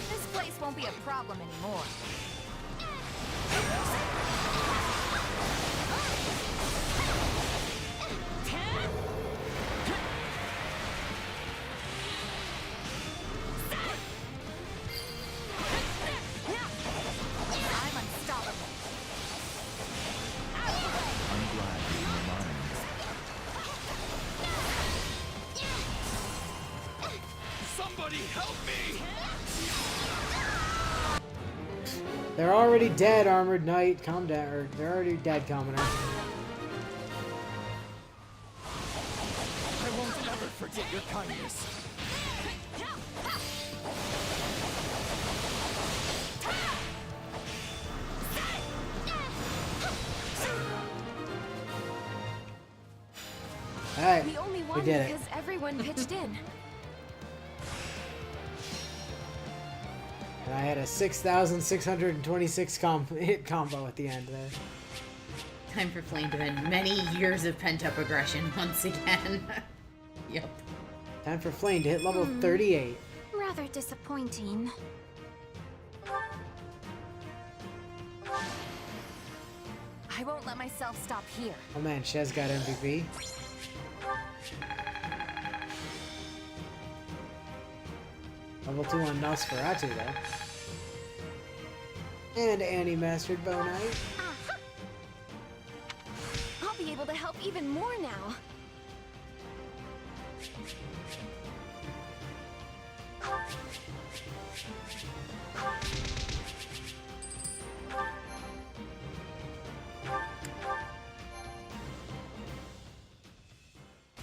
This place won't be a problem anymore. I'm unstoppable. I'm glad you remind me. Somebody help me! They're already dead, Armored Knight. Calm down. Or they're already dead, Commoner. I won't ever forget your kindness. Alright, We only we won did it. because everyone pitched in. And I had a 6,626 hit combo at the end there. Time for Flame to end many years of pent-up aggression once again. Yep. Time for Flame to hit level 38. Rather disappointing. I won't let myself stop here. Oh man, Shez got MVP. Level 2 on Nosferatu though. And Annie mastered Bow Knight. Aha! I'll be able to help even more now.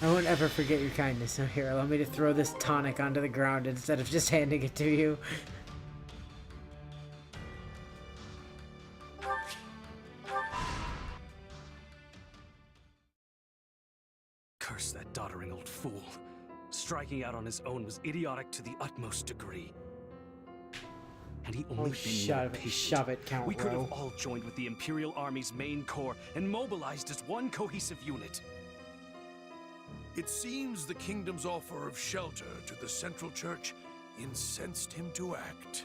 I won't ever forget your kindness. So here, allow me to throw this tonic onto the ground instead of just handing it to you. Curse that doddering old fool. Strike striking out on his own was idiotic to the utmost degree. Had he only Oh, been shove more it, patient, shove it, Count we could Row. have all joined with the Imperial Army's main corps and mobilized as one cohesive unit. It seems the kingdom's offer of shelter to the Central Church incensed him to act.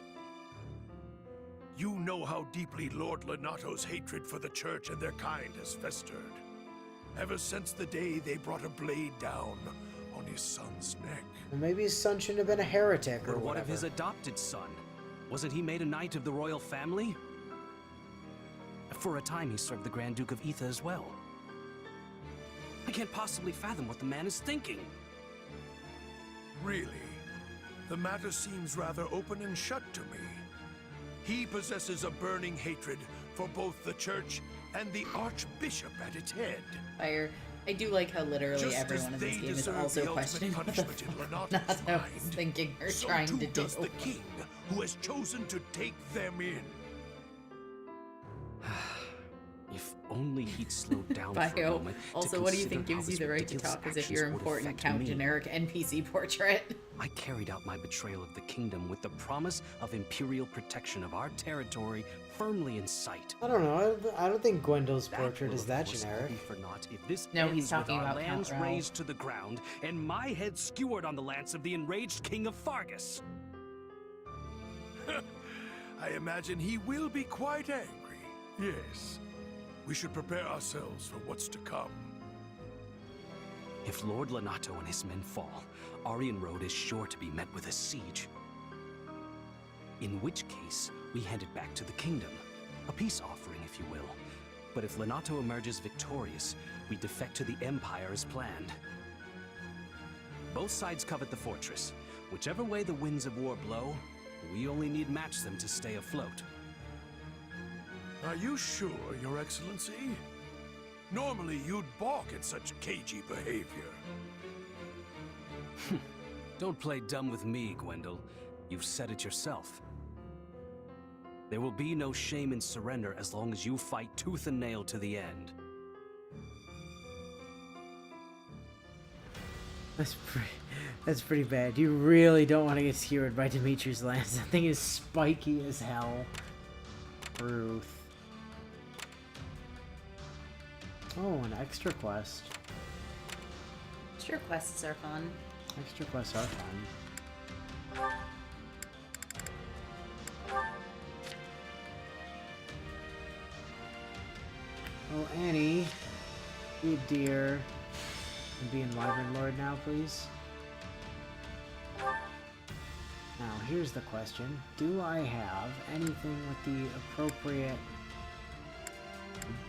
You know how deeply Lord Lenato's hatred for the Church and their kind has festered. Ever since the day they brought a blade down on his son's neck. Well, maybe his son shouldn't have been a heretic or But what whatever. of his adopted son? Wasn't he made a knight of the royal family? For a time, he served the Grand Duke of Etha as well. I can't possibly fathom what the man is thinking. Really? The matter seems rather open and shut to me. He possesses a burning hatred for both the Church and the Archbishop at its head. Fire. I do like how literally Just everyone as in this they game is deserve also the questioning ultimate what the punishment in Lenato's Lenato is mind, thinking or so trying too to do. does the king, who has chosen to take them in. If only he'd slowed down for a Bio. moment. to Also, what do you consider think how gives you his the right to ridiculous talk as if actions you're would important affect Count me? Generic NPC portrait? I carried out my betrayal of the kingdom with the promise of imperial protection of our territory firmly in sight. I don't know. I don't think Gwendole's That portrait will, is of that course, generic. all be for naught if this No, ends he's talking with our about Count lands Rao. razed to the ground and my head skewered on the lance of the enraged king of Fargus. I imagine he will be quite angry. Yes. We should prepare ourselves for what's to come. If Lord Lenato and his men fall, Aryan Road is sure to be met with a siege. In which case, we hand it back to the kingdom. A peace offering, if you will. But if Lenato emerges victorious, we defect to the Empire as planned. Both sides covet the fortress. Whichever way the winds of war blow, we only need match them to stay afloat. Are you sure, Your Excellency? Normally you'd balk at such cagey behavior. Don't play dumb with me, Gwendol. You've said it yourself. There will be no shame in surrender as long as you fight tooth and nail to the end. That's pretty bad. You really don't want to get skewered by Dimitri's lance. That thing is spiky as hell. Ruth. Oh, an extra quest. Sure, quests are fun. Extra quests are fun. Oh, Annie. You dear. And be Enlivened Lord now, please. Now, here's the question. Do I have anything with the appropriate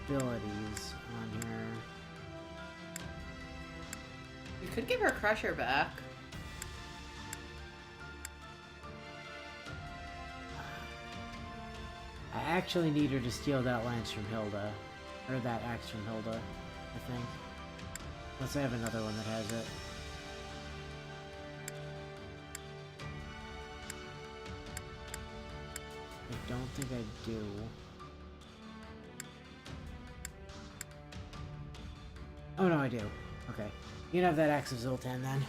abilities on here? You could give her Crusher back. I actually need her to steal that lance from Hilda. Or that axe from Hilda, I think. Unless I have another one that has it. I don't think I do. Oh no, I do. Okay. You can have that axe of Zoltan then.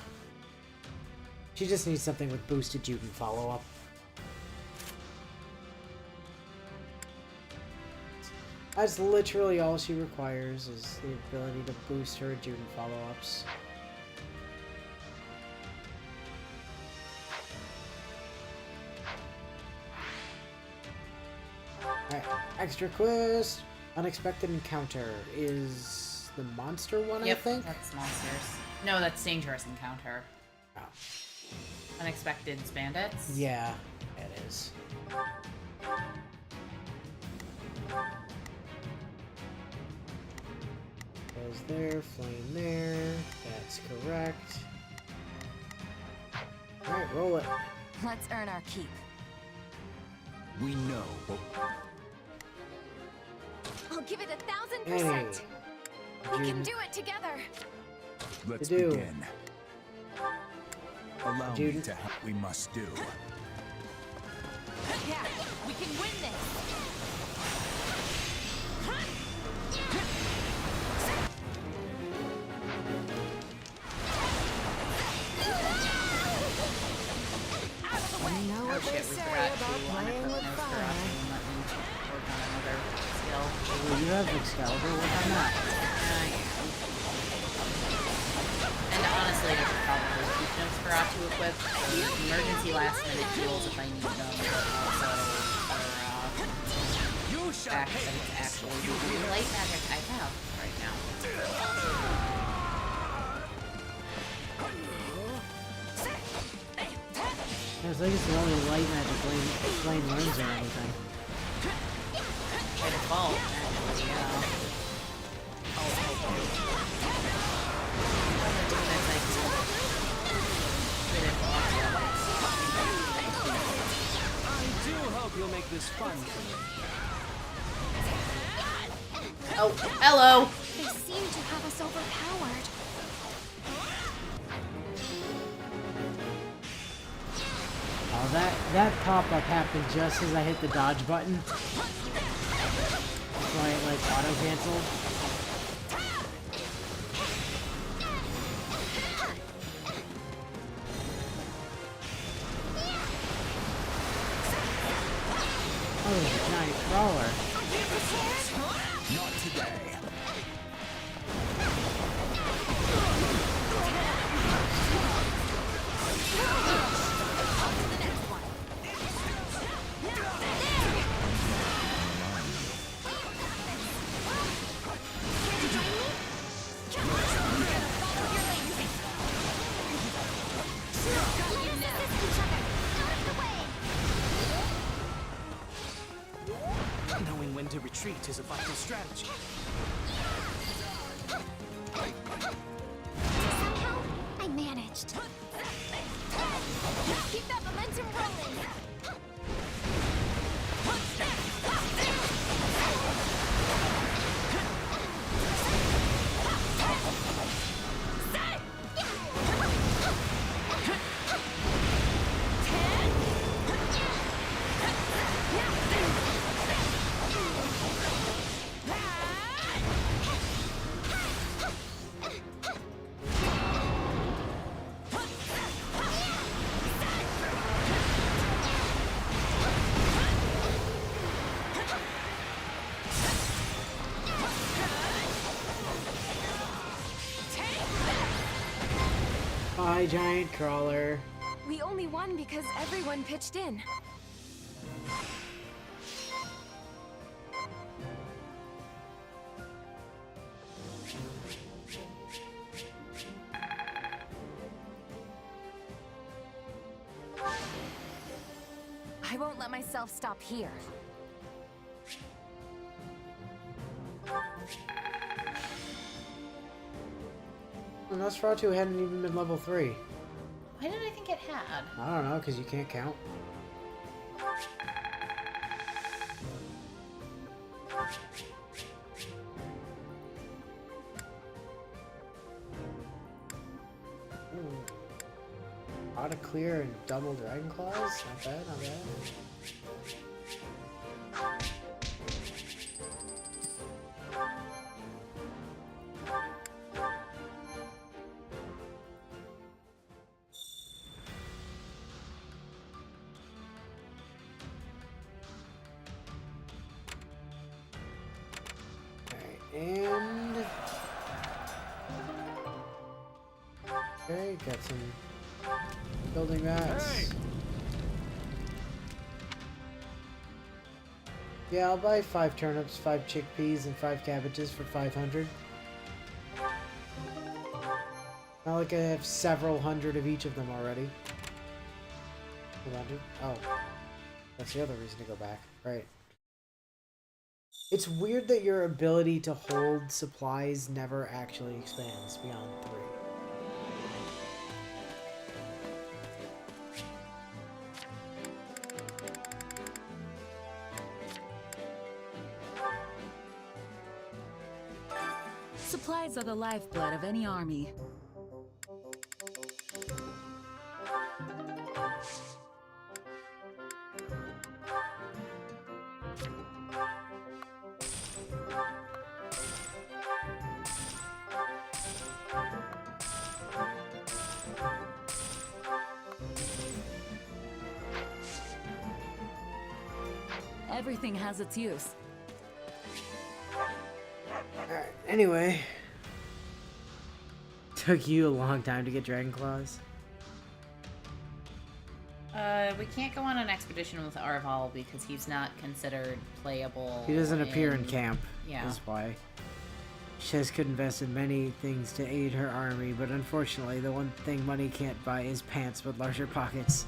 She just needs something with boosted Juden follow-up. That's literally all she requires, is the ability to boost her Juden follow-ups. Alright, extra quest. Unexpected encounter is the monster one, Yep, I think? that's monsters. No, that's dangerous encounter. Oh. Unexpected bandits? Yeah, it is. Goes there, flame there. That's correct. Alright, roll it. Let's earn our keep. We know what... I'll give it 1,000%. We can do it together. Let's do. begin. Allow me Juden. to help. We must do. Yeah, we can win this. Oh shit, we forgot to unequip Nosferatu and let me work on another skill. Well, you have Excalibur, work on that. And honestly, I should probably keep Nosferatu equipped for emergency last minute heals if I need them, but also for fact that it's actually the only light magic I have right now. It's like it's the only light magic Blaine learns or anything. By default, actually, yeah. I do hope you'll make this fun for me. Oh, hello! They seem to have us overpowered. Oh, that pop-up happened just as I hit the dodge button. That's why it like auto-canceled. Oh, there's a giant crawler. Not today. Knowing when to retreat is a vital strategy. Somehow, I managed. Keep that momentum rolling. Bye, giant crawler. We only won because everyone pitched in. I won't let myself stop here. Well, Nosferatu hadn't even been level 3. Why did I think it had? I don't know, because you can't count. Auto clear and double dragon claws? Not bad, not bad. And okay, got some building mats. Hey! Yeah, I'll buy 5 turnips, 5 chickpeas, and 5 cabbages for 500. Not like I have several hundred of each of them already. Hold on, dude. Oh, that's the other reason to go back. Right. It's weird that your ability to hold supplies never actually expands beyond 3. Supplies are the lifeblood of any army. Everything has its use. Alright, anyway. Took you a long time to get Dragon Claws? We can't go on an expedition with Arval because he's not considered playable. He doesn't appear in camp. Yeah. That's why. Shez could invest in many things to aid her army, but unfortunately, the one thing money can't buy is pants with larger pockets.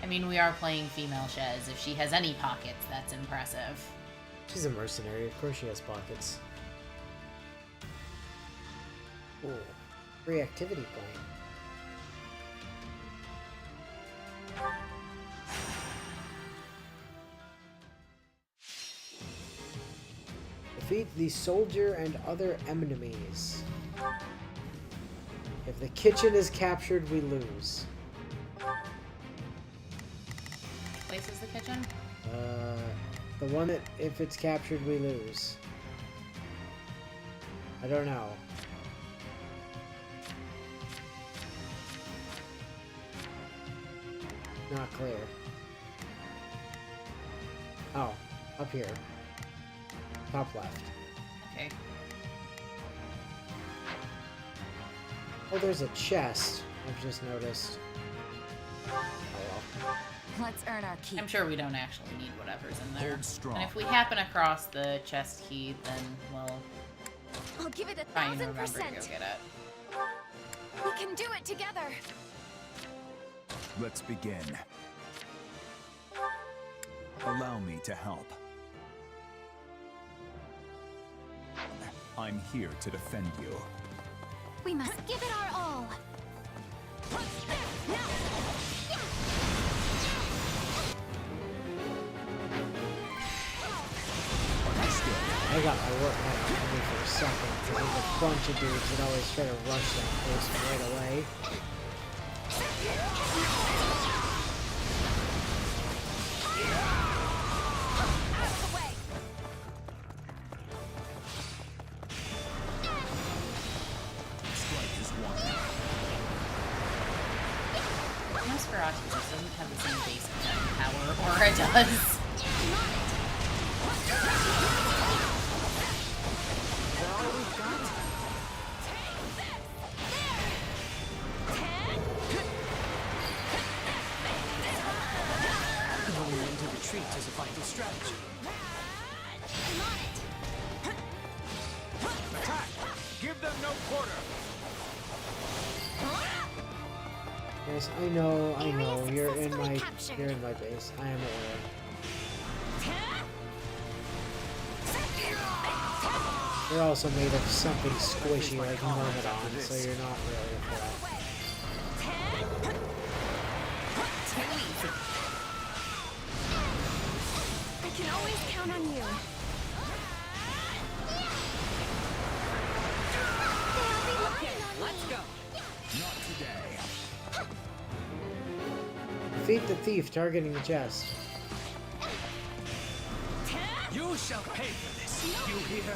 I mean, we are playing female Shez. If she has any pockets, that's impressive. She's a mercenary. Of course she has pockets. Ooh. Free activity point. Defeat the soldier and other enemies. If the kitchen is captured, we lose. Which place is the kitchen? The one that, if it's captured, we lose. I don't know. Not clear. Oh, up here. Top left. Okay. Oh, there's a chest. I've just noticed. Oh well. Let's earn our keep. I'm sure we don't actually need whatever's in there. Hold strong. And if we happen across the chest key, then we'll I'll give it try and 1,000%. remember to go get it. We can do it together. Let's begin. Allow me to help. I'm here to defend you. We must give it our all. I got my work cut out for me for a second, because there's a bunch of dudes that always try to rush that place right away. Nosferatu doesn't have the same basic power Aura does. Going into retreat is a vital strategy. Attack! Give them no quarter! Yes, I know, you're in my base. I am aware. You're also made of something squishy like Myrmidon, so you're not really a threat. I can always count on you. Let's go. Not today. Defeat the thief targeting the chest. You shall pay for this. You hear?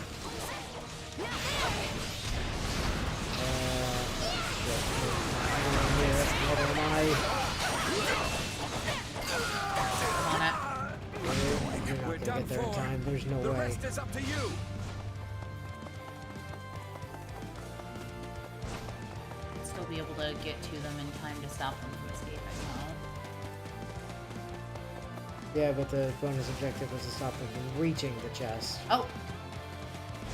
What am I? On it. You're not gonna get there in time. There's no The way. rest is up to you! Still be able to get to them in time to stop them from escaping. Yeah, but the bonus objective was to stop them from reaching the chest. Oh,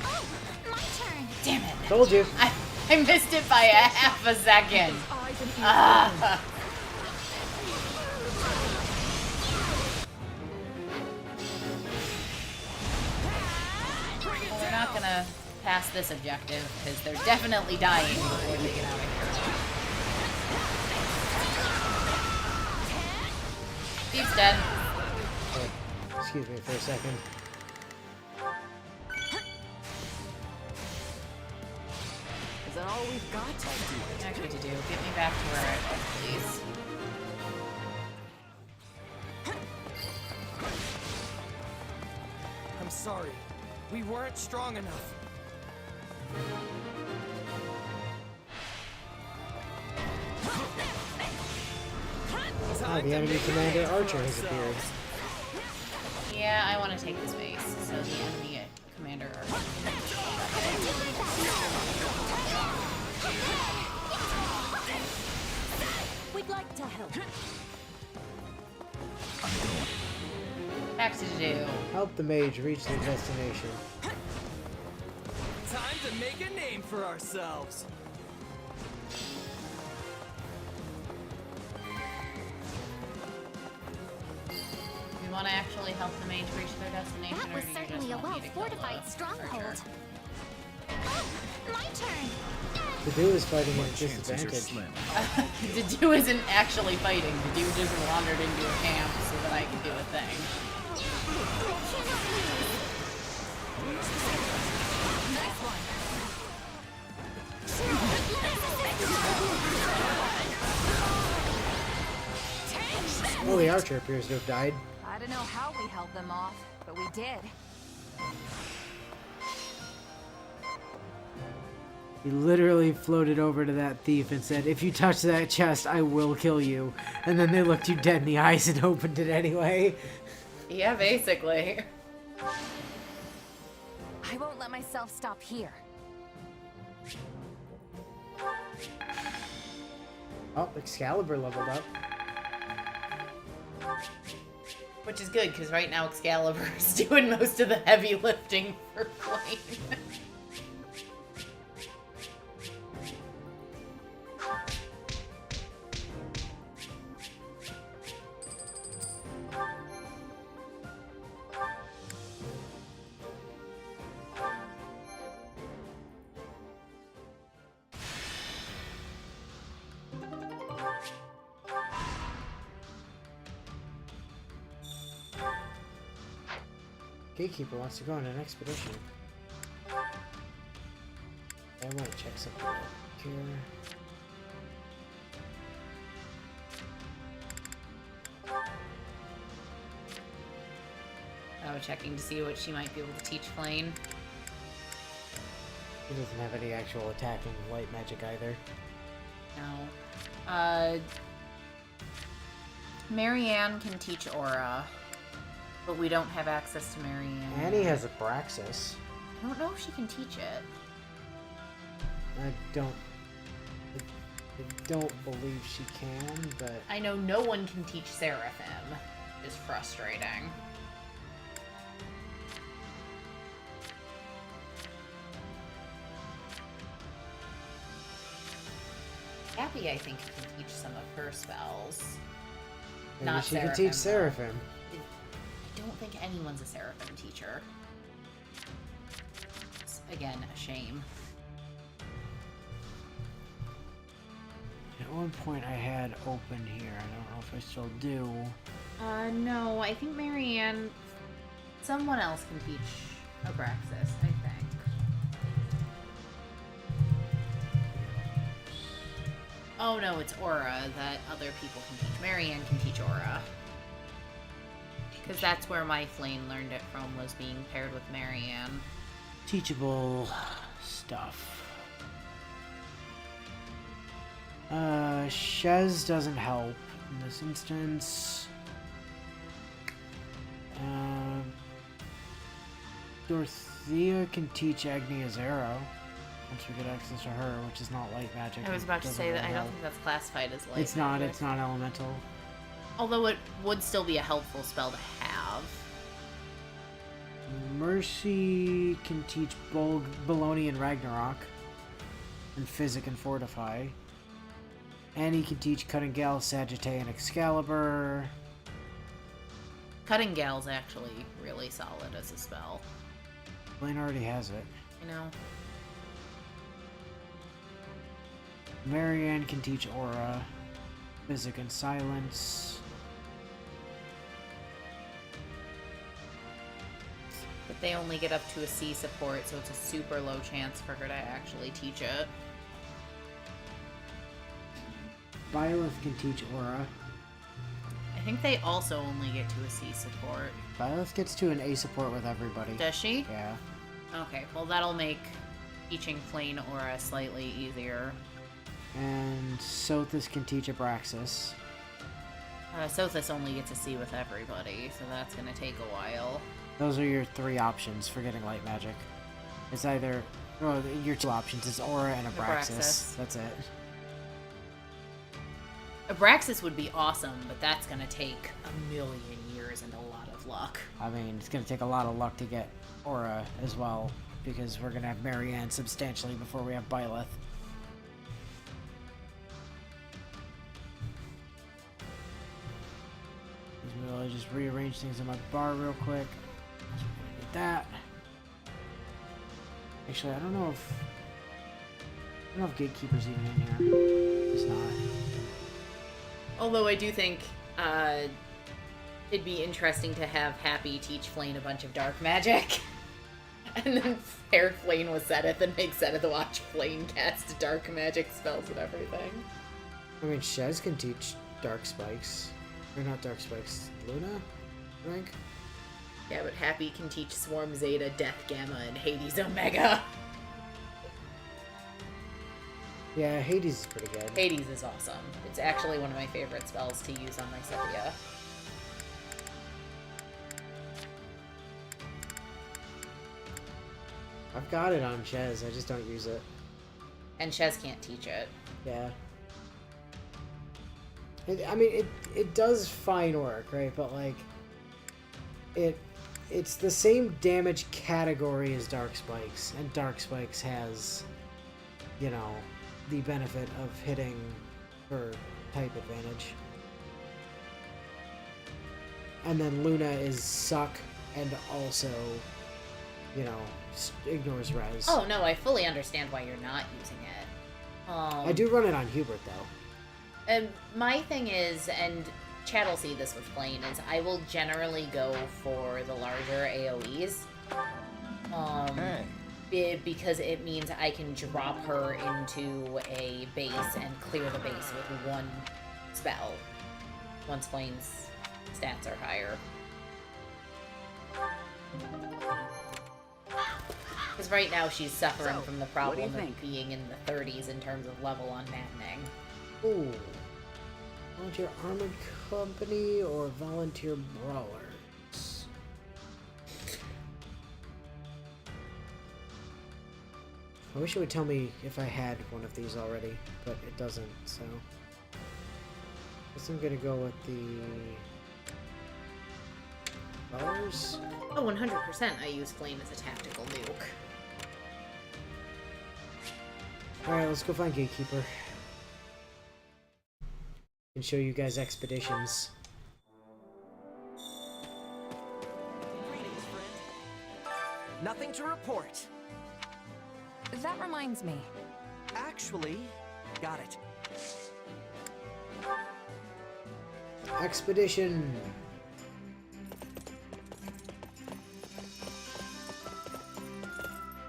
Oh, my turn. damn it. Told you. I missed it by a half a second. Ah. Well, we're not gonna pass this objective because they're definitely dying before they get out of here. Steve's dead. Oh, excuse me for a second. Is that all we've got? Actually, to do. Get me back to where I was, please. I'm sorry. We weren't strong enough. Oh, the enemy commander Archer has appeared. Yeah, I want to take this base. So the enemy commander Archer. We'd like to help. Back to do. Help the mage reach their destination. Time to make a name for ourselves. We want to actually help the mage reach their destination, That was or do you certainly just a want me to kill well-fortified the stronghold. archer? Oh, my turn. The do is fighting at a chances are disadvantage. slim. The Dew isn't actually fighting. The Dew just wandered into a camp so that I could do a thing. Nice one. Oh, the archer appears to have died. I don't know how we held them off, but we did. He literally floated over to that thief and said, "If you touch that chest, I will kill you." And then they looked you dead in the eyes and opened it anyway. Yeah, basically. I won't let myself stop here. Oh, Excalibur leveled up. Which is good, because right now Excalibur is doing most of the heavy lifting for Flame. Gatekeeper wants to go on an expedition. I want to check something out here. Oh, checking to see what she might be able to teach Flame. He doesn't have any actual attacking light magic either. No. Marianne can teach Aura, but we don't have access to Marianne. Annie has a Braxis. I don't know if she can teach it. I don't believe she can, but... I know no one can teach Seraphim. It's frustrating. Happy, I think, can teach some of her spells. Maybe Not she Seraphim. can teach though. Seraphim. I don't think anyone's a Seraphim teacher. It's, again, a shame. At one point I had open here. I don't know if I still do. No, I think Marianne... Someone else can teach Abraxas, I think. Oh no, it's Aura that other people can teach. Marianne can teach Aura. Because that's where my Flame learned it from, was being paired with Marianne. Teachable stuff. Shez doesn't help in this instance. Dorothea can teach Agni Azero once we get access to her, which is not light magic. I was about to Doesn't say that really I don't help. think that's classified as light It's not. magic. It's not elemental. Although it would still be a helpful spell to have. Mercy can teach Bologna and Ragnarok, and Physic and Fortify. Annie can teach Cutting Gal, Sagittae, and Excalibur. Cutting Gal's actually really solid as a spell. Blaine already has it. You know? Marianne can teach Aura, Physic and Silence. But they only get up to a C support, so it's a super low chance for her to actually teach it. Byleth can teach Aura. I think they also only get to a C support. Byleth gets to an A support with everybody. Does she? Yeah. Okay, well that'll make teaching Plain Aura slightly easier. And Sothis can teach Abraxas. Sothis only gets a C with everybody, so that's gonna take a while. Those are your 3 options for getting light magic. It's either... Well, your 2 options is Aura and Abraxas. That's it. Abraxas would be awesome, but that's gonna take a million years and a lot of luck. I mean, it's gonna take a lot of luck to get Aura as well, because we're gonna have Marianne substantially before we have Byleth. I'll just rearrange things on my bar real quick. So we're gonna get that. Actually, I don't know if Gatekeeper's even in here. It's not. Although I do think it'd be interesting to have Happy teach Flayn a bunch of dark magic. And then pair Flayn with Sethith and make Sethith watch Flayn cast dark magic spells and everything. I mean, Shez can teach dark spikes. Or not dark spikes. Luna? Rank? Yeah, but Happy can teach Swarm Zeta, Death Gamma, and Hades Omega. Yeah, Hades is pretty good. Hades is awesome. It's actually one of my favorite spells to use on my Sylvia. I've got it on Shez, I just don't use it. And Shez can't teach it. Yeah. I mean, it does fine work, right? But, like, it's the same damage category as Dark Spikes, and Dark Spikes has, you know, the benefit of hitting for type advantage. And then Luna is suck and also, you know, ignores res. Oh, no, I fully understand why you're not using it. I do run it on Hubert, though. And my thing is, and Chad will see this with Flayn, is I will generally go for the larger AoEs. Because it means I can drop her into a base and clear the base with one spell once Flayn's stats are higher. Because right now she's suffering from the problem of being in the 30s in terms of level on Maddening. Ooh. Volunteer Armored Company or Volunteer Brawlers? I wish it would tell me if I had one of these already, but it doesn't, so... I guess I'm gonna go with the... Brawlers? Oh, 100% I use Flayn as a tactical nuke. Alright, let's go find Gatekeeper. And show you guys expeditions. Greetings, friend. Nothing to report. That reminds me. Actually, got it. Expedition!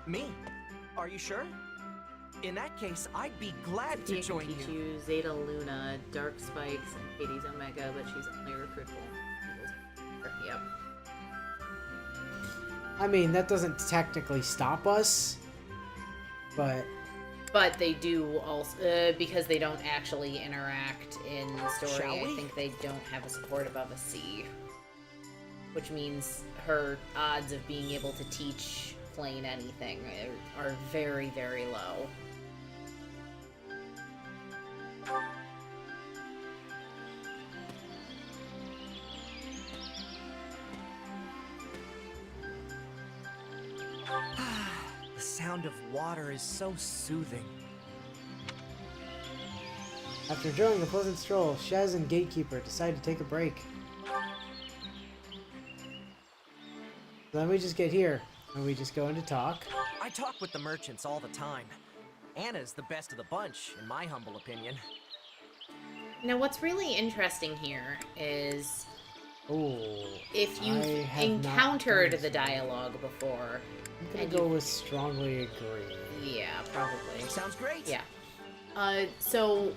Me? Are you sure? In that case, I'd be glad to join teach you. you Zeta Luna, Dark Spikes, and Hades Omega, but she's only recruitable. Yep. I mean, that doesn't technically stop us, but... But they do also, because they don't actually interact in story, I think they don't have a support above a C. Which means her odds of being able to teach Flayn anything are very, very low. The sound of water is so soothing. After enjoying a pleasant stroll, Shez and Gatekeeper decide to take a break. Then we just get here, and we just go in to talk. I talk with the merchants all the time. Anna's the best of the bunch, in my humble opinion. Now, what's really interesting here is if I you've have encountered the dialogue before. I'm gonna go with strongly agree. Yeah, probably. Sounds great. Yeah. So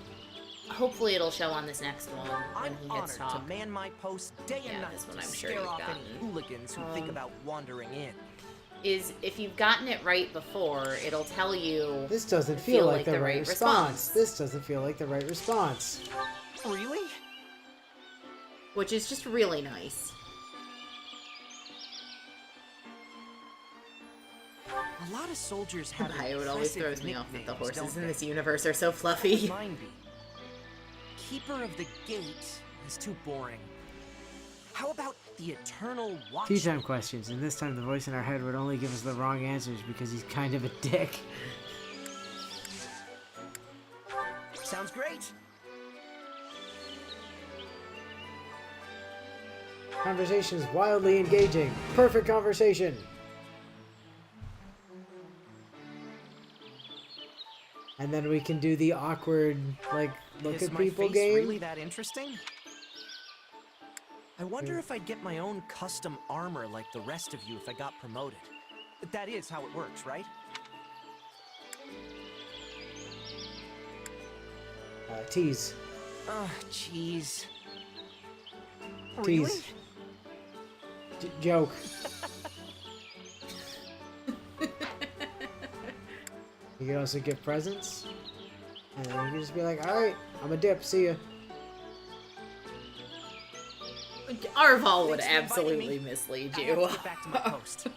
hopefully it'll show on this next one when he gets honored talk. to man my post day and night this one to I'm sure scare you've off gotten. any hooligans who think about wandering in. Is if you've gotten it right before, it'll tell you. This doesn't feel like the right response. This doesn't feel like the right response. Really? which is just really nice. A lot of soldiers have It always throws me off that the nicknames, horses don't in they? this universe are so fluffy. Mine be. Keeper of the Gate is too boring. How about the Eternal Watcher? Tea time questions, and this time the voice in our head would only give us the wrong answers because he's kind of a dick. Sounds great. Conversation's wildly engaging. Perfect conversation. And then we can do the awkward, like, look Is at my people face game. really that interesting? I wonder if I'd get my own custom armor like the rest of you if I got promoted. That is how it works, right? Tease. Ugh, jeez. Tease. Joke. You can also give presents. And then you can just be like, alright, I'm a dip, see ya. Arval would Thanks for inviting absolutely me. mislead I you. have to get back to my post.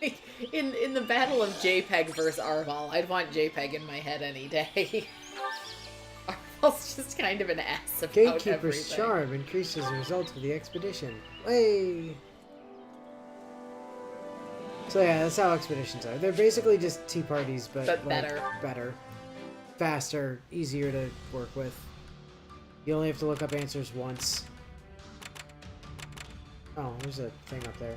Like, in the battle of JPEG versus Arval, I'd want JPEG in my head any day. Arval's just kind of an ass about Gatekeeper's everything. charm increases the results of the expedition. Hey! So yeah, that's how expeditions are. They're basically just tea parties, but like, better. Better. Faster, easier to work with. You only have to look up answers once. Oh, there's a thing up there.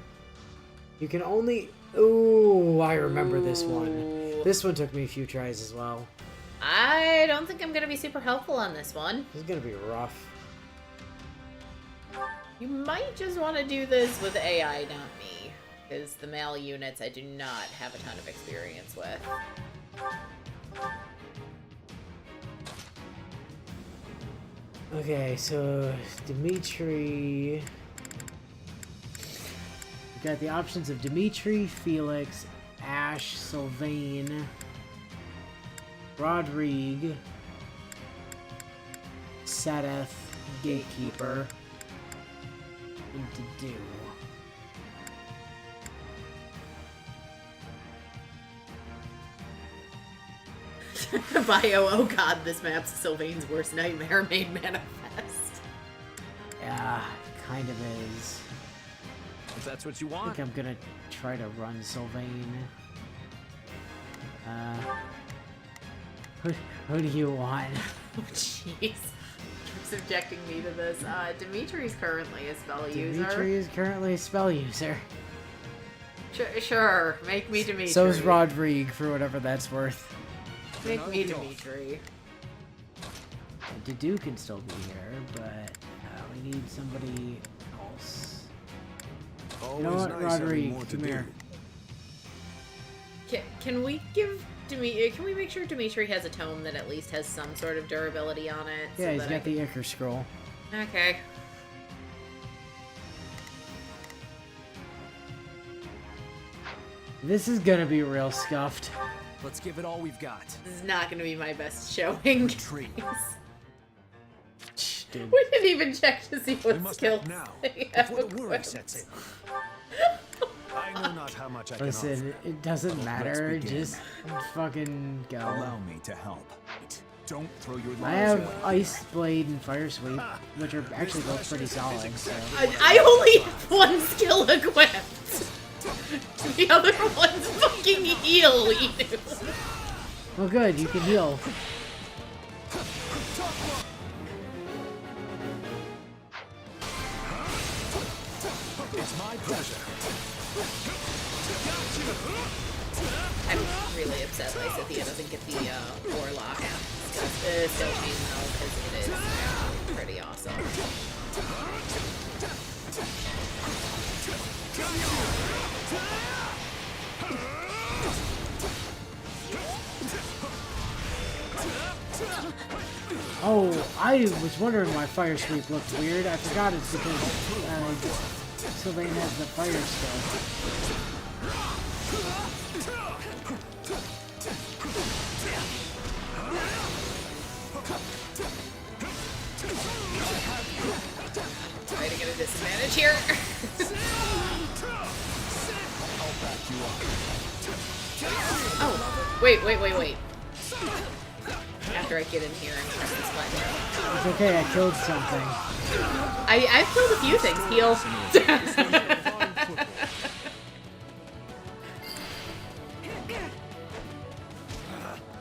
You can only... Ooh, I remember this one. This one took me a few tries as well. I don't think I'm going to be super helpful on this one. This is going to be rough. You might just want to do this with AI, not me. Because the male units I do not have a ton of experience with. Okay, so Dimitri... We got the options of Dimitri, Felix, Ash, Sylvain, Rodrigue, Sedeth, Gatekeeper, and Dedu. Bio, oh god, this map's Sylvain's worst nightmare made manifest. Yeah, kind of is. If that's what you I want. think I'm gonna try to run Sylvain. Who do you want? Oh, jeez. You're subjecting me to this. Dimitri's currently a spell user. Dimitri is currently a spell user. Sure, make me Dimitri. So's Rodrigue, for whatever that's worth. Make me Dimitri. Dedu can still be here, but we need somebody else. You know what, Rodrigue, come here. Can we give Dimitri? Can we make sure Dimitri has a tome that at least has some sort of durability on it? Yeah, he's got the Ichor scroll. Okay. This is gonna be real scuffed. Let's give it all we've got. This is not going to be my best showing. Tree. Dude. We didn't even check to see what must skills act now, they have before the worry equipped. sets in. I know not how much I can Listen, offer. it doesn't matter. begin. Just fucking go. Allow me to help. Don't throw your I have Ice Blade and Fire Sweep, which are actually both pretty solid. So. I only have one skill equipped. The other one's fucking heal, Inu. Well, good. You can heal. It's my pleasure. I'm really upset Lysithea doesn't get the Warlock skill chain though, because it is pretty awesome. Oh, I was wondering why Fire Sweep looked weird. I forgot it's because Sylvain has the fire skill. Fighting advantage here. Oh, wait. After I get in here and press this button. It's okay, I killed something. I've killed a few things. Heal.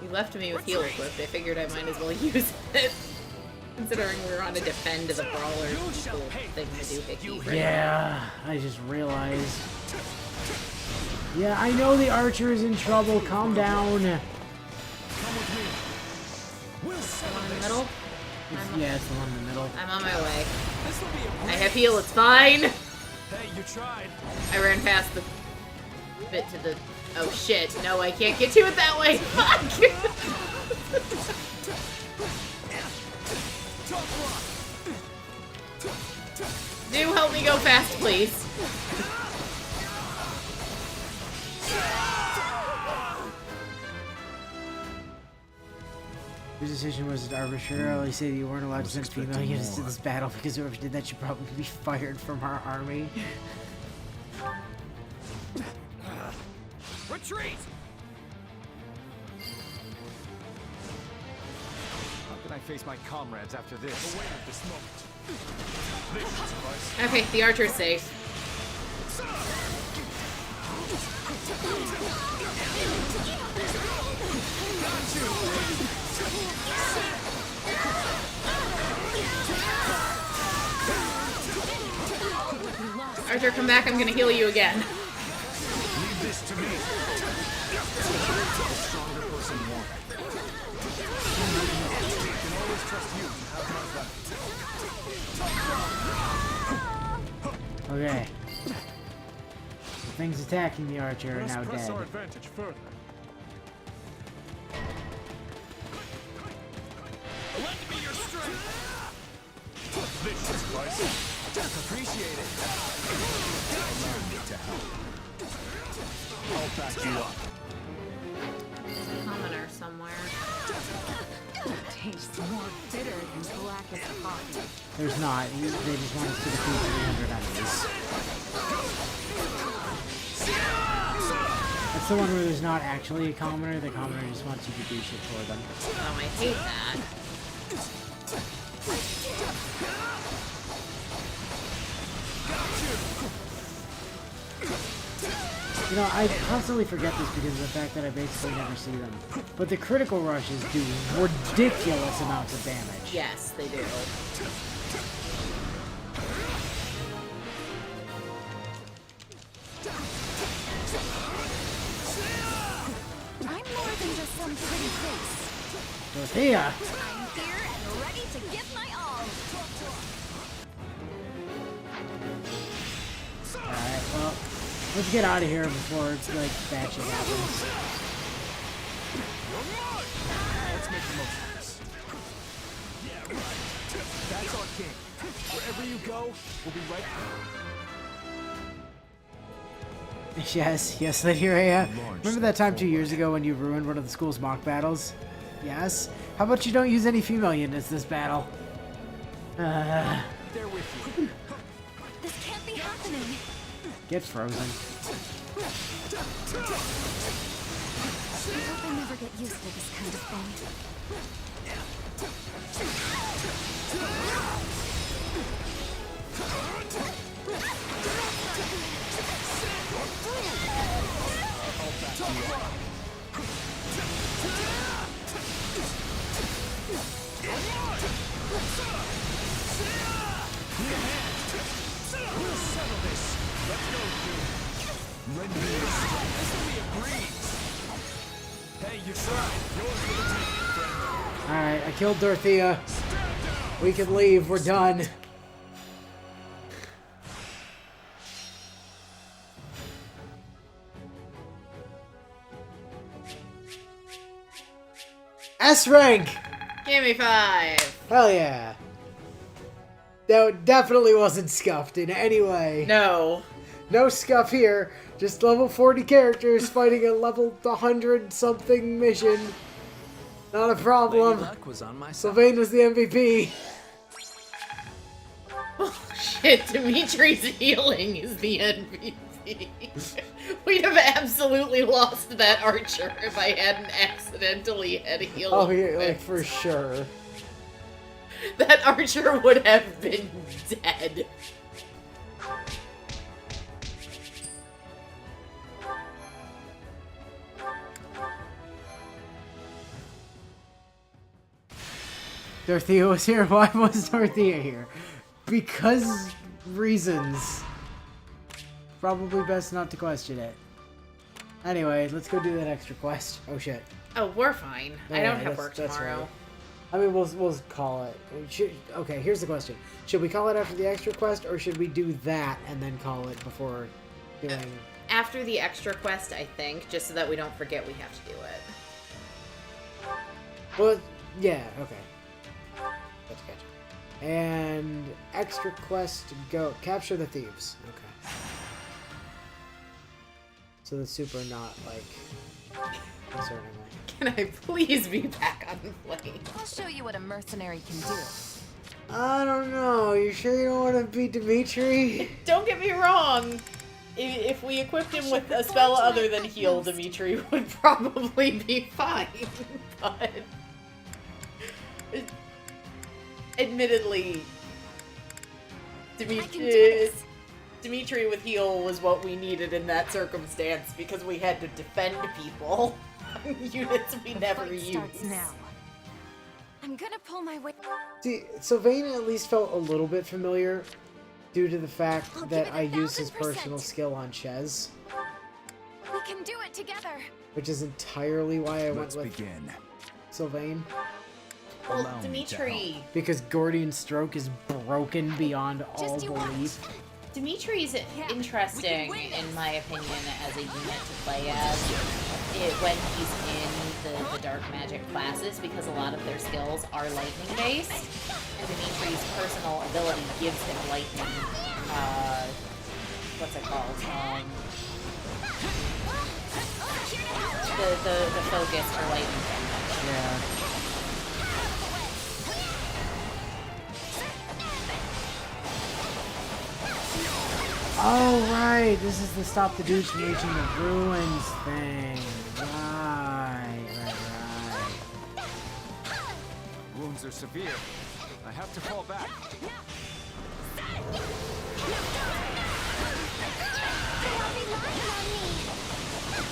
You left me with heal equipped. I figured I might as well use it. Considering we were on a defend the brawler people thing to do hickey. Right Yeah, I just realized. Yeah, I know the archer is in trouble. Calm down. The one in the middle? Yeah, it's the one in the middle. I'm on my way. I have heal, it's fine! Hey, you tried. I ran past the bit to the... Oh shit, no, I can't get to it that way! Fuck! Do help me go fast, please. Your decision was arbitrarily say that you weren't allowed to send female units to this battle because whoever did that should probably be fired from our army. Retreat! How can I face my comrades after this? Away with this moment. Okay, the archer's safe. Archer, come back, I'm gonna heal you again. Leave this to me. The stronger person won. I can always trust you to have my back. Okay. The things attacking the archer are now press dead. our advantage further. Lend me your strength. Vicious slice. Appreciate it. Allow me to help. I'll back you up. Commoner somewhere. Tastes more bitter than black as coffee. There's not. They just want us to defeat 300 enemies. That's the one where there's not actually a commoner. The commoner just wants you to do shit for them. Oh, I hate that. You know, I constantly forget this because of the fact that I basically never see them. But the critical rushes do ridiculous amounts of damage. Yes, they do. I'm more than just some pretty face. Dorothea! I'm here and ready to give my all. Alright, well, let's get out of here before it's like bad shit happens. Let's make the most of this. Yeah, right. That's our king. Wherever you go, we'll be right there. Yes, Lydia. Remember that time 2 years ago when you ruined one of the school's mock battles? Yes? How about you don't use any female units this battle? They're with you. This can't be happening. Get frozen. I hope I never get used to this kind of thing. We'll settle this. Let's go, dude. Lend me your strength. This will be a breeze. Hey, you tried. Yours for the taking, friend. Alright, I killed Dorothea. We can leave, we're done. S rank! Give me 5. Hell yeah. That definitely wasn't scuffed in any way. No. No scuff here. Just level 40 characters fighting a level 100 something mission. Not a problem. Lady Luck was on my side. Sylvain was the MVP. Bullshit, Dimitri's healing is the NPC. We'd have absolutely lost that archer if I hadn't accidentally had healed. Oh, yeah, like for sure. That archer would have been dead. Dorothea was here. Why was Dorothea here? Because reasons. Probably best not to question it. Anyway, let's go do that extra quest. Oh shit. Oh, we're fine. I don't have work that's tomorrow. right. I mean, we'll call it. Okay, here's the question: should we call it after the extra quest, or should we do that and then call it before doing? After the extra quest, I think, just so that we don't forget we have to do it. Well, yeah. Okay. That's good. And extra quest, go capture the thieves. Okay. So the super not like concerning me. Can I please be back on the plane? I'll show you what a mercenary can do. I don't know. You sure you don't want to beat Dimitri? Don't get me wrong. If we equipped him with a spell other than heal, Dimitri would probably be fine. But admittedly, Dimitri with heal was what we needed in that circumstance because we had to defend people. Units we never use. Now. I'm gonna pull my weight. See, Sylvain at least felt a little bit familiar due to the fact that I used his personal skill on Chez. We can do it together. Which is entirely why I went with begin. Sylvain. Well, Dimitri. Because Gordian Stroke is broken beyond all belief. Dimitri's interesting, in my opinion, as a unit to play as when he's in the dark magic classes, because a lot of their skills are lightning based, and Dimitri's personal ability gives him lightning. What's it called? The focus for lightning damage. Yeah. Oh, right. This is the stop the dudes from reaching the ruins thing. Right. Wounds are severe. I have to fall back.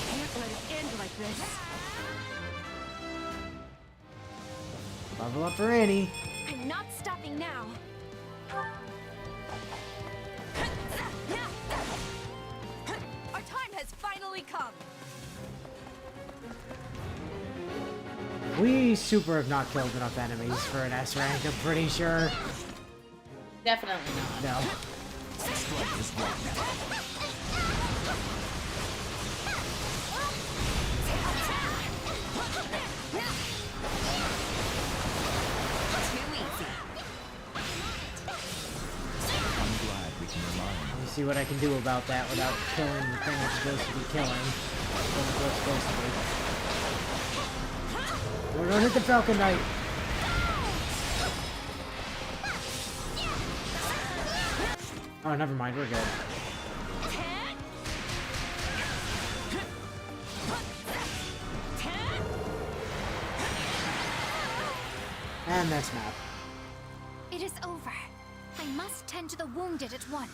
Can't let it end like this. Level up for Annie. I'm not stopping now. Our time has finally come. We super have not killed enough enemies for an S rank, I'm pretty sure. Definitely not. No. Let me see what I can do about that without killing the thing it's supposed to be killing. Don't hit the Falcon Knight. Oh, never mind, we're good. And that's map. It is over. I must tend to the wounded at once.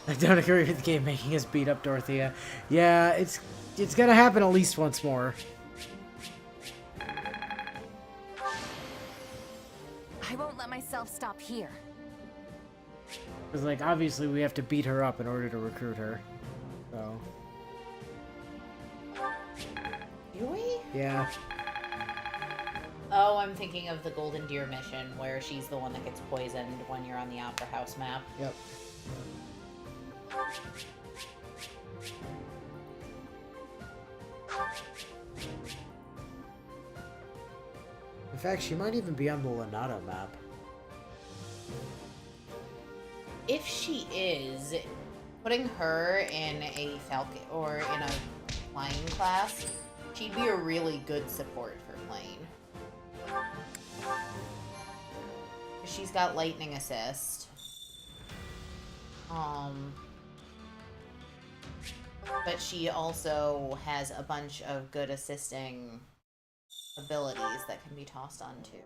I don't agree with the game making us beat up Dorothea. Yeah, it's gonna happen at least once more. I won't let myself stop here. Because, like, obviously we have to beat her up in order to recruit her. So. Do we? Yeah. Oh, I'm thinking of the Golden Deer mission, where she's the one that gets poisoned when you're on the Opera House map. Yep. In fact, she might even be on the Lonato map. If she is, putting her in a Falcon or in a flying class, she'd be a really good support for plane. She's got lightning assist. But she also has a bunch of good assisting abilities that can be tossed on too.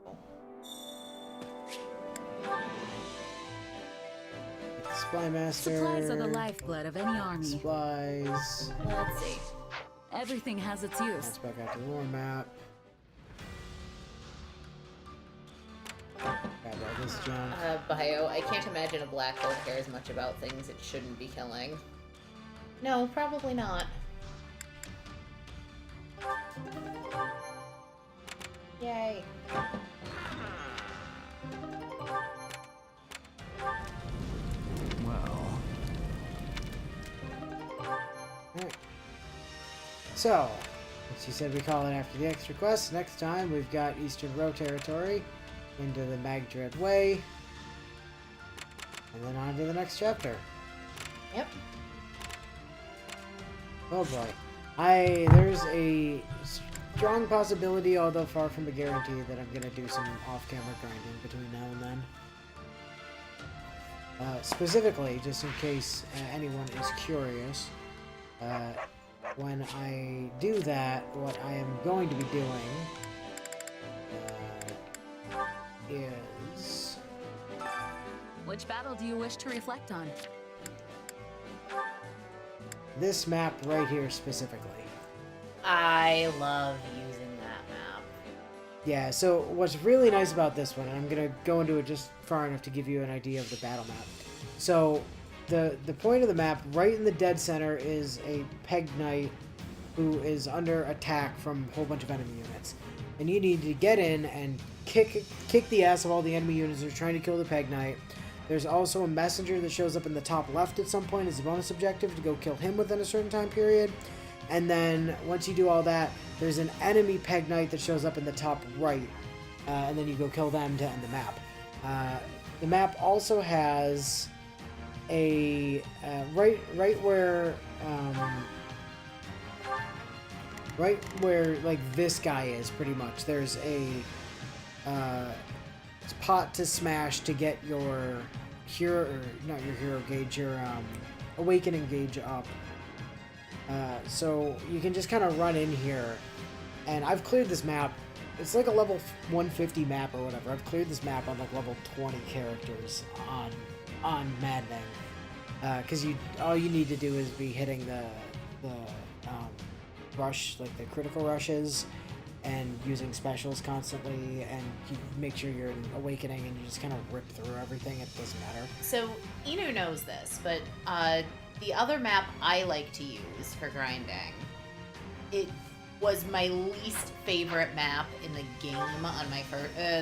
Supply master. Supplies are the lifeblood of any army. Supplies. Let's see. Everything has its use. Let's back out to the war map. Grab all this junk. Bio, I can't imagine a black hole cares much about things it shouldn't be killing. No, probably not. Yay. Well. Alright. So, as you said, we call it after the extra quest. Next time, we've got Eastern Row territory into the Magdred Way, and then on to the next chapter. Yep. Oh boy. There's a strong possibility, although far from a guarantee, that I'm gonna do some off-camera grinding between now and then. Specifically, just in case anyone is curious, when I do that, what I am going to be doing is... Which battle do you wish to reflect on? this map right here specifically. I love using that map. Yeah, so what's really nice about this one, and I'm going to go into it just far enough to give you an idea of the battle map. So, the point of the map, right in the dead center, is a Peg Knight who is under attack from a whole bunch of enemy units. And you need to get in and kick the ass of all the enemy units that are trying to kill the Peg Knight. There's also a messenger that shows up in the top left at some point as a bonus objective to go kill him within a certain time period. And then once you do all that, there's an enemy Peg Knight that shows up in the top right. And then you go kill them to end the map. The map also has a right where like this guy is pretty much. There's a pot to smash to get your hero, or not your hero gauge, your awakening gauge up. So you can just kind of run in here, and I've cleared this map. It's like a level 150 map or whatever. I've cleared this map on like level 20 characters on Maddening, because all you need to do is be hitting the rush, like the critical rushes, and using specials constantly, and you make sure you're in awakening, and you just kind of rip through everything. It doesn't matter. So Inu knows this, but the other map I like to use for grinding, it was my least favorite map in the game on my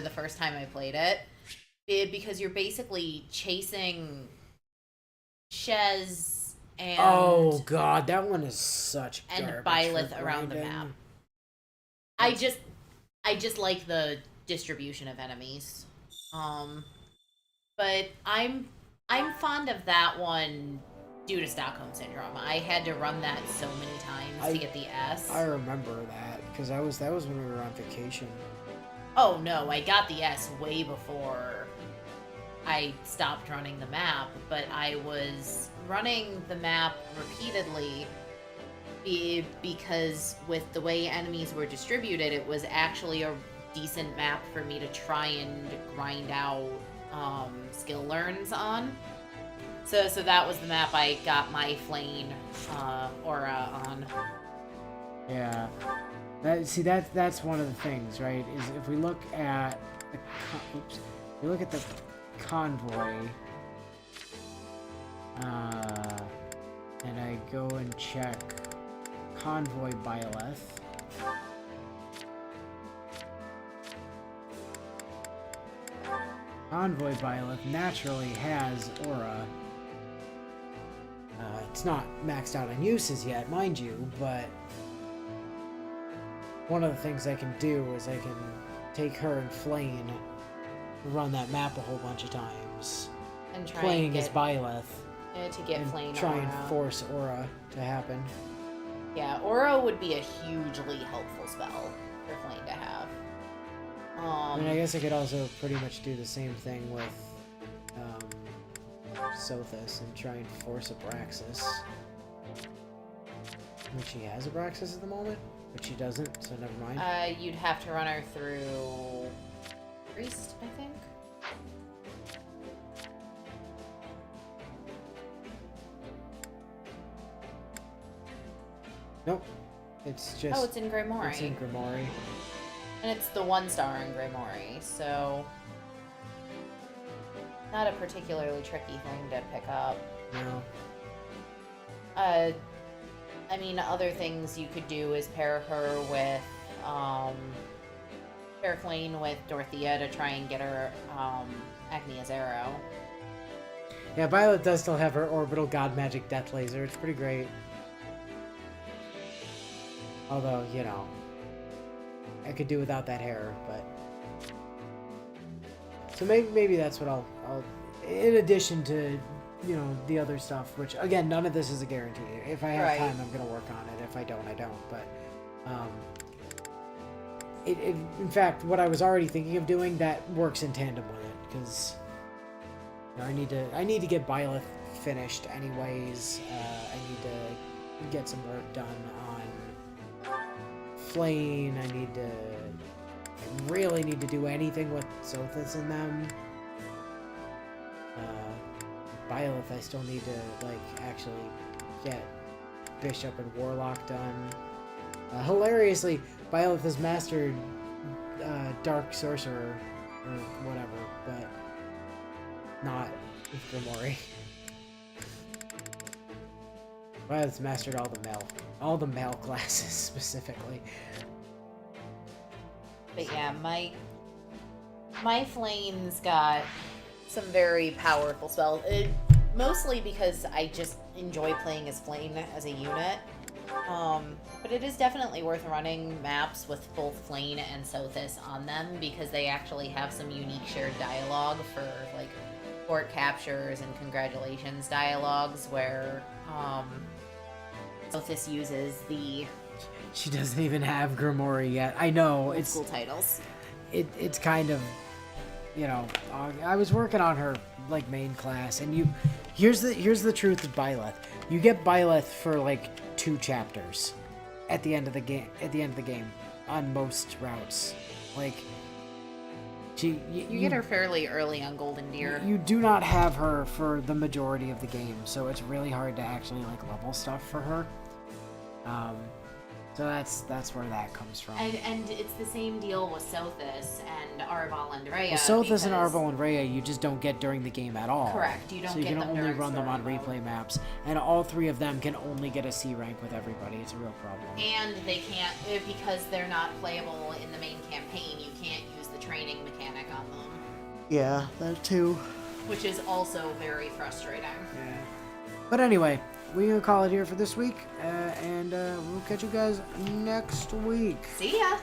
the first time I played it, because you're basically chasing Shez and oh god, that one is such and garbage Byleth for around the grinding. map. I just like the distribution of enemies, but I'm fond of that one due to Stockholm Syndrome. I had to run that so many times to get the S. I remember that because that was when we were on vacation. Oh no, I got the S way before I stopped running the map, but I was running the map repeatedly because with the way enemies were distributed, it was actually a decent map for me to try and grind out skill learns on. So that was the map I got my Flame aura on. Yeah, that's one of the things, right? Is if we look at the convoy, and I go and check convoy Byleth. Convoy Byleth naturally has aura. It's not maxed out on uses yet, mind you, but one of the things I can do is I can take her and Flame, run that map a whole bunch of times, And try playing and get, as Byleth, to get and Flame try aura. and force aura to happen. Yeah, aura would be a hugely helpful spell for Flame to have. I mean, I guess I could also pretty much do the same thing with Sothis and try and force Abraxas. I mean, she has Abraxas at the moment, but she doesn't, so never mind. You'd have to run her through Priest, I think. Nope. It's just... Oh, it's in Greymory. It's in Greymory. And it's the 1-star in Greymory, so... Not a particularly tricky thing to pick up. No. I mean, other things you could do is pair her with, pair Flane with Dorothea to try and get her, Agnia's arrow. Yeah, Violet does still have her orbital god magic death laser. It's pretty great. Although, you know, I could do without that hair, but... So maybe that's what I'll... In addition to, you know, the other stuff, which, again, none of this is a guarantee. If I have time, I'm going to work on it. If I don't, I don't. But, in fact, what I was already thinking of doing, that works in tandem with it, because... You know, I need to get Byleth finished anyways. I need to get some work done on Flane. I really need to do anything with Sothis in them. Byleth, I still need to, like, actually get Bishop and Warlock done. Hilariously, Byleth has mastered Dark Sorcerer, or whatever, but not with Grimoire. Byleth's mastered all the male classes specifically. But yeah, my Flame's got some very powerful spells. Mostly because I just enjoy playing as Flame as a unit. But it is definitely worth running maps with both Flame and Sothis on them because they actually have some unique shared dialogue for like port captures and congratulations dialogues where Sothis uses the... She doesn't even have Grimoire yet. I know, it's... School titles. It's kind of, you know, I was working on her, like, main class, and here's the truth of Byleth. You get Byleth for, like, 2 chapters at the end of the game, on most routes. Like, you get her fairly early on Golden Deer. You do not have her for the majority of the game, so it's really hard to actually, like, level stuff for her. So that's where that comes from. And it's the same deal with Sothis and Arval and Rhea. Well, Sothis and Arval and Rhea you just don't get during the game at all. Correct, you don't so you get can them only during run them on story replay maps, and all 3 of them can only get a C rank with everybody. It's a real problem. And they can't, because they're not playable in the main campaign, you can't use the training mechanic on them. Yeah, that too. Which is also very frustrating. Yeah. But anyway, we're gonna call it here for this week, and we'll catch you guys next week. See ya!